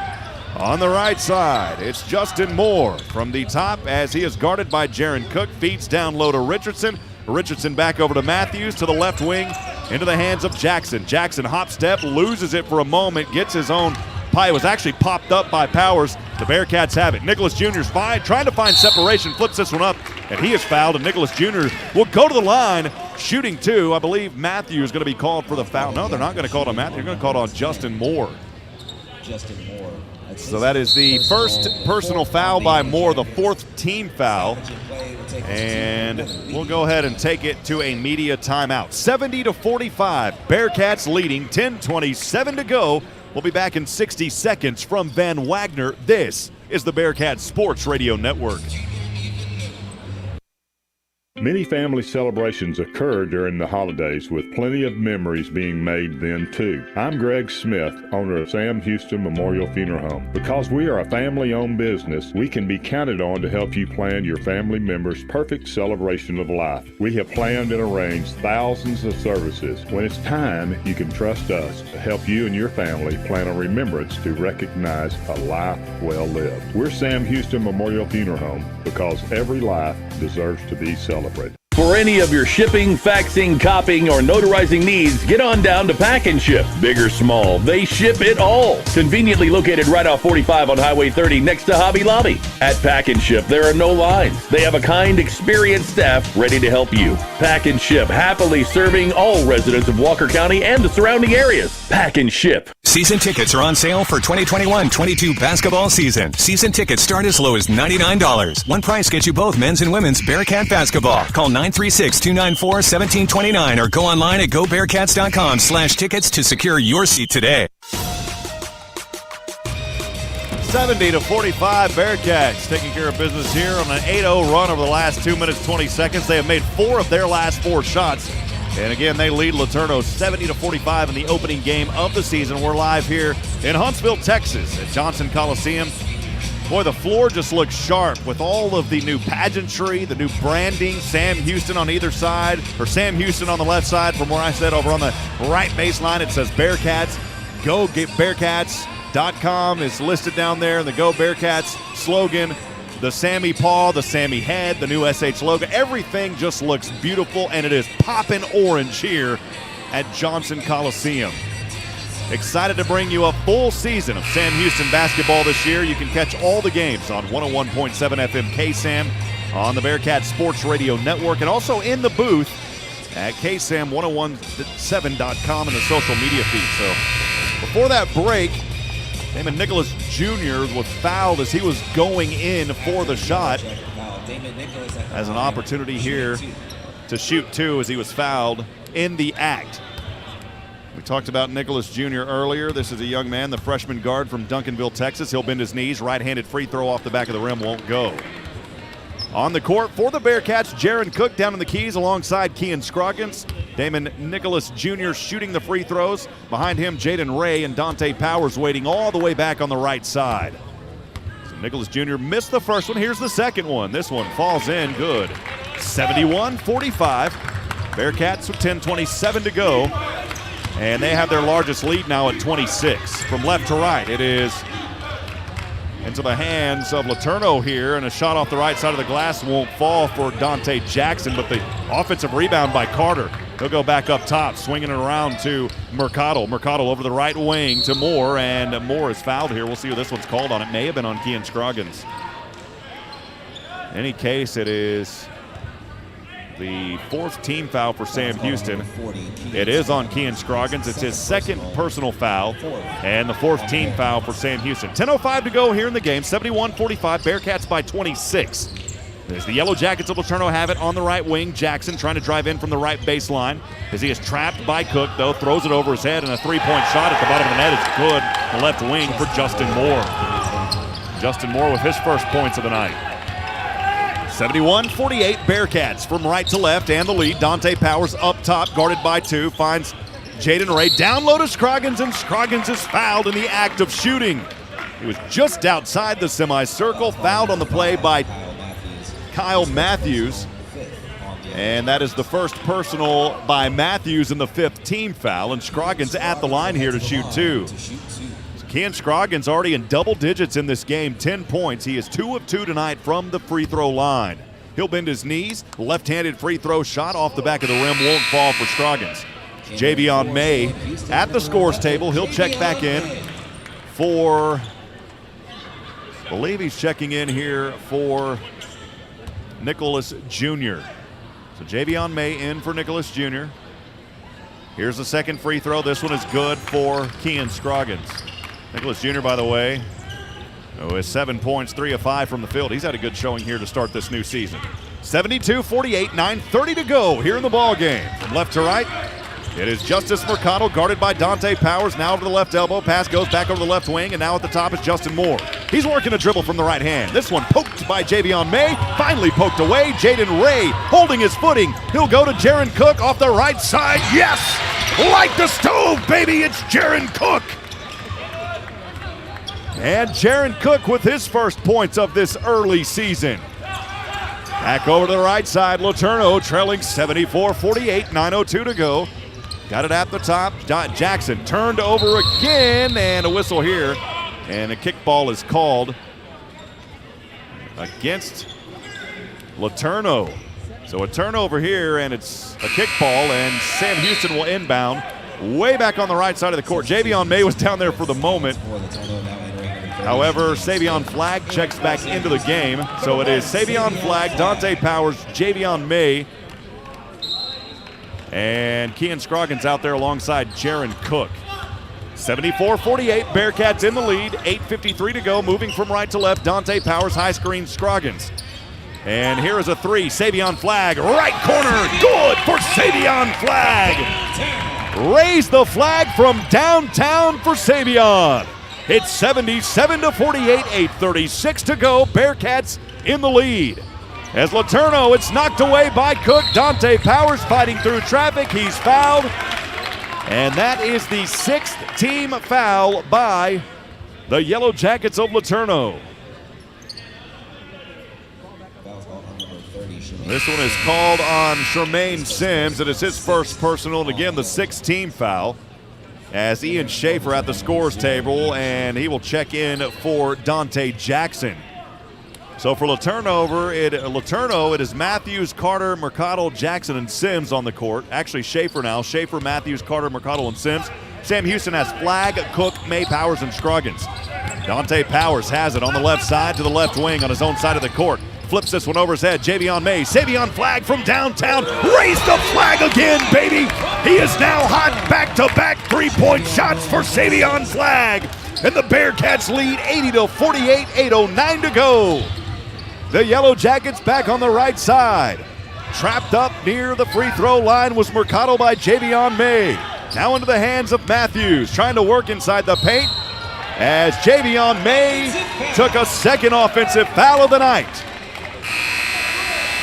Speaker 2: On the right side, it's Justin Moore from the top as he is guarded by Jaron Cook. Feeds down low to Richardson. Richardson back over to Matthews to the left wing into the hands of Jackson. Jackson hop step, loses it for a moment, gets his own pie. It was actually popped up by Powers. The Bearcats have it. Nicholas Jr.'s fine, trying to find separation, flips this one up, and he is fouled, and Nicholas Jr. will go to the line, shooting two. I believe Matthews is going to be called for the foul. No, they're not going to call it on Matthews. They're going to call it on Justin Moore.
Speaker 15: Justin Moore.
Speaker 2: So that is the first personal foul by Moore, the fourth team foul. And we'll go ahead and take it to a media timeout. 70-45, Bearcats leading, 10:27 to go. We'll be back in 60 seconds from Van Wagner. This is the Bearcats Sports Radio Network.
Speaker 16: Many family celebrations occur during the holidays with plenty of memories being made then too. I'm Greg Smith, owner of Sam Houston Memorial Funeral Home. Because we are a family-owned business, we can be counted on to help you plan your family member's perfect celebration of life. We have planned and arranged thousands of services. When it's time, you can trust us to help you and your family plan a remembrance to recognize a life well lived. We're Sam Houston Memorial Funeral Home because every life deserves to be celebrated.
Speaker 7: For any of your shipping, faxing, copying, or notarizing needs, get on down to Pack and Ship. Big or small, they ship it all. Conveniently located right off 45 on Highway 30 next to Hobby Lobby. At Pack and Ship, there are no lines. They have a kind, experienced staff ready to help you. Pack and Ship, happily serving all residents of Walker County and the surrounding areas. Pack and Ship.
Speaker 17: Season tickets are on sale for 2021-22 basketball season. Season tickets start as low as $99. One price gets you both men's and women's Bearcat basketball. Call 936-294-1729 or go online at gobearcats.com/tickets to secure your seat today.
Speaker 2: 70-45, Bearcats taking care of business here on an 8-0 run over the last 2 minutes, 20 seconds. They have made 4 of their last 4 shots. And again, they lead LeTourneau 70-45 in the opening game of the season. We're live here in Huntsville, Texas at Johnson Coliseum. Boy, the floor just looks sharp with all of the new pageantry, the new branding. Sam Houston on either side, or Sam Houston on the left side from where I said over on the right baseline. It says Bearcats. Go get Bearcats.com is listed down there. The Go Bearcats slogan. The Sammy paw, the Sammy head, the new SH logo. Everything just looks beautiful, and it is popping orange here at Johnson Coliseum. Excited to bring you a full season of Sam Houston basketball this year. You can catch all the games on 101.7 FM KSAM on the Bearcat Sports Radio Network, and also in the booth at KSAM1017.com and the social media feed. So before that break, Damon Nicholas Jr. was fouled as he was going in for the shot. Has an opportunity here to shoot 2 as he was fouled in the act. We talked about Nicholas Jr. earlier. This is a young man, the freshman guard from Duncanville, Texas. He'll bend his knees. Right-handed free throw off the back of the rim won't go. On the court for the Bearcats, Jaron Cook down in the keys alongside Kean Scroggins. Damon Nicholas Jr. shooting the free throws. Behind him, Jaden Ray and Dante Powers waiting all the way back on the right side. So Nicholas Jr. missed the first one. Here's the second one. This one falls in good. 71-45. Bearcats with 10:27 to go. And they have their largest lead now at 26. From left to right, it is into the hands of LeTourneau here, and a shot off the right side of the glass won't fall for Dante Jackson, but the offensive rebound by Carter. He'll go back up top, swinging it around to Mercado. Mercado over the right wing to Moore, and Moore is fouled here. We'll see who this one's called on. It may have been on Kean Scroggins. In any case, it is the fourth team foul for Sam Houston. It is on Kean Scroggins. It's his second personal foul and the fourth team foul for Sam Houston. 10:05 to go here in the game. 71-45, Bearcats by 26. There's the Yellow Jackets of LeTourneau have it on the right wing. Jackson trying to drive in from the right baseline as he is trapped by Cook, though, throws it over his head, and a three-point shot at the bottom of the net is good. The left wing for Justin Moore. Justin Moore with his first points of the night. 71-48, Bearcats from right to left and the lead. Dante Powers up top, guarded by two, finds Jaden Ray. Down low to Scroggins, and Scroggins is fouled in the act of shooting. He was just outside the semicircle, fouled on the play by Kyle Matthews. And that is the first personal by Matthews in the fifth team foul, and Scroggins at the line here to shoot two. Kean Scroggins already in double digits in this game, 10 points. He is 2 of 2 tonight from the free throw line. He'll bend his knees. Left-handed free throw shot off the back of the rim won't fall for Scroggins. Javion May at the scores table. He'll check back in for, I believe he's checking in here for Nicholas Jr. So Javion May in for Nicholas Jr. Here's the second free throw. This one is good for Kean Scroggins. Nicholas Jr., by the way, with 7 points, 3 of 5 from the field. He's had a good showing here to start this new season. 72-48, 9:30 to go here in the ball game. From left to right, it is Justice Mercado, guarded by Dante Powers. Now over the left elbow. Pass goes back over the left wing, and now at the top is Justin Moore. He's working a dribble from the right hand. This one poked by Javion May, finally poked away. Jaden Ray holding his footing. He'll go to Jaron Cook off the right side. Yes! Light the stove, baby! It's Jaron Cook! And Jaron Cook with his first points of this early season. Back over to the right side, LeTourneau trailing 74-48, 9:02 to go. Got it at the top. Jackson turned over again, and a whistle here. And a kickball is called against LeTourneau. So a turnover here, and it's a kickball, and Sam Houston will inbound way back on the right side of the court. Javion May was down there for the moment. However, Savion Flagg checks back into the game. So it is Savion Flagg, Dante Powers, Javion May, and Kean Scroggins out there alongside Jaron Cook. 74-48, Bearcats in the lead. 8:53 to go, moving from right to left. Dante Powers, high screen, Scroggins. And here is a three, Savion Flagg, right corner, good for Savion Flagg. Raise the flag from downtown for Savion. It's 77-48, 8:36 to go. Bearcats in the lead. As LeTourneau, it's knocked away by Cook. Dante Powers fighting through traffic. He's fouled. And that is the sixth team foul by the Yellow Jackets of LeTourneau. This one is called on Shermaine Sims. It is his first personal, and again, the sixth team foul. As Ian Schaefer at the scores table, and he will check in for Dante Jackson. So for LeTourneau, it is Matthews, Carter, Mercado, Jackson, and Sims on the court. Actually, Schaefer now. Schaefer, Matthews, Carter, Mercado, and Sims. Sam Houston has Flagg, Cook, May, Powers, and Scroggins. Dante Powers has it on the left side to the left wing on his own side of the court. Flips this one over his head. Javion May. Savion Flagg from downtown. Raise the flag again, baby. He is now hot. Back-to-back three-point shots for Savion Flagg. And the Bearcats lead 80-48, 8:09 to go. The Yellow Jackets back on the right side. Trapped up near the free throw line was Mercado by Javion May. Now into the hands of Matthews, trying to work inside the paint as Javion May took a second offensive foul of the night.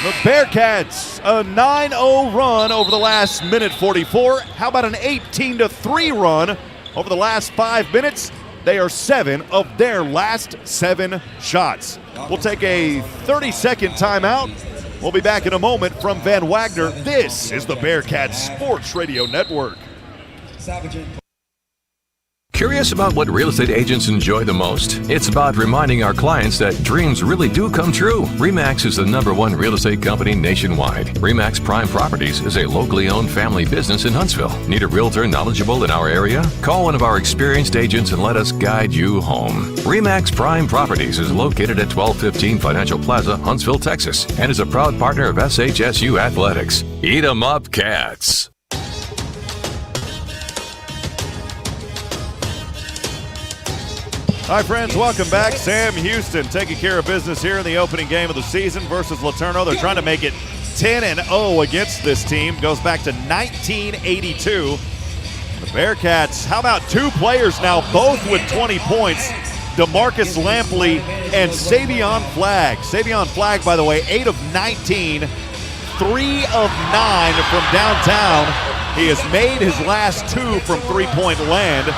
Speaker 2: The Bearcats, a 9-0 run over the last minute 44. How about an 18-3 run over the last 5 minutes? They are 7 of their last 7 shots. We'll take a 30-second timeout. We'll be back in a moment from Van Wagner. This is the Bearcats Sports Radio Network.
Speaker 9: Curious about what real estate agents enjoy the most? It's about reminding our clients that dreams really do come true. RE/MAX is the #1 real estate company nationwide. RE/MAX Prime Properties is a locally owned family business in Huntsville. Need a realtor knowledgeable in our area? Call one of our experienced agents and let us guide you home. RE/MAX Prime Properties is located at 1215 Financial Plaza, Huntsville, Texas, and is a proud partner of SHSU Athletics. Eat 'em up, Cats.
Speaker 2: Hi, friends. Welcome back. Sam Houston taking care of business here in the opening game of the season versus LeTourneau. They're trying to make it 10-0 against this team. Goes back to 1982. The Bearcats, how about two players now, both with 20 points? DeMarcus Lampley and Savion Flagg. Savion Flagg, by the way, 8 of 19, 3 of 9 from downtown. He has made his last 2 from three-point land.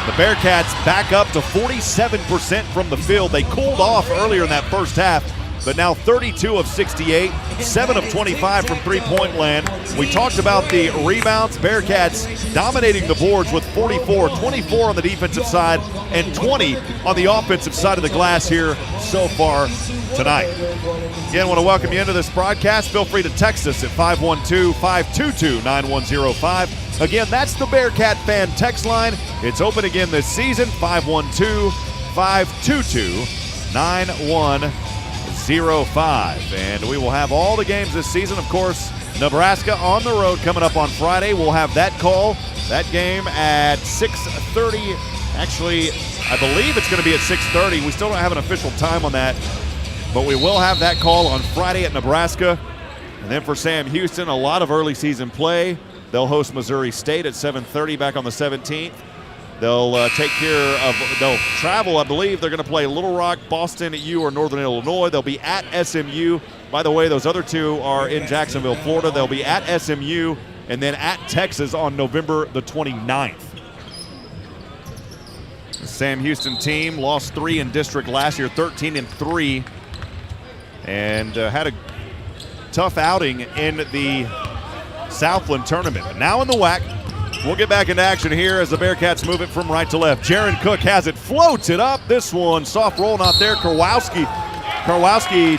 Speaker 2: The Bearcats back up to 47% from the field. They cooled off earlier in that first half, but now 32 of 68, 7 of 25 from three-point land. We talked about the rebounds. Bearcats dominating the boards with 44, 24 on the defensive side, and 20 on the offensive side of the glass here so far tonight. Again, I want to welcome you into this broadcast. Feel free to text us at 512-522-9105. Again, that's the Bearcat fan text line. It's open again this season, 512-522-9105. And we will have all the games this season. Of course, Nebraska on the road coming up on Friday. We'll have that call, that game at 6:30. Actually, I believe it's going to be at 6:30. We still don't have an official time on that, but we will have that call on Friday at Nebraska. And then for Sam Houston, a lot of early season play. They'll host Missouri State at 7:30 back on the 17th. They'll they'll travel, I believe. They're going to play Little Rock, Boston at U, or Northern Illinois. They'll be at SMU. By the way, those other two are in Jacksonville, Florida. They'll be at SMU and then at Texas on November the 29th. The Sam Houston team lost 3 in district last year, 13-3, and had a tough outing in the Southland tournament. But now in the WAC, we'll get back into action here as the Bearcats move it from right to left. Jaron Cook has it, floats it up. This one, soft roll not there. Karwowski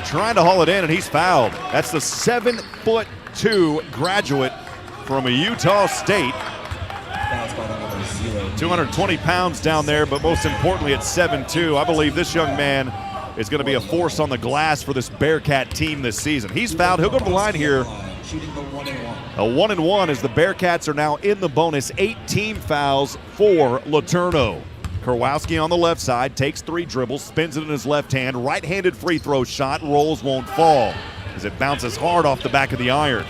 Speaker 2: trying to haul it in, and he's fouled. That's the 7'2" graduate from Utah State. 220 pounds down there, but most importantly at 7'2". I believe this young man is going to be a force on the glass for this Bearcat team this season. He's fouled. He'll go to the line here. A 1-1 as the Bearcats are now in the bonus. 18 fouls for LeTourneau. Karwowski on the left side, takes 3 dribbles, spins it in his left hand, right-handed free throw shot, rolls, won't fall as it bounces hard off the back of the iron.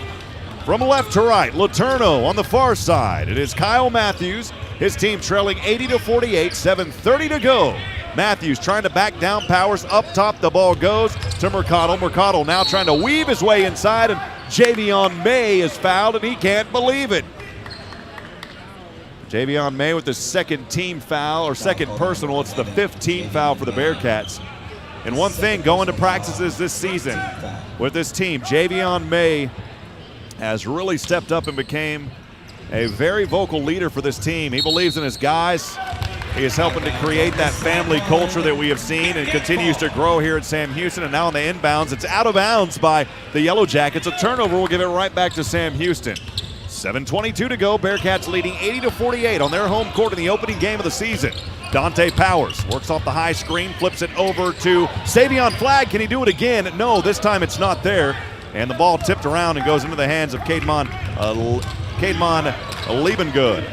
Speaker 2: From left to right, LeTourneau on the far side. It is Kyle Matthews, his team trailing 80-48, 7:30 to go. Matthews trying to back down Powers. Up top, the ball goes to Mercado. Mercado now trying to weave his way inside, and Javion May is fouled, and he can't believe it. Javion May with the second team foul, or second personal. It's the 15th foul for the Bearcats. And one thing going to practices this season with this team, Javion May has really stepped up and became a very vocal leader for this team. He believes in his guys. He is helping to create that family culture that we have seen and continues to grow here at Sam Houston. And now on the inbounds, it's out of bounds by the Yellowjackets. A turnover will give it right back to Sam Houston. 7:22 to go. Bearcats leading 80-48 on their home court in the opening game of the season. Dante Powers works off the high screen, flips it over to Savion Flagg. Can he do it again? No, this time it's not there. And the ball tipped around and goes into the hands of Caedmon Liebengood.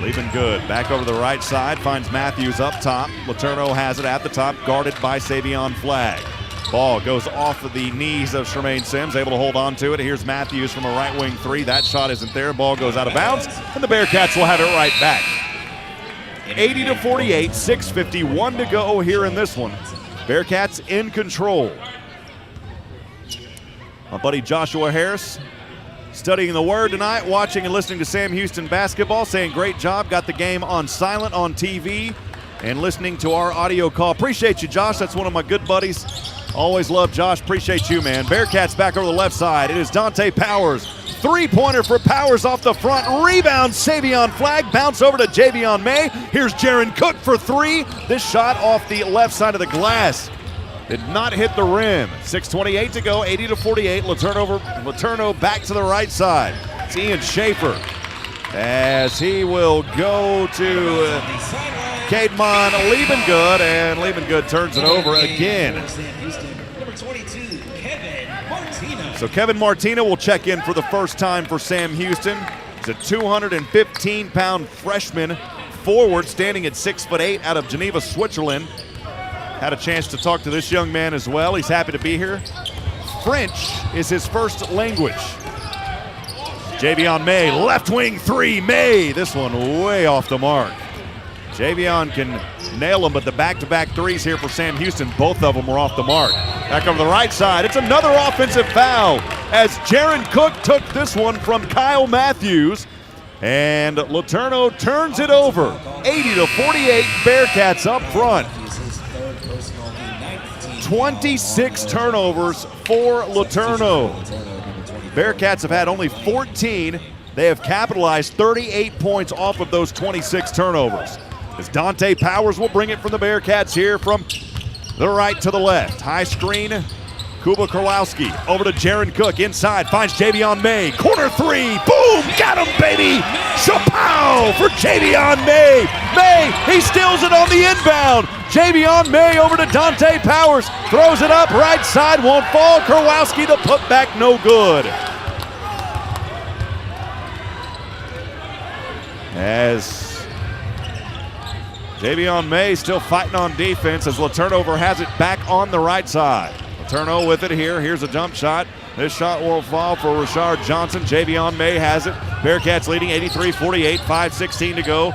Speaker 2: Liebengood back over the right side, finds Matthews up top. LeTourneau has it at the top, guarded by Savion Flagg. Ball goes off of the knees of Tremaine Sims, able to hold on to it. Here's Matthews from a right wing 3. That shot isn't there. Ball goes out of bounds, and the Bearcats will have it right back. 80-48, 6:51 to go here in this one. Bearcats in control. My buddy Joshua Harris studying the Word tonight, watching and listening to Sam Houston basketball, saying great job, got the game on silent on TV, and listening to our audio call. Appreciate you, Josh. That's one of my good buddies. Always love Josh. Appreciate you, man. Bearcats back over the left side. It is Dante Powers Three-pointer for Powers off the front. Rebound, Savion Flagg. Bounce over to Javion May. Here's Jaron Cook for three. This shot off the left side of the glass. Did not hit the rim. 6:28 to go, 80-48. LeTourneau back to the right side. It's Ian Schaefer as he will go to Caedmon Liebengood, and Liebengood turns it over again. So Kevin Martina will check in for the first time for Sam Houston. He's a 215-pound freshman forward standing at 6'8" out of Geneva, Switzerland. Had a chance to talk to this young man as well. He's happy to be here. French is his first language. Javion May, left wing three. May, this one way off the mark. Javion can nail him, but the back-to-back threes here for Sam Houston, both of them were off the mark. Back over the right side, it's another offensive foul as Jaron Cook took this one from Kyle Matthews, and LeTourneau turns it over. 80-48, Bearcats up front. 26 turnovers for LeTourneau. Bearcats have had only 14. They have capitalized 38 points off of those 26 turnovers. As Dante Powers will bring it from the Bearcats here from the right to the left. High screen, Kuba Kowalski over to Jaron Cook inside, finds Javion May. Corner three, boom, got him, baby! Chapow for Javion May. May, he steals it on the inbound. Javion May over to Dante Powers, throws it up, right side, won't fall. Kowalski, the putback, no good. As Javion May still fighting on defense as LeTourneau has it back on the right side. LeTourneau with it here. Here's a jump shot. This shot won't fall for Rashard Johnson. Javion May has it. Bearcats leading 83-48, 5:16 to go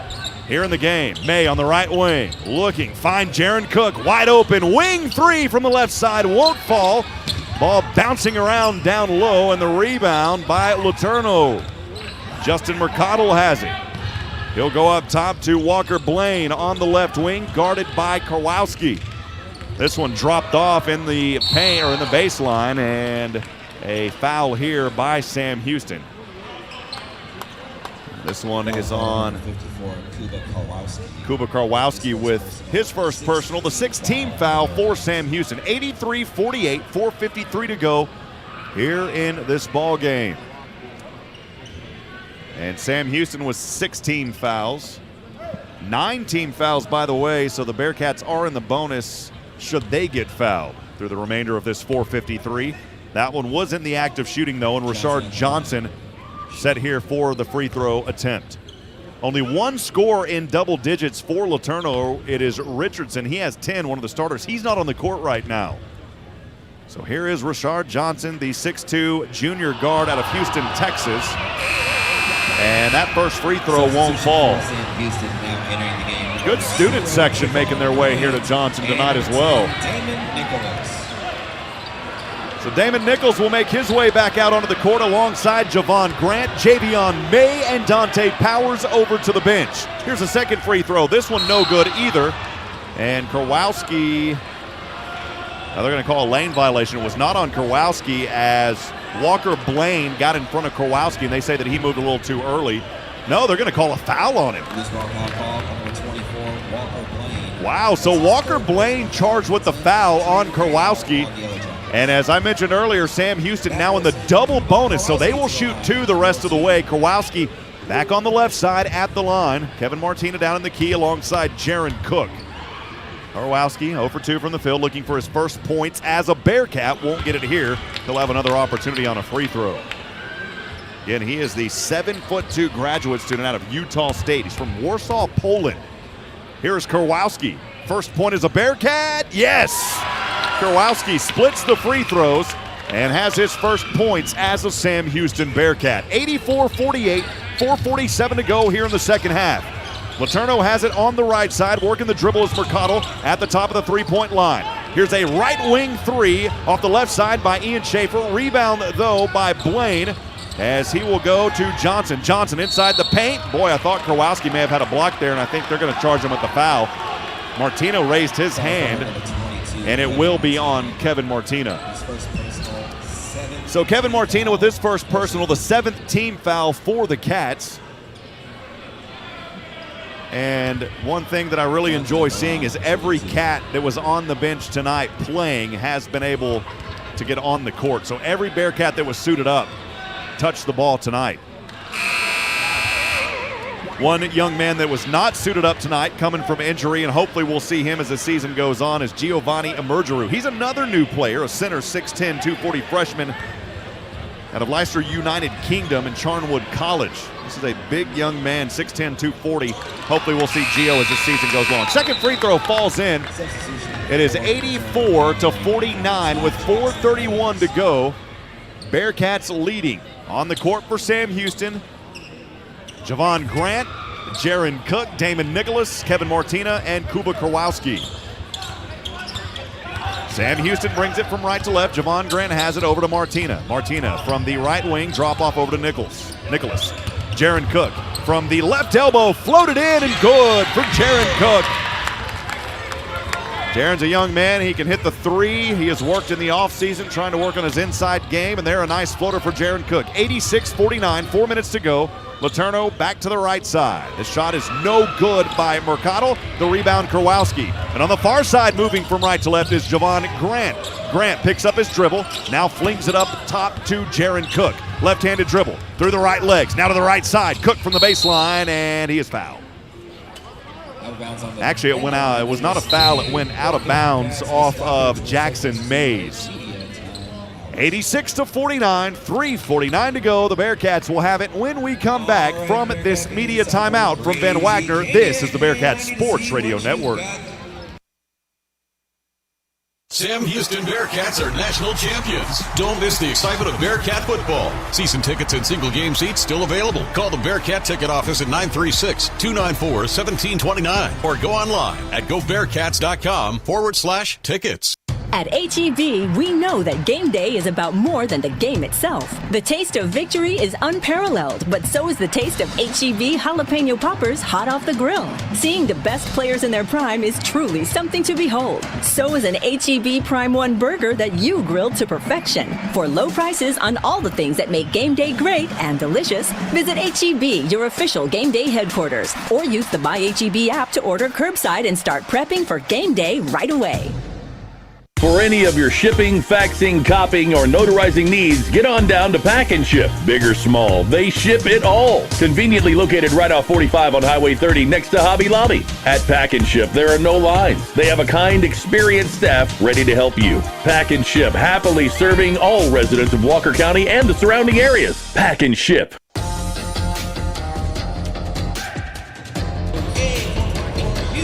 Speaker 2: here in the game. May on the right wing, looking, find Jaron Cook, wide open, wing three from the left side, won't fall. Ball bouncing around down low, and the rebound by LeTourneau. Justin Mercado has it. He'll go up top to Walker Blaine on the left wing, guarded by Kowalski. This one dropped off in the paint or in the baseline, and a foul here by Sam Houston. This one is on Kuba Kowalski with his first personal, the 16th foul for Sam Houston. 83-48, 4:53 to go here in this ball game. And Sam Houston with 16 fouls. 9 team fouls, by the way, so the Bearcats are in the bonus should they get fouled through the remainder of this 4:53. That one was in the act of shooting, though, and Rashard Johnson set here for the free throw attempt. Only one score in double digits for LeTourneau. It is Richardson. He has 10, one of the starters. He's not on the court right now. So here is Rashard Johnson, the 6'2 junior guard out of Houston, Texas. And that first free throw won't fall. Good student section making their way here to Johnson tonight as well. So Damon Nichols will make his way back out onto the court alongside Javon Grant, Javion May, and Dante Powers over to the bench. Here's a second free throw. This one no good either. And Kowalski, now they're going to call a lane violation. It was not on Kowalski as Walker Blaine got in front of Kowalski, and they say that he moved a little too early. No, they're going to call a foul on him. Wow, so Walker Blaine charged with the foul on Kowalski. And as I mentioned earlier, Sam Houston now in the double bonus, so they will shoot two the rest of the way. Kowalski back on the left side at the line. Kevin Martina down in the key alongside Jaron Cook. Kowalski 0 for 2 from the field, looking for his first points as a Bearcat. Won't get it here. He'll have another opportunity on a free throw. Again, he is the 7'2" graduate student out of Utah State. He's from Warsaw, Poland. Here's Kowalski. First point is a Bearcat. Yes! Kowalski splits the free throws and has his first points as a Sam Houston Bearcat. 84-48, 4:47 to go here in the second half. LeTourneau has it on the right side, working the dribble as Mercado at the top of the three-point line. Here's a right wing three off the left side by Ian Schaefer. Rebound, though, by Blaine as he will go to Johnson. Johnson inside the paint. Boy, I thought Kowalski may have had a block there, and I think they're going to charge him with the foul. Martina raised his hand, and it will be on Kevin Martina. So Kevin Martina with his first personal, the 7th team foul for the Cats. And one thing that I really enjoy seeing is every Cat that was on the bench tonight playing has been able to get on the court. So every Bearcat that was suited up touched the ball tonight. One young man that was not suited up tonight, coming from injury, and hopefully we'll see him as the season goes on, is Giovanni Emergeru. He's another new player, a center, 6'10", 240 freshman out of Leicester United Kingdom and Charnwood College. This is a big young man, 6'10", 240. Hopefully we'll see Gio as the season goes on. Second free throw falls in. It is 84-49 with 4:31 to go. Bearcats leading. On the court for Sam Houston, Javon Grant, Jaron Cook, Damon Nicholas, Kevin Martina, and Kuba Kowalski. Sam Houston brings it from right to left. Javon Grant has it over to Martina. Martina from the right wing, drop off over to Nicholas. Jaron Cook from the left elbow, floated in and good for Jaron Cook. Jaron's a young man. He can hit the three. He has worked in the offseason trying to work on his inside game, and there a nice floater for Jaron Cook. 86-49, 4 minutes to go. LeTourneau back to the right side. The shot is no good by Mercado. The rebound, Kowalski. And on the far side, moving from right to left, is Javon Grant. Grant picks up his dribble, now flings it up top to Jaron Cook. Left-handed dribble through the right legs. Now to the right side. Cook from the baseline, and he is fouled. Actually, it went out. It was not a foul. It went out of bounds off of Jackson Mays. 86-49, 3:49 to go. The Bearcats will have it when we come back from this media timeout from Ben Wagner. This is the Bearcats Sports Radio Network.
Speaker 21: Sam Houston Bearcats are national champions. Don't miss the excitement of Bearcat football. Season tickets and single game seats still available. Call the Bearcat ticket office at 936-294-1729 or go online at gobearcats.com/tickets.
Speaker 6: At H-E-B, we know that game day is about more than the game itself. The taste of victory is unparalleled, but so is the taste of H-E-B jalapeno poppers hot off the grill. Seeing the best players in their prime is truly something to behold. So is an H-E-B Prime 1 burger that you grilled to perfection. For low prices on all the things that make game day great and delicious, visit H-E-B, your official game day headquarters, or use the My H-E-B app to order curbside and start prepping for game day right away.
Speaker 7: For any of your shipping, faxing, copying, or notarizing needs, get on down to Pack and Ship. Big or small, they ship it all. Conveniently located right off 45 on Highway 30 next to Hobby Lobby. At Pack and Ship, there are no lines. They have a kind, experienced staff ready to help you. Pack and Ship, happily serving all residents of Walker County and the surrounding areas. Pack and Ship.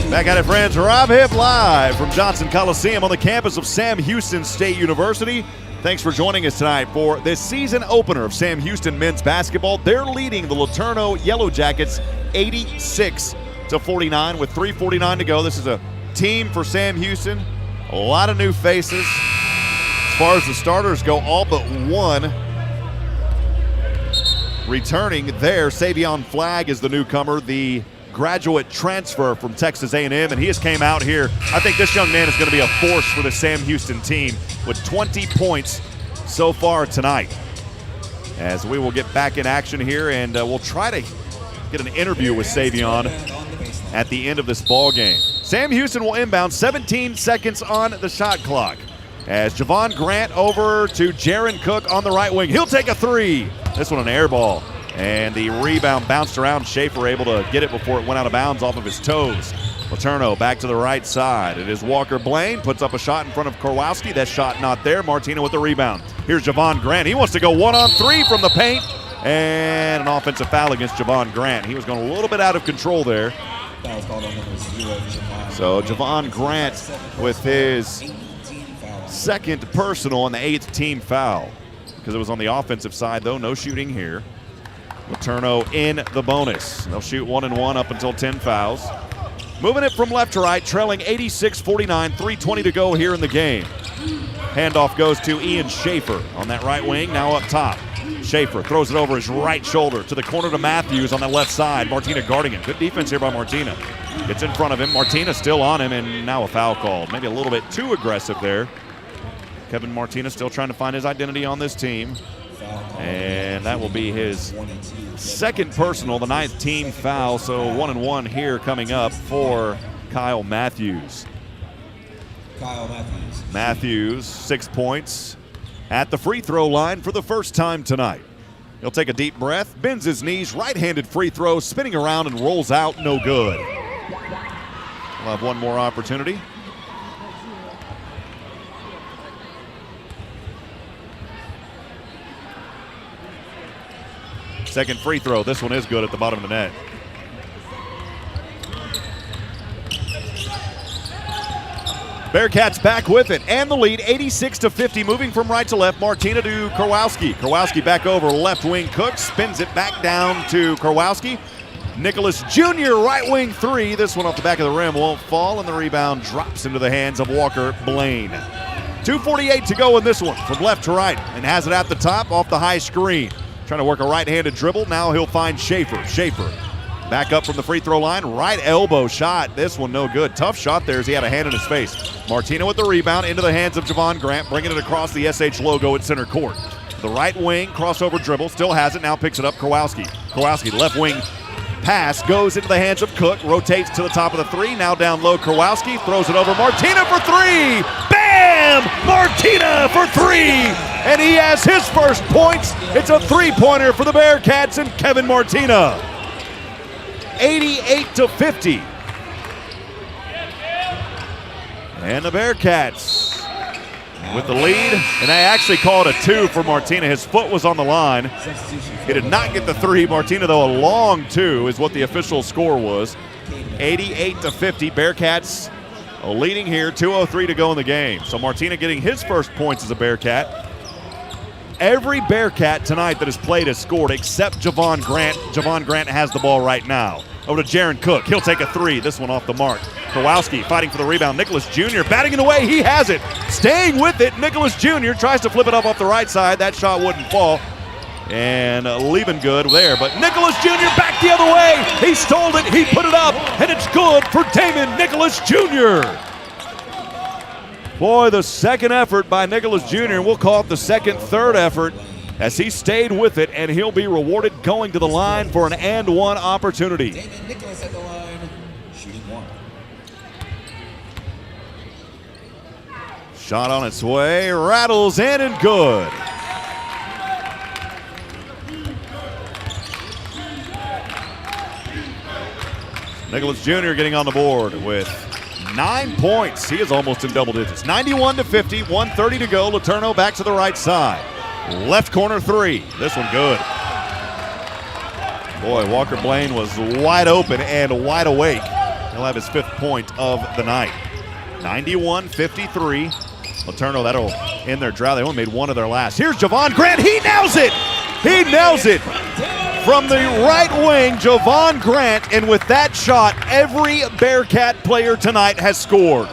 Speaker 2: Back at it, friends. Rob Hipp live from Johnson Coliseum on the campus of Sam Houston State University. Thanks for joining us tonight for this season opener of Sam Houston men's basketball. They're leading the LeTourneau Yellowjackets 86-49 with 3:49 to go. This is a team for Sam Houston. A lot of new faces. As far as the starters go, all but one returning there. Savion Flagg is the newcomer, the graduate transfer from Texas A&M, and he just came out here. I think this young man is going to be a force for the Sam Houston team with 20 points so far tonight. As we will get back in action here, and we'll try to get an interview with Savion at the end of this ball game. Sam Houston will inbound, 17 seconds on the shot clock. As Javon Grant over to Jaron Cook on the right wing. He'll take a three. This one an air ball. And the rebound bounced around. Schaefer able to get it before it went out of bounds off of his toes. LeTourneau back to the right side. It is Walker Blaine. Puts up a shot in front of Kowalski. That shot not there. Martina with the rebound. Here's Javon Grant. He wants to go 1-on-3 from the paint. And an offensive foul against Javon Grant. He was going a little bit out of control there. So Javon Grant with his second personal and the 8th team foul. Because it was on the offensive side, though. No shooting here. LeTourneau in the bonus. They'll shoot 1-and-1 up until 10 fouls. Moving it from left to right, trailing 86-49, 3:20 to go here in the game. Handoff goes to Ian Schaefer on that right wing, now up top. Schaefer throws it over his right shoulder to the corner to Matthews on the left side. Martina guarding him. Good defense here by Martina. Gets in front of him. Martina still on him, and now a foul called. Maybe a little bit too aggressive there. Kevin Martinez still trying to find his identity on this team. And that will be his second personal, the 9th team foul. So 1-1 here coming up for Kyle Matthews. Matthews, 6 points at the free throw line for the first time tonight. He'll take a deep breath, bends his knees, right-handed free throw, spinning around and rolls out, no good. We'll have one more opportunity. Second free throw. This one is good at the bottom of the net. Bearcats back with it and the lead, 86-50, moving from right to left. Martina to Kowalski. Kowalski back over left wing. Cook spins it back down to Kowalski. Nicholas Jr. right wing three. This one off the back of the rim won't fall, and the rebound drops into the hands of Walker Blaine. 2:48 to go in this one from left to right, and has it at the top off the high screen. Trying to work a right-handed dribble. Now he'll find Schaefer. Schaefer back up from the free throw line. Right elbow shot. This one no good. Tough shot there as he had a hand in his face. Martina with the rebound into the hands of Javon Grant, bringing it across the SH logo at center court. The right wing crossover dribble. Still has it. Now picks it up Kowalski. Kowalski left wing pass goes into the hands of Cook. Rotates to the top of the three. Now down low Kowalski. Throws it over Martina for three. Bam! Martina for three! And he has his first points. It's a three-pointer for the Bearcats and Kevin Martina. 88-50. And the Bearcats with the lead. And they actually called a two for Martina. His foot was on the line. He did not get the three. Martina, though, a long two is what the official score was. 88-50. Bearcats leading here. 2:03 to go in the game. So Martina getting his first points as a Bearcat. Every Bearcat tonight that has played has scored except Javon Grant. Javon Grant has the ball right now. Over to Jaron Cook. He'll take a three. This one off the mark. Kowalski fighting for the rebound. Nicholas Jr. batting it away. He has it. Staying with it. Nicholas Jr. tries to flip it up off the right side. That shot wouldn't fall. And leaving good there. But Nicholas Jr. back the other way. He stole it. He put it up. And it's good for Damon Nicholas Jr. Boy, the second effort by Nicholas Jr., and we'll call it the third effort, as he stayed with it, and he'll be rewarded going to the line for an and one opportunity.
Speaker 15: Damon Nicholas at the line, shooting one.
Speaker 2: Shot on its way, rattles in and good. Nicholas Jr. getting on the board with 9 points. He is almost in double digits. 91-50, 1:30 to go. LeTourneau back to the right side. Left corner three. This one good. Boy, Walker Blaine was wide open and wide awake. He'll have his 5th point of the night. 91-53. LeTourneau, that'll end their drought. They only made one of their last. Here's Javon Grant. He nails it. He nails it. From the right wing, Javon Grant, and with that shot, every Bearcat player tonight has scored.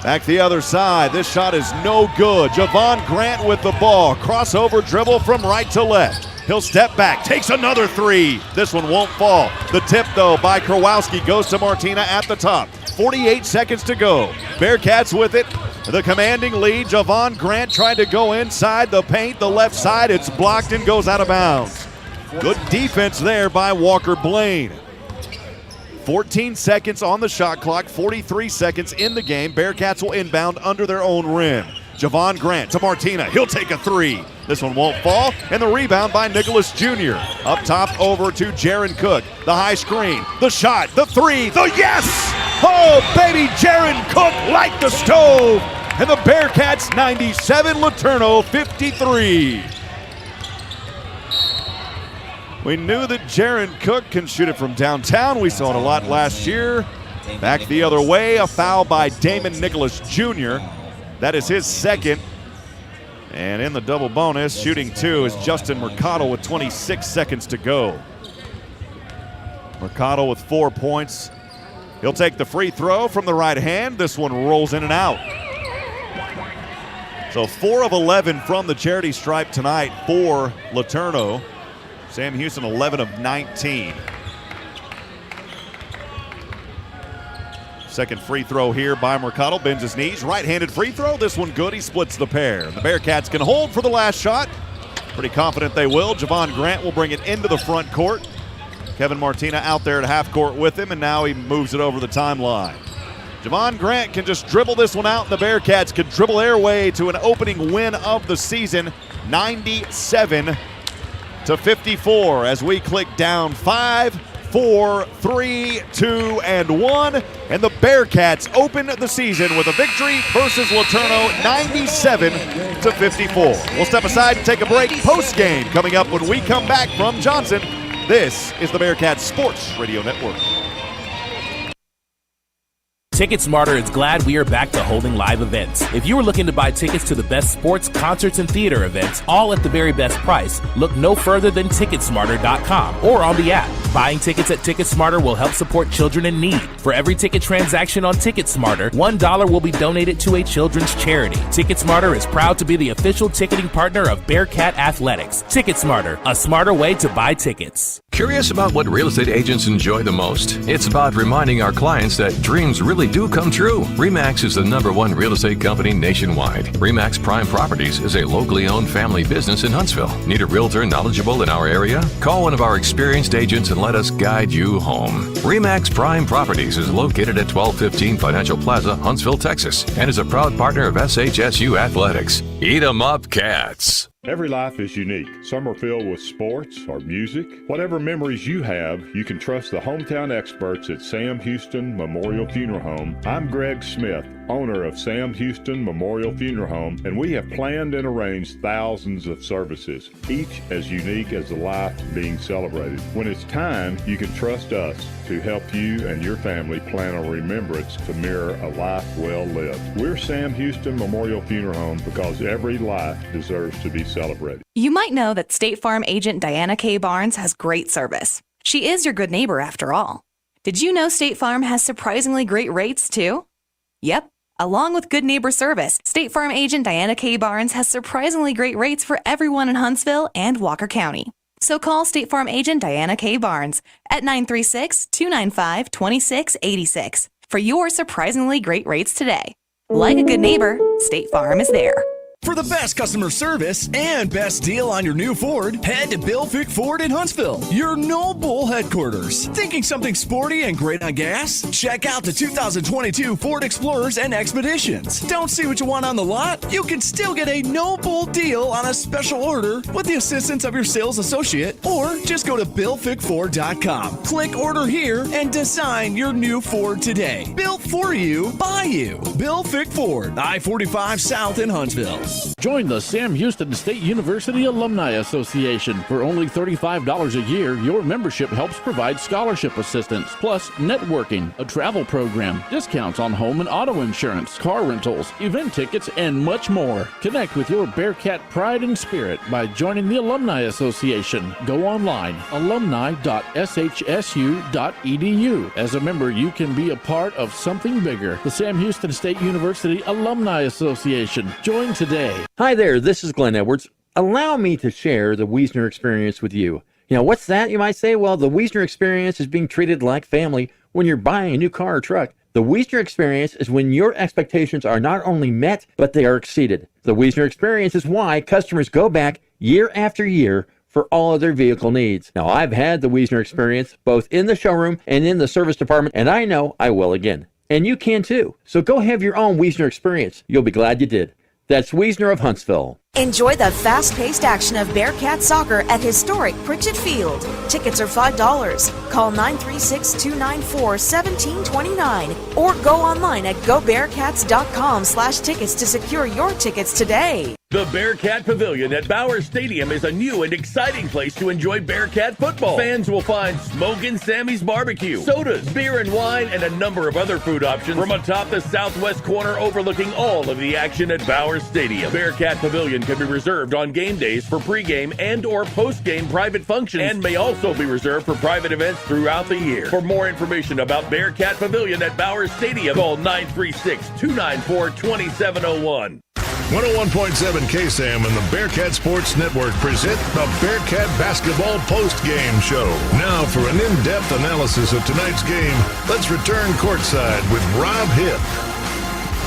Speaker 2: Back the other side, this shot is no good. Javon Grant with the ball, crossover dribble from right to left. He'll step back, takes another three. This one won't fall. The tip, though, by Kowalski goes to Martina at the top. 48 seconds to go. Bearcats with it. The commanding lead. Javon Grant tried to go inside the paint, the left side. It's blocked and goes out of bounds. Good defense there by Walker Blaine. 14 seconds on the shot clock, 43 seconds in the game. Bearcats will inbound under their own rim. Javon Grant to Martina. He'll take a three. This one won't fall. And the rebound by Nicholas Jr. Up top over to Jaron Cook. The high screen. The shot. The three. The yes! Oh, baby, Jaron Cook like the stove. And the Bearcats 97, LeTourneau 53. We knew that Jaron Cook can shoot it from downtown. We saw it a lot last year. Back the other way, a foul by Damon Nicholas Jr. That is his second. And in the double bonus, shooting two is Justin Mercado with 26 seconds to go. Mercado with 4 points. He'll take the free throw from the right hand. This one rolls in and out. So 4 of 11 from the charity stripe tonight for LeTourneau. Sam Houston 11 of 19. Second free throw here by Mercado. Bends his knees. Right-handed free throw. This one good. He splits the pair. The Bearcats can hold for the last shot. Pretty confident they will. Javon Grant will bring it into the front court. Kevin Martina out there at half court with him, and now he moves it over the timeline. Javon Grant can just dribble this one out. The Bearcats can dribble their way to an opening win of the season, 97-54, as we click down 5, 4, 3, 2, and 1. And the Bearcats open the season with a victory versus LeTourneau, 97-54. We'll step aside and take a break. Post-game coming up when we come back from Johnson. This is the Bearcats Sports Radio Network.
Speaker 8: TicketSmarter is glad we are back to holding live events. If you are looking to buy tickets to the best sports, concerts, and theater events, all at the very best price, look no further than TicketSmarter.com or on the app. Buying tickets at TicketSmarter will help support children in need. For every ticket transaction on TicketSmarter, $1 will be donated to a children's charity. TicketSmarter is proud to be the official ticketing partner of Bearcat Athletics. TicketSmarter, a smarter way to buy tickets.
Speaker 9: Curious about what real estate agents enjoy the most? It's about reminding our clients that dreams really do come true. RE/MAX is the #1 real estate company nationwide. RE/MAX Prime Properties is a locally owned family business in Huntsville. Need a realtor knowledgeable in our area? Call one of our experienced agents and let us guide you home. RE/MAX Prime Properties is located at 1215 Financial Plaza, Huntsville, Texas, and is a proud partner of SHSU Athletics. Eat 'em up, Cats.
Speaker 16: Every life is unique. Some are filled with sports or music. Whatever memories you have, you can trust the hometown experts at Sam Houston Memorial Funeral Home. I'm Greg Smith, owner of Sam Houston Memorial Funeral Home, and we have planned and arranged thousands of services, each as unique as the life being celebrated. When it's time, you can trust us to help you and your family plan a remembrance to mirror a life well lived. We're Sam Houston Memorial Funeral Home because every life deserves to be celebrated.
Speaker 18: You might know that State Farm agent Diana K. Barnes has great service. She is your good neighbor after all. Did you know State Farm has surprisingly great rates too? Yep. Along with good neighbor service, State Farm agent Diana K. Barnes has surprisingly great rates for everyone in Huntsville and Walker County. So call State Farm agent Diana K. Barnes at 936-295-2686 for your surprisingly great rates today. Like a good neighbor, State Farm is there.
Speaker 19: For the best customer service and best deal on your new Ford, head to Bill Fick Ford in Huntsville, your no bull headquarters. Thinking something sporty and great on gas? Check out the 2022 Ford Explorers and Expeditions. Don't see what you want on the lot? You can still get a no bull deal on a special order with the assistance of your sales associate, or just go to BillFickFord.com. Click order here and design your new Ford today. Built for you, by you. Bill Fick Ford, I-45 South in Huntsville.
Speaker 20: Join the Sam Houston State University Alumni Association. For only $35 a year, your membership helps provide scholarship assistance, plus networking, a travel program, discounts on home and auto insurance, car rentals, event tickets, and much more. Connect with your Bearcat pride and spirit by joining the Alumni Association. Go online, alumni.shsu.edu. As a member, you can be a part of something bigger. The Sam Houston State University Alumni Association. Join today.
Speaker 5: Hi there, this is Glenn Edwards. Allow me to share the Wiesner experience with you. You know, what's that, you might say? Well, the Wiesner experience is being treated like family when you're buying a new car or truck. The Wiesner experience is when your expectations are not only met, but they are exceeded. The Wiesner experience is why customers go back year after year for all of their vehicle needs. Now, I've had the Wiesner experience both in the showroom and in the service department, and I know I will again. And you can too. So go have your own Wiesner experience. You'll be glad you did. That's Wiesner of Huntsville.
Speaker 4: Enjoy the fast-paced action of Bearcat soccer at historic Pritchett Field. Tickets are $5. Call 936-294-1729 or go online at gobearcats.com/tickets to secure your tickets today.
Speaker 7: The Bearcat Pavilion at Bauer Stadium is a new and exciting place to enjoy Bearcat football. Fans will find Smokin' Sammy's Barbecue, sodas, beer and wine, and a number of other food options from atop the southwest corner overlooking all of the action at Bauer Stadium. Bearcat Pavilion can be reserved on game days for pregame and or postgame private functions and may also be reserved for private events throughout the year. For more information about Bearcat Pavilion at Bauer Stadium, call 936-294-2701.
Speaker 1: 101.7 KSAM and the Bearcat Sports Network present the Bearcat Basketball Post-Game Show. Now for an in-depth analysis of tonight's game, let's return courtside with Rob Hipp.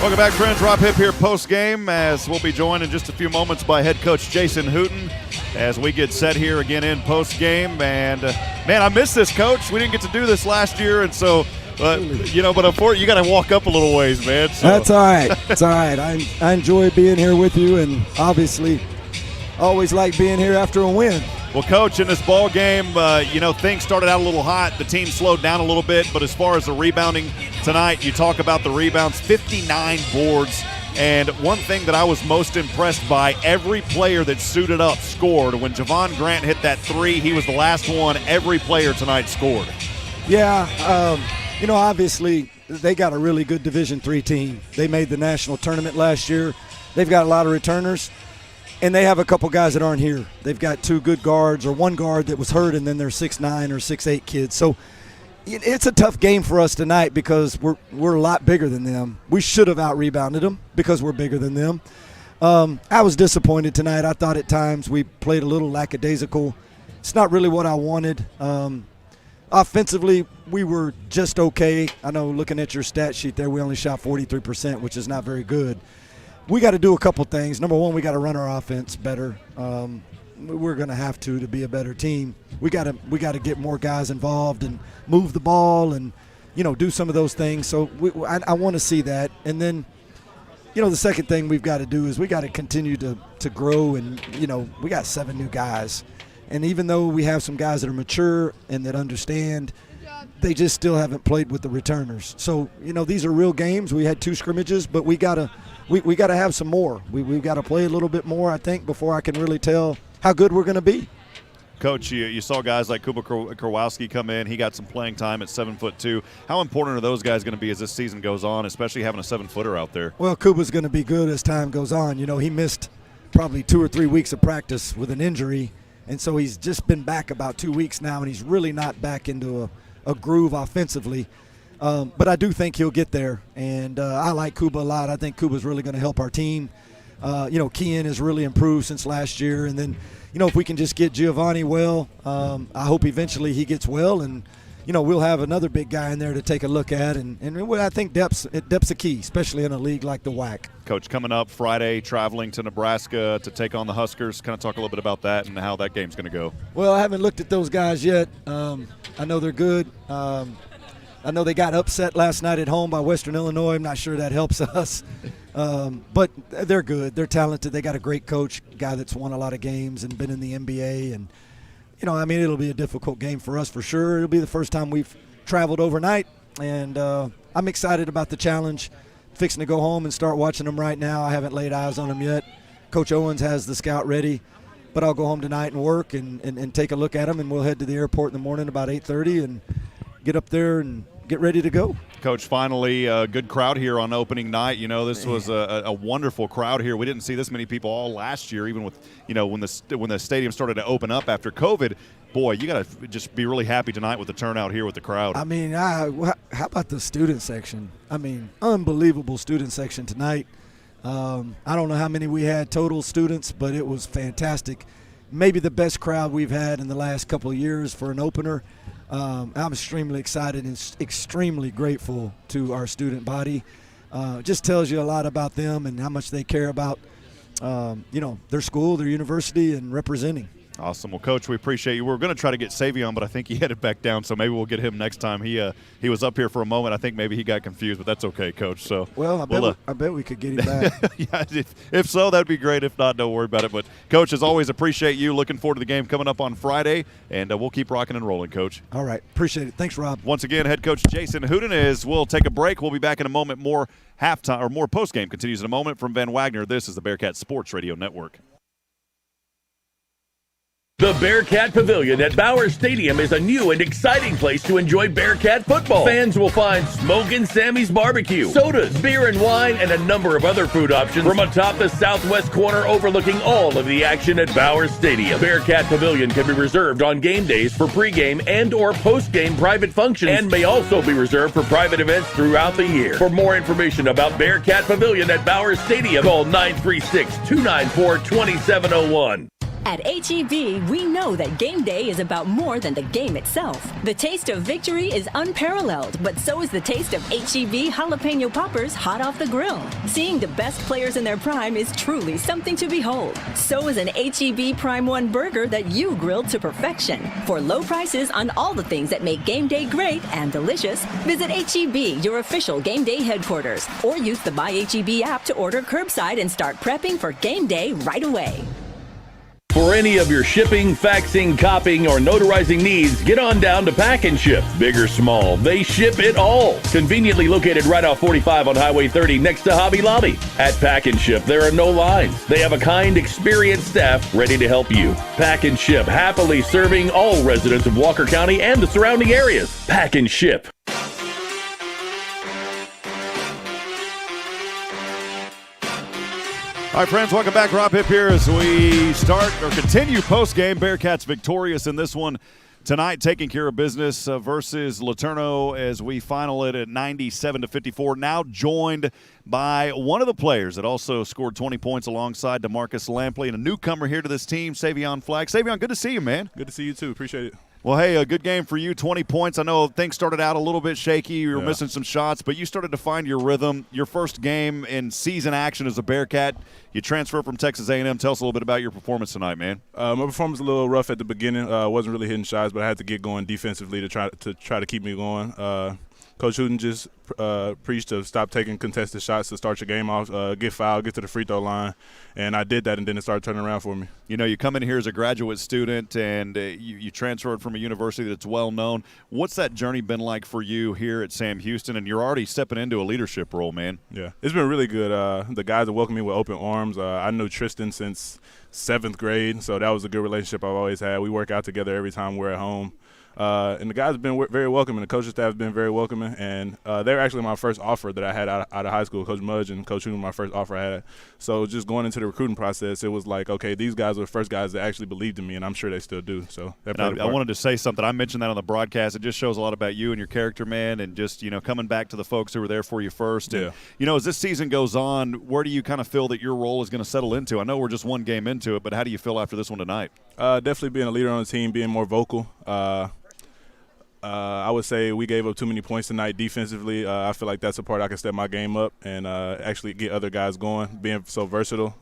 Speaker 2: Welcome back, friends. Rob Hipp here post-game, as we'll be joined in just a few moments by head coach Jason Hooten as we get set here again in post-game. And, man, I missed this, Coach. We didn't get to do this last year, and so – but unfortunately, you got to walk up a little ways, man. So.
Speaker 3: That's all right. It's all right. I enjoy being here with you, and obviously always like being here after a win.
Speaker 2: Well, Coach, in this ball game, things started out a little hot. The team slowed down a little bit, but as far as the rebounding tonight, you talk about the rebounds, 59 boards. And one thing that I was most impressed by, every player that suited up scored. When Javon Grant hit that three, he was the last one. Every player tonight scored.
Speaker 3: Yeah, obviously they got a really good Division III team. They made the national tournament last year. They've got a lot of returners, and they have a couple guys that aren't here. They've got two good guards, or one guard that was hurt, and then they're 6'9" or 6'8" kids. So it's a tough game for us tonight because we're a lot bigger than them. We should have out-rebounded them because we're bigger than them. I was disappointed tonight. I thought at times we played a little lackadaisical. It's not really what I wanted. Offensively, we were just okay. I know looking at your stat sheet there, we only shot 43%, which is not very good. We got to do a couple things. Number one, we got to run our offense better. We're going to have to be a better team. We got to get more guys involved and move the ball and, do some of those things. So I want to see that. And then, the second thing we've got to do is we got to continue to grow. And, we got 7 new guys. And even though we have some guys that are mature and that understand, they just still haven't played with the returners. So, these are real games. We had 2 scrimmages, but we gotta have some more. We've got to play a little bit more, I think, before I can really tell how good we're going to be.
Speaker 2: Coach, you saw guys like Kuba Kowalski come in. He got some playing time at 7'2". How important are those guys going to be as this season goes on, especially having a 7-footer out there?
Speaker 3: Well, Kuba's going to be good as time goes on. He missed probably 2 or 3 weeks of practice with an injury. And so he's just been back about 2 weeks now, and he's really not back into a groove offensively. But I do think he'll get there, and I like Kuba a lot. I think Kuba's really going to help our team. Kean has really improved since last year. And then, if we can just get Giovanni well, I hope eventually he gets well, and we'll have another big guy in there to take a look at. And I think depth's a key, especially in a league like the WAC.
Speaker 2: Coach, coming up Friday, traveling to Nebraska to take on the Huskers. Kind of talk a little bit about that and how that game's going to go.
Speaker 3: Well, I haven't looked at those guys yet. I know they're good. I know they got upset last night at home by Western Illinois. I'm not sure that helps us. But they're good. They're talented. They got a great coach, guy that's won a lot of games and been in the NBA. And, it'll be a difficult game for us for sure. It'll be the first time we've traveled overnight. And I'm excited about the challenge. Fixing to go home and start watching them right now. I haven't laid eyes on them yet. Coach Owens has the scout ready. But I'll go home tonight and work and take a look at them. And we'll head to the airport in the morning about 8:30 and get up there and get ready to go.
Speaker 2: Coach, finally, a good crowd here on opening night. This was a wonderful crowd here. We didn't see this many people all last year, even with, when the stadium started to open up after COVID. Boy, you got to just be really happy tonight with the turnout here with the crowd.
Speaker 3: How about the student section? Unbelievable student section tonight. I don't know how many we had total students, but it was fantastic. Maybe the best crowd we've had in the last couple of years for an opener. I'm extremely excited and extremely grateful to our student body. Just tells you a lot about them and how much they care about, their school, their university, and representing.
Speaker 2: Awesome. Well, Coach, we appreciate you. We're going to try to get Savion, but I think he headed back down, so maybe we'll get him next time. He was up here for a moment. I think maybe he got confused, but that's okay, Coach. So
Speaker 3: I bet we could get him back.
Speaker 2: Yeah, if so, that'd be great. If not, don't worry about it. But, Coach, as always, appreciate you. Looking forward to the game coming up on Friday, and we'll keep rocking and rolling, Coach.
Speaker 3: All right. Appreciate it. Thanks, Rob.
Speaker 2: Once again, head coach Jason Hooten we'll take a break. We'll be back in a moment. More halftime or more postgame continues in a moment from Van Wagner. This is the Bearcat Sports Radio Network.
Speaker 7: The Bearcat Pavilion at Bowers Stadium is a new and exciting place to enjoy Bearcat football. Fans will find Smokin' Sammy's Barbecue, sodas, beer and wine, and a number of other food options from atop the southwest corner overlooking all of the action at Bowers Stadium. Bearcat Pavilion can be reserved on game days for pregame and or postgame private functions and may also be reserved for private events throughout the year. For more information about Bearcat Pavilion at Bowers Stadium, call 936-294-2701.
Speaker 6: At H-E-B, we know that game day is about more than the game itself. The taste of victory is unparalleled, but so is the taste of H-E-B jalapeno poppers hot off the grill. Seeing the best players in their prime is truly something to behold. So is an H-E-B Prime 1 burger that you grilled to perfection. For low prices on all the things that make game day great and delicious, visit H-E-B, your official game day headquarters, or use the Buy H-E-B app to order curbside and start prepping for game day right away.
Speaker 7: For any of your shipping, faxing, copying, or notarizing needs, get on down to Pack and Ship. Big or small, they ship it all. Conveniently located right off 45 on Highway 30 next to Hobby Lobby. At Pack and Ship, there are no lines. They have a kind, experienced staff ready to help you. Pack and Ship, happily serving all residents of Walker County and the surrounding areas. Pack and Ship.
Speaker 2: All right, friends, welcome back. Rob Hipp here as we start or continue post-game. Bearcats victorious in this one tonight, taking care of business versus LeTourneau as we final it at 97-54. Now joined by one of the players that also scored 20 points alongside DeMarcus Lampley and a newcomer here to this team, Savion Flagg. Savion, good to see you, man.
Speaker 10: Good to see you, too. Appreciate it.
Speaker 2: Well, hey, a good game for you, 20 points. I know things started out a little bit shaky. You were missing some shots, but you started to find your rhythm. Your first game in season action as a Bearcat. You transferred from Texas A&M. Tell us a little bit about your performance tonight, man.
Speaker 10: My performance was a little rough at the beginning. Wasn't really hitting shots, but I had to get going defensively to try to keep me going. Coach Hooten just preached to stop taking contested shots to start your game off, get fouled, get to the free throw line, and I did that, and then it started turning around for me.
Speaker 2: You know, you come in here as a graduate student, and you transferred from a university that's well-known. What's that journey been like for you here at Sam Houston? And you're already stepping into a leadership role, man.
Speaker 10: Yeah, it's been really good. The guys have welcomed me with open arms. I knew Tristan since 7th grade, so that was a good relationship I've always had. We work out together every time we're at home. And the guys have been very welcoming. The coaching staff has been very welcoming. And they were actually my first offer that I had out of high school. Coach Mudge and Coach Hooten, my first offer I had. So just going into the recruiting process, it was like, okay, these guys were the first guys that actually believed in me, and I'm sure they still do. So that played a part.
Speaker 2: I wanted to say something. I mentioned that on the broadcast. It just shows a lot about you and your character, man, and just, coming back to the folks who were there for you first. And, as this season goes on, where do you kind of feel that your role is going to settle into? I know we're just one game into it, but how do you feel after this one tonight?
Speaker 10: Definitely being a leader on the team, being more vocal. I would say we gave up too many points tonight defensively. I feel like that's a part I can step my game up and actually get other guys going. Being so versatile,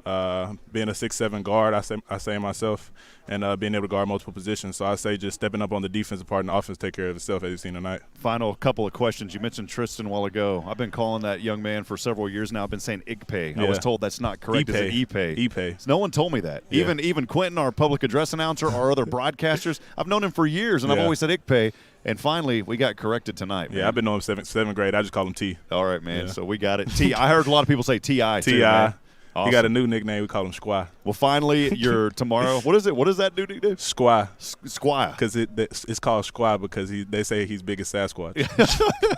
Speaker 10: being a 6'7" guard, I say myself, and being able to guard multiple positions. So I say just stepping up on the defensive part and the offense take care of itself, as you've seen tonight.
Speaker 2: Final couple of questions. You mentioned Tristan a while ago. I've been calling that young man for several years now. I've been saying Igpe.
Speaker 10: Yeah.
Speaker 2: I was told that's not correct.
Speaker 10: Ipe.
Speaker 2: It's Ipe.
Speaker 10: Ipe.
Speaker 2: So no one told me that.
Speaker 10: Yeah.
Speaker 2: Even Quentin, our public address announcer, our other broadcasters, I've known him for years, and I've always said Igpe. And finally, we got corrected tonight, man.
Speaker 10: Yeah, I've been knowing him seventh grade. I just call him T.
Speaker 2: All right, man.
Speaker 10: Yeah.
Speaker 2: So we got it. T. I heard a lot of people say T.I. too,
Speaker 10: T.I.
Speaker 2: man. Awesome.
Speaker 10: He got a new nickname. We call him Squaw.
Speaker 2: Well, finally, you're tomorrow. What is it? What does that new nickname?
Speaker 10: Squaw.
Speaker 2: Squaw.
Speaker 10: Because it's called Squaw because they say he's big as Sasquatch.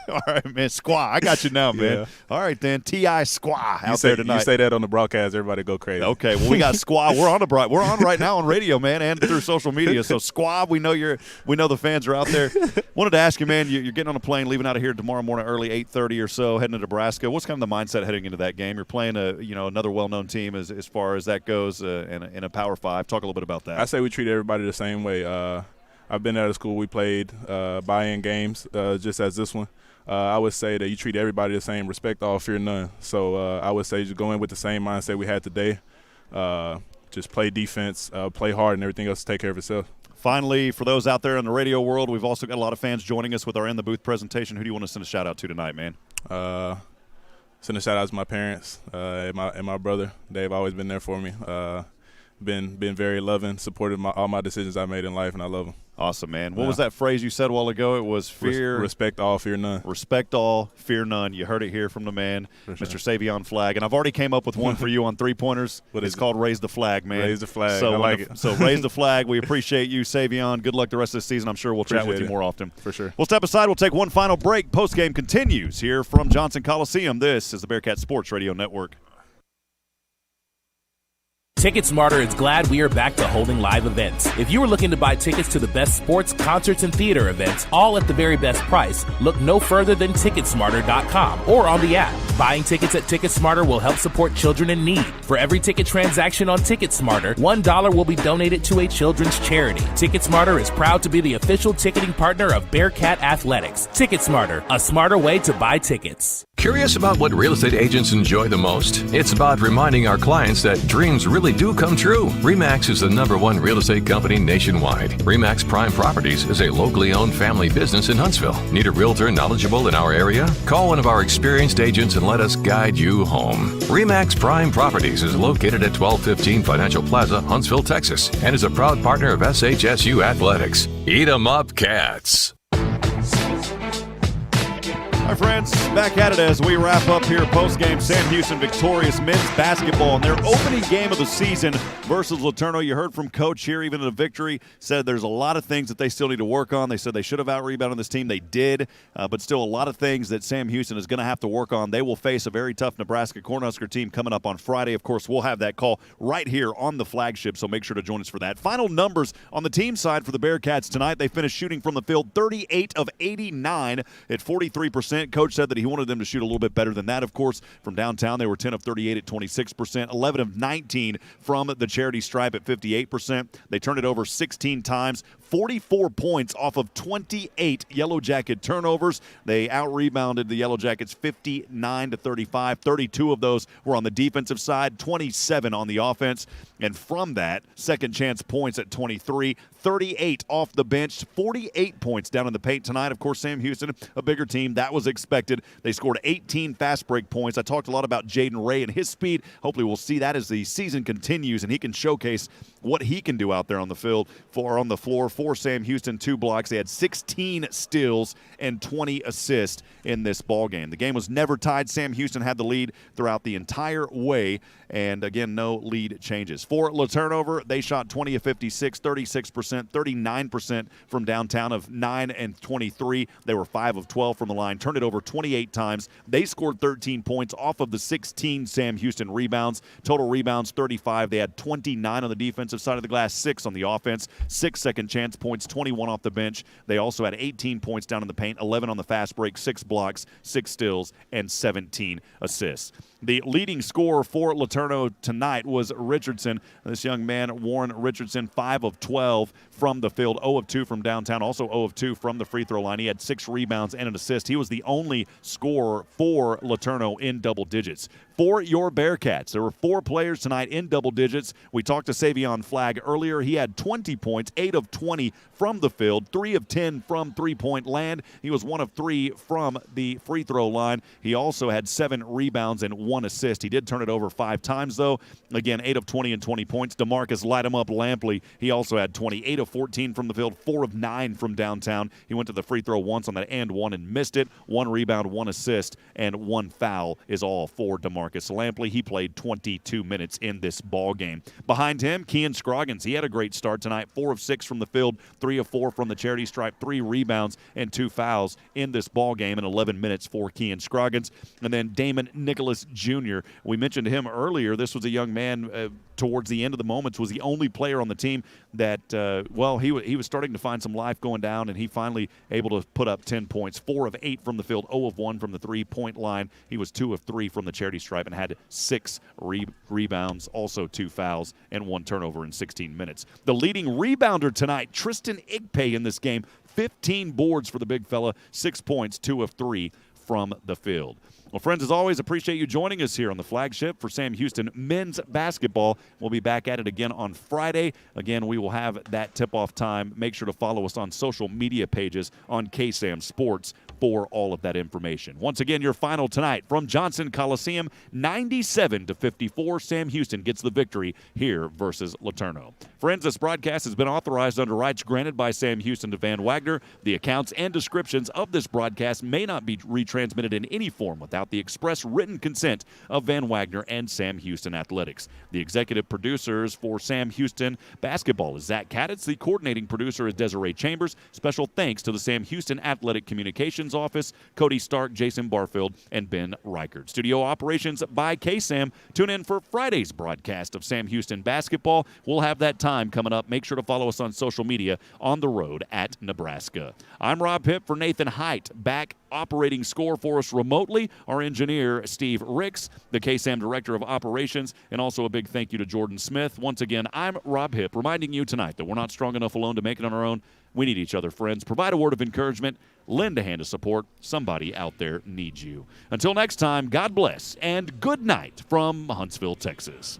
Speaker 2: All right, man. Squaw. I got you now, man.
Speaker 10: Yeah.
Speaker 2: All right, then. T.I. Squaw out there tonight.
Speaker 10: You say that on the broadcast, everybody go crazy.
Speaker 2: Okay. Well, we got Squaw. We're on right now on radio, man, and through social media. So Squaw, we know the fans are out there. Wanted to ask you, man. You're getting on a plane, leaving out of here tomorrow morning, early 8:30 or so, heading to Nebraska. What's kind of the mindset heading into that game? You're playing another well-known team as far as that goes in a Power 5. Talk a little bit about that.
Speaker 10: I say we treat everybody the same way. I've been out of school. We played buy-in games just as this one. I would say that you treat everybody the same, respect all, fear none. So I would say just go in with the same mindset we had today. Just play defense, play hard, and everything else to take care of itself.
Speaker 2: Finally, for those out there in the radio world, we've also got a lot of fans joining us with our In the Booth presentation. Who do you want to send a shout-out to tonight, man?
Speaker 10: Send a shout-out to my parents and my brother. They've always been there for me. Been very loving, supported all my decisions I made in life, and I love them.
Speaker 2: Awesome, man. What was that phrase you said a while ago? It was fear.
Speaker 10: Respect all, fear none.
Speaker 2: Respect all, fear none. You heard it here from the man, Mr. Savion Flagg. And I've already came up with one for you on three-pointers. It's called Raise the Flag, man.
Speaker 10: Raise the flag.
Speaker 2: So
Speaker 10: I like it.
Speaker 2: So raise the flag. We appreciate you, Savion. Good luck the rest of the season. I'm sure we'll chat with you more often.
Speaker 10: For sure.
Speaker 2: We'll step aside. We'll take one final break. Post-game continues here from Johnson Coliseum. This is the Bearcat Sports Radio Network.
Speaker 8: TicketSmarter is glad we are back to holding live events. If you are looking to buy tickets to the best sports, concerts, and theater events, all at the very best price, look no further than TicketSmarter.com or on the app. Buying tickets at TicketSmarter will help support children in need. For every ticket transaction on TicketSmarter, $1 will be donated to a children's charity. TicketSmarter is proud to be the official ticketing partner of Bearcat Athletics. TicketSmarter, a smarter way to buy tickets.
Speaker 9: Curious about what real estate agents enjoy the most? It's about reminding our clients that dreams really do come true. RE/MAX is the #1 real estate company nationwide. RE/MAX Prime Properties is a locally owned family business in Huntsville. Need a realtor knowledgeable in our area? Call one of our experienced agents and let us guide you home. RE/MAX Prime Properties is located at 1215 Financial Plaza, Huntsville, Texas, and is a proud partner of SHSU Athletics. Eat 'em up, Cats.
Speaker 2: Our friends, back at it as we wrap up here post-game. Sam Houston victorious men's basketball in their opening game of the season versus LeTourneau. You heard from Coach here, even in the victory, said there's a lot of things that they still need to work on. They said they should have out-rebounded this team. They did, but still a lot of things that Sam Houston is going to have to work on. They will face a very tough Nebraska Cornhusker team coming up on Friday. Of course, we'll have that call right here on the flagship, so make sure to join us for that. Final numbers on the team side for the Bearcats tonight. They finished shooting from the field 38 of 89 at 43%. Coach said that he wanted them to shoot a little bit better than that, of course. From downtown, they were 10 of 38 at 26%, 11 of 19 from the charity stripe at 58%. They turned it over 16 times, 44 points off of 28 Yellow Jacket turnovers. They out-rebounded the Yellow Jackets 59 to 35. 32 of those were on the defensive side, 27 on the offense. And from that, second chance points at 23, 38 off the bench, 48 points down in the paint tonight. Of course, Sam Houston, a bigger team. That was expected. They scored 18 fast break points. I talked a lot about Jaden Ray and his speed. Hopefully we'll see that as the season continues and he can showcase what he can do out there on the field on the floor for Sam Houston. 2 blocks. They had 16 steals and 20 assists in this ball game. The game was never tied. Sam Houston had the lead throughout the entire way. And again, no lead changes. For LeTourneau, they shot 20 of 56, 36%, 39% from downtown of 9 and 23. They were 5 of 12 from the line. Turned it over 28 times. They scored 13 points off of the 16 Sam Houston rebounds. Total rebounds 35. They had 29 on the defensive side of the glass, 6 on the offense, 6 second chance points, 21 off the bench. They also had 18 points down in the paint, 11 on the fast break, 6 blocks, 6 steals, and 17 assists. The leading scorer for LeTourneau tonight was Richardson. This young man, Warren Richardson, 5 of 12 from the field, 0 of 2 from downtown, also 0 of 2 from the free throw line. He had 6 rebounds and an assist. He was the only scorer for LeTourneau in double digits. For your Bearcats, there were 4 players tonight in double digits. We talked to Savion Flagg earlier. He had 20 points, 8 of 20 from the field, 3 of 10 from three-point land. He was 1 of 3 from the free throw line. He also had 7 rebounds and 1 assist. He did turn it over 5 times, though. Again, 8 of 20 and 20 points. DeMarcus light him up Lampley. He also had 28 of 14 from the field, 4 of 9 from downtown. He went to the free throw once on that and one and missed it. 1 rebound, 1 assist, and 1 foul is all for DeMarcus Lampley. He played 22 minutes in this ball game. Behind him, Kean Scroggins. He had a great start tonight. 4 of 6 from the field, 3 of 4 from the charity stripe, 3 rebounds and 2 fouls in this ball game in 11 minutes for Kean Scroggins. And then Damon Nicholas Jr. We mentioned him earlier. This was a young man towards the end of the moments, was the only player on the team that, he was starting to find some life going down, and he finally able to put up 10 points. 4 of 8 from the field, 0 of 1 from the three-point line. He was 2 of 3 from the charity stripe and had 6 rebounds, also 2 fouls, and 1 turnover in 16 minutes. The leading rebounder tonight, Tristan Igpe in this game, 15 boards for the big fella, 6 points, 2 of 3 from the field. Well, friends, as always, appreciate you joining us here on the flagship for Sam Houston men's basketball. We'll be back at it again on Friday. Again, we will have that tip-off time. Make sure to follow us on social media pages on KSAM Sports for all of that information. Once again, your final tonight from Johnson Coliseum, 97-54. Sam Houston gets the victory here versus LeTourneau. Friends, this broadcast has been authorized under rights granted by Sam Houston to Van Wagner. The accounts and descriptions of this broadcast may not be retransmitted in any form without the express written consent of Van Wagner and Sam Houston Athletics. The executive producers for Sam Houston basketball is Zach Kaditz. The coordinating producer is Desiree Chambers. Special thanks to the Sam Houston Athletic Communications Office, Cody Stark, Jason Barfield, and Ben Reichert. Studio operations by KSAM. Tune in for Friday's broadcast of Sam Houston basketball. We'll have that time coming up. Make sure to follow us on social media on the road at Nebraska. I'm Rob Hipp for Nathan Height. Back operating score for us remotely, our engineer, Steve Ricks, the KSAM Director of Operations, and also a big thank you to Jordan Smith. Once again, I'm Rob Hipp, reminding you tonight that we're not strong enough alone to make it on our own. We need each other, friends. Provide a word of encouragement. Lend a hand of support. Somebody out there needs you. Until next time, God bless and good night from Huntsville, Texas.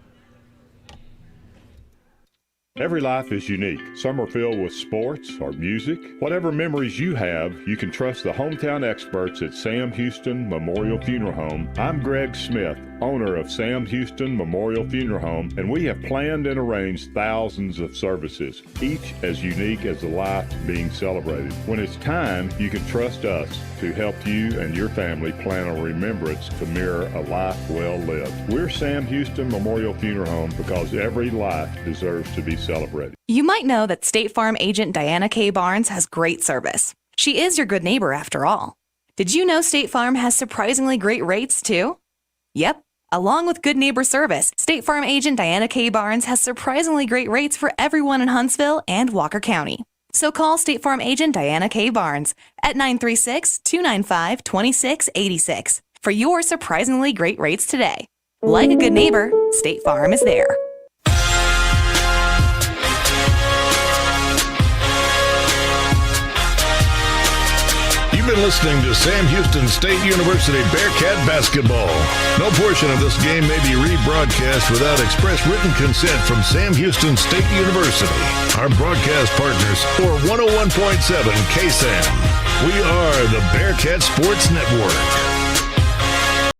Speaker 16: Every life is unique. Some are filled with sports or music. Whatever memories you have, you can trust the hometown experts at Sam Houston Memorial Funeral Home. I'm Greg Smith, owner of Sam Houston Memorial Funeral Home, and we have planned and arranged thousands of services, each as unique as the life being celebrated. When it's time, you can trust us to help you and your family plan a remembrance to mirror a life well lived. We're Sam Houston Memorial Funeral Home because every life deserves to be celebrated.
Speaker 18: You might know that State Farm agent Diana K. Barnes has great service. She is your good neighbor after all. Did you know State Farm has surprisingly great rates too? Yep. Along with good neighbor service, State Farm agent Diana K. Barnes has surprisingly great rates for everyone in Huntsville and Walker County. So call State Farm agent Diana K. Barnes at 936-295-2686 for your surprisingly great rates today. Like a good neighbor, State Farm is there.
Speaker 1: You've been listening to Sam Houston State University Bearcat basketball. No portion of this game may be rebroadcast without express written consent from Sam Houston State University. Our broadcast partners for 101.7 KSAM. We are the Bearcat Sports Network.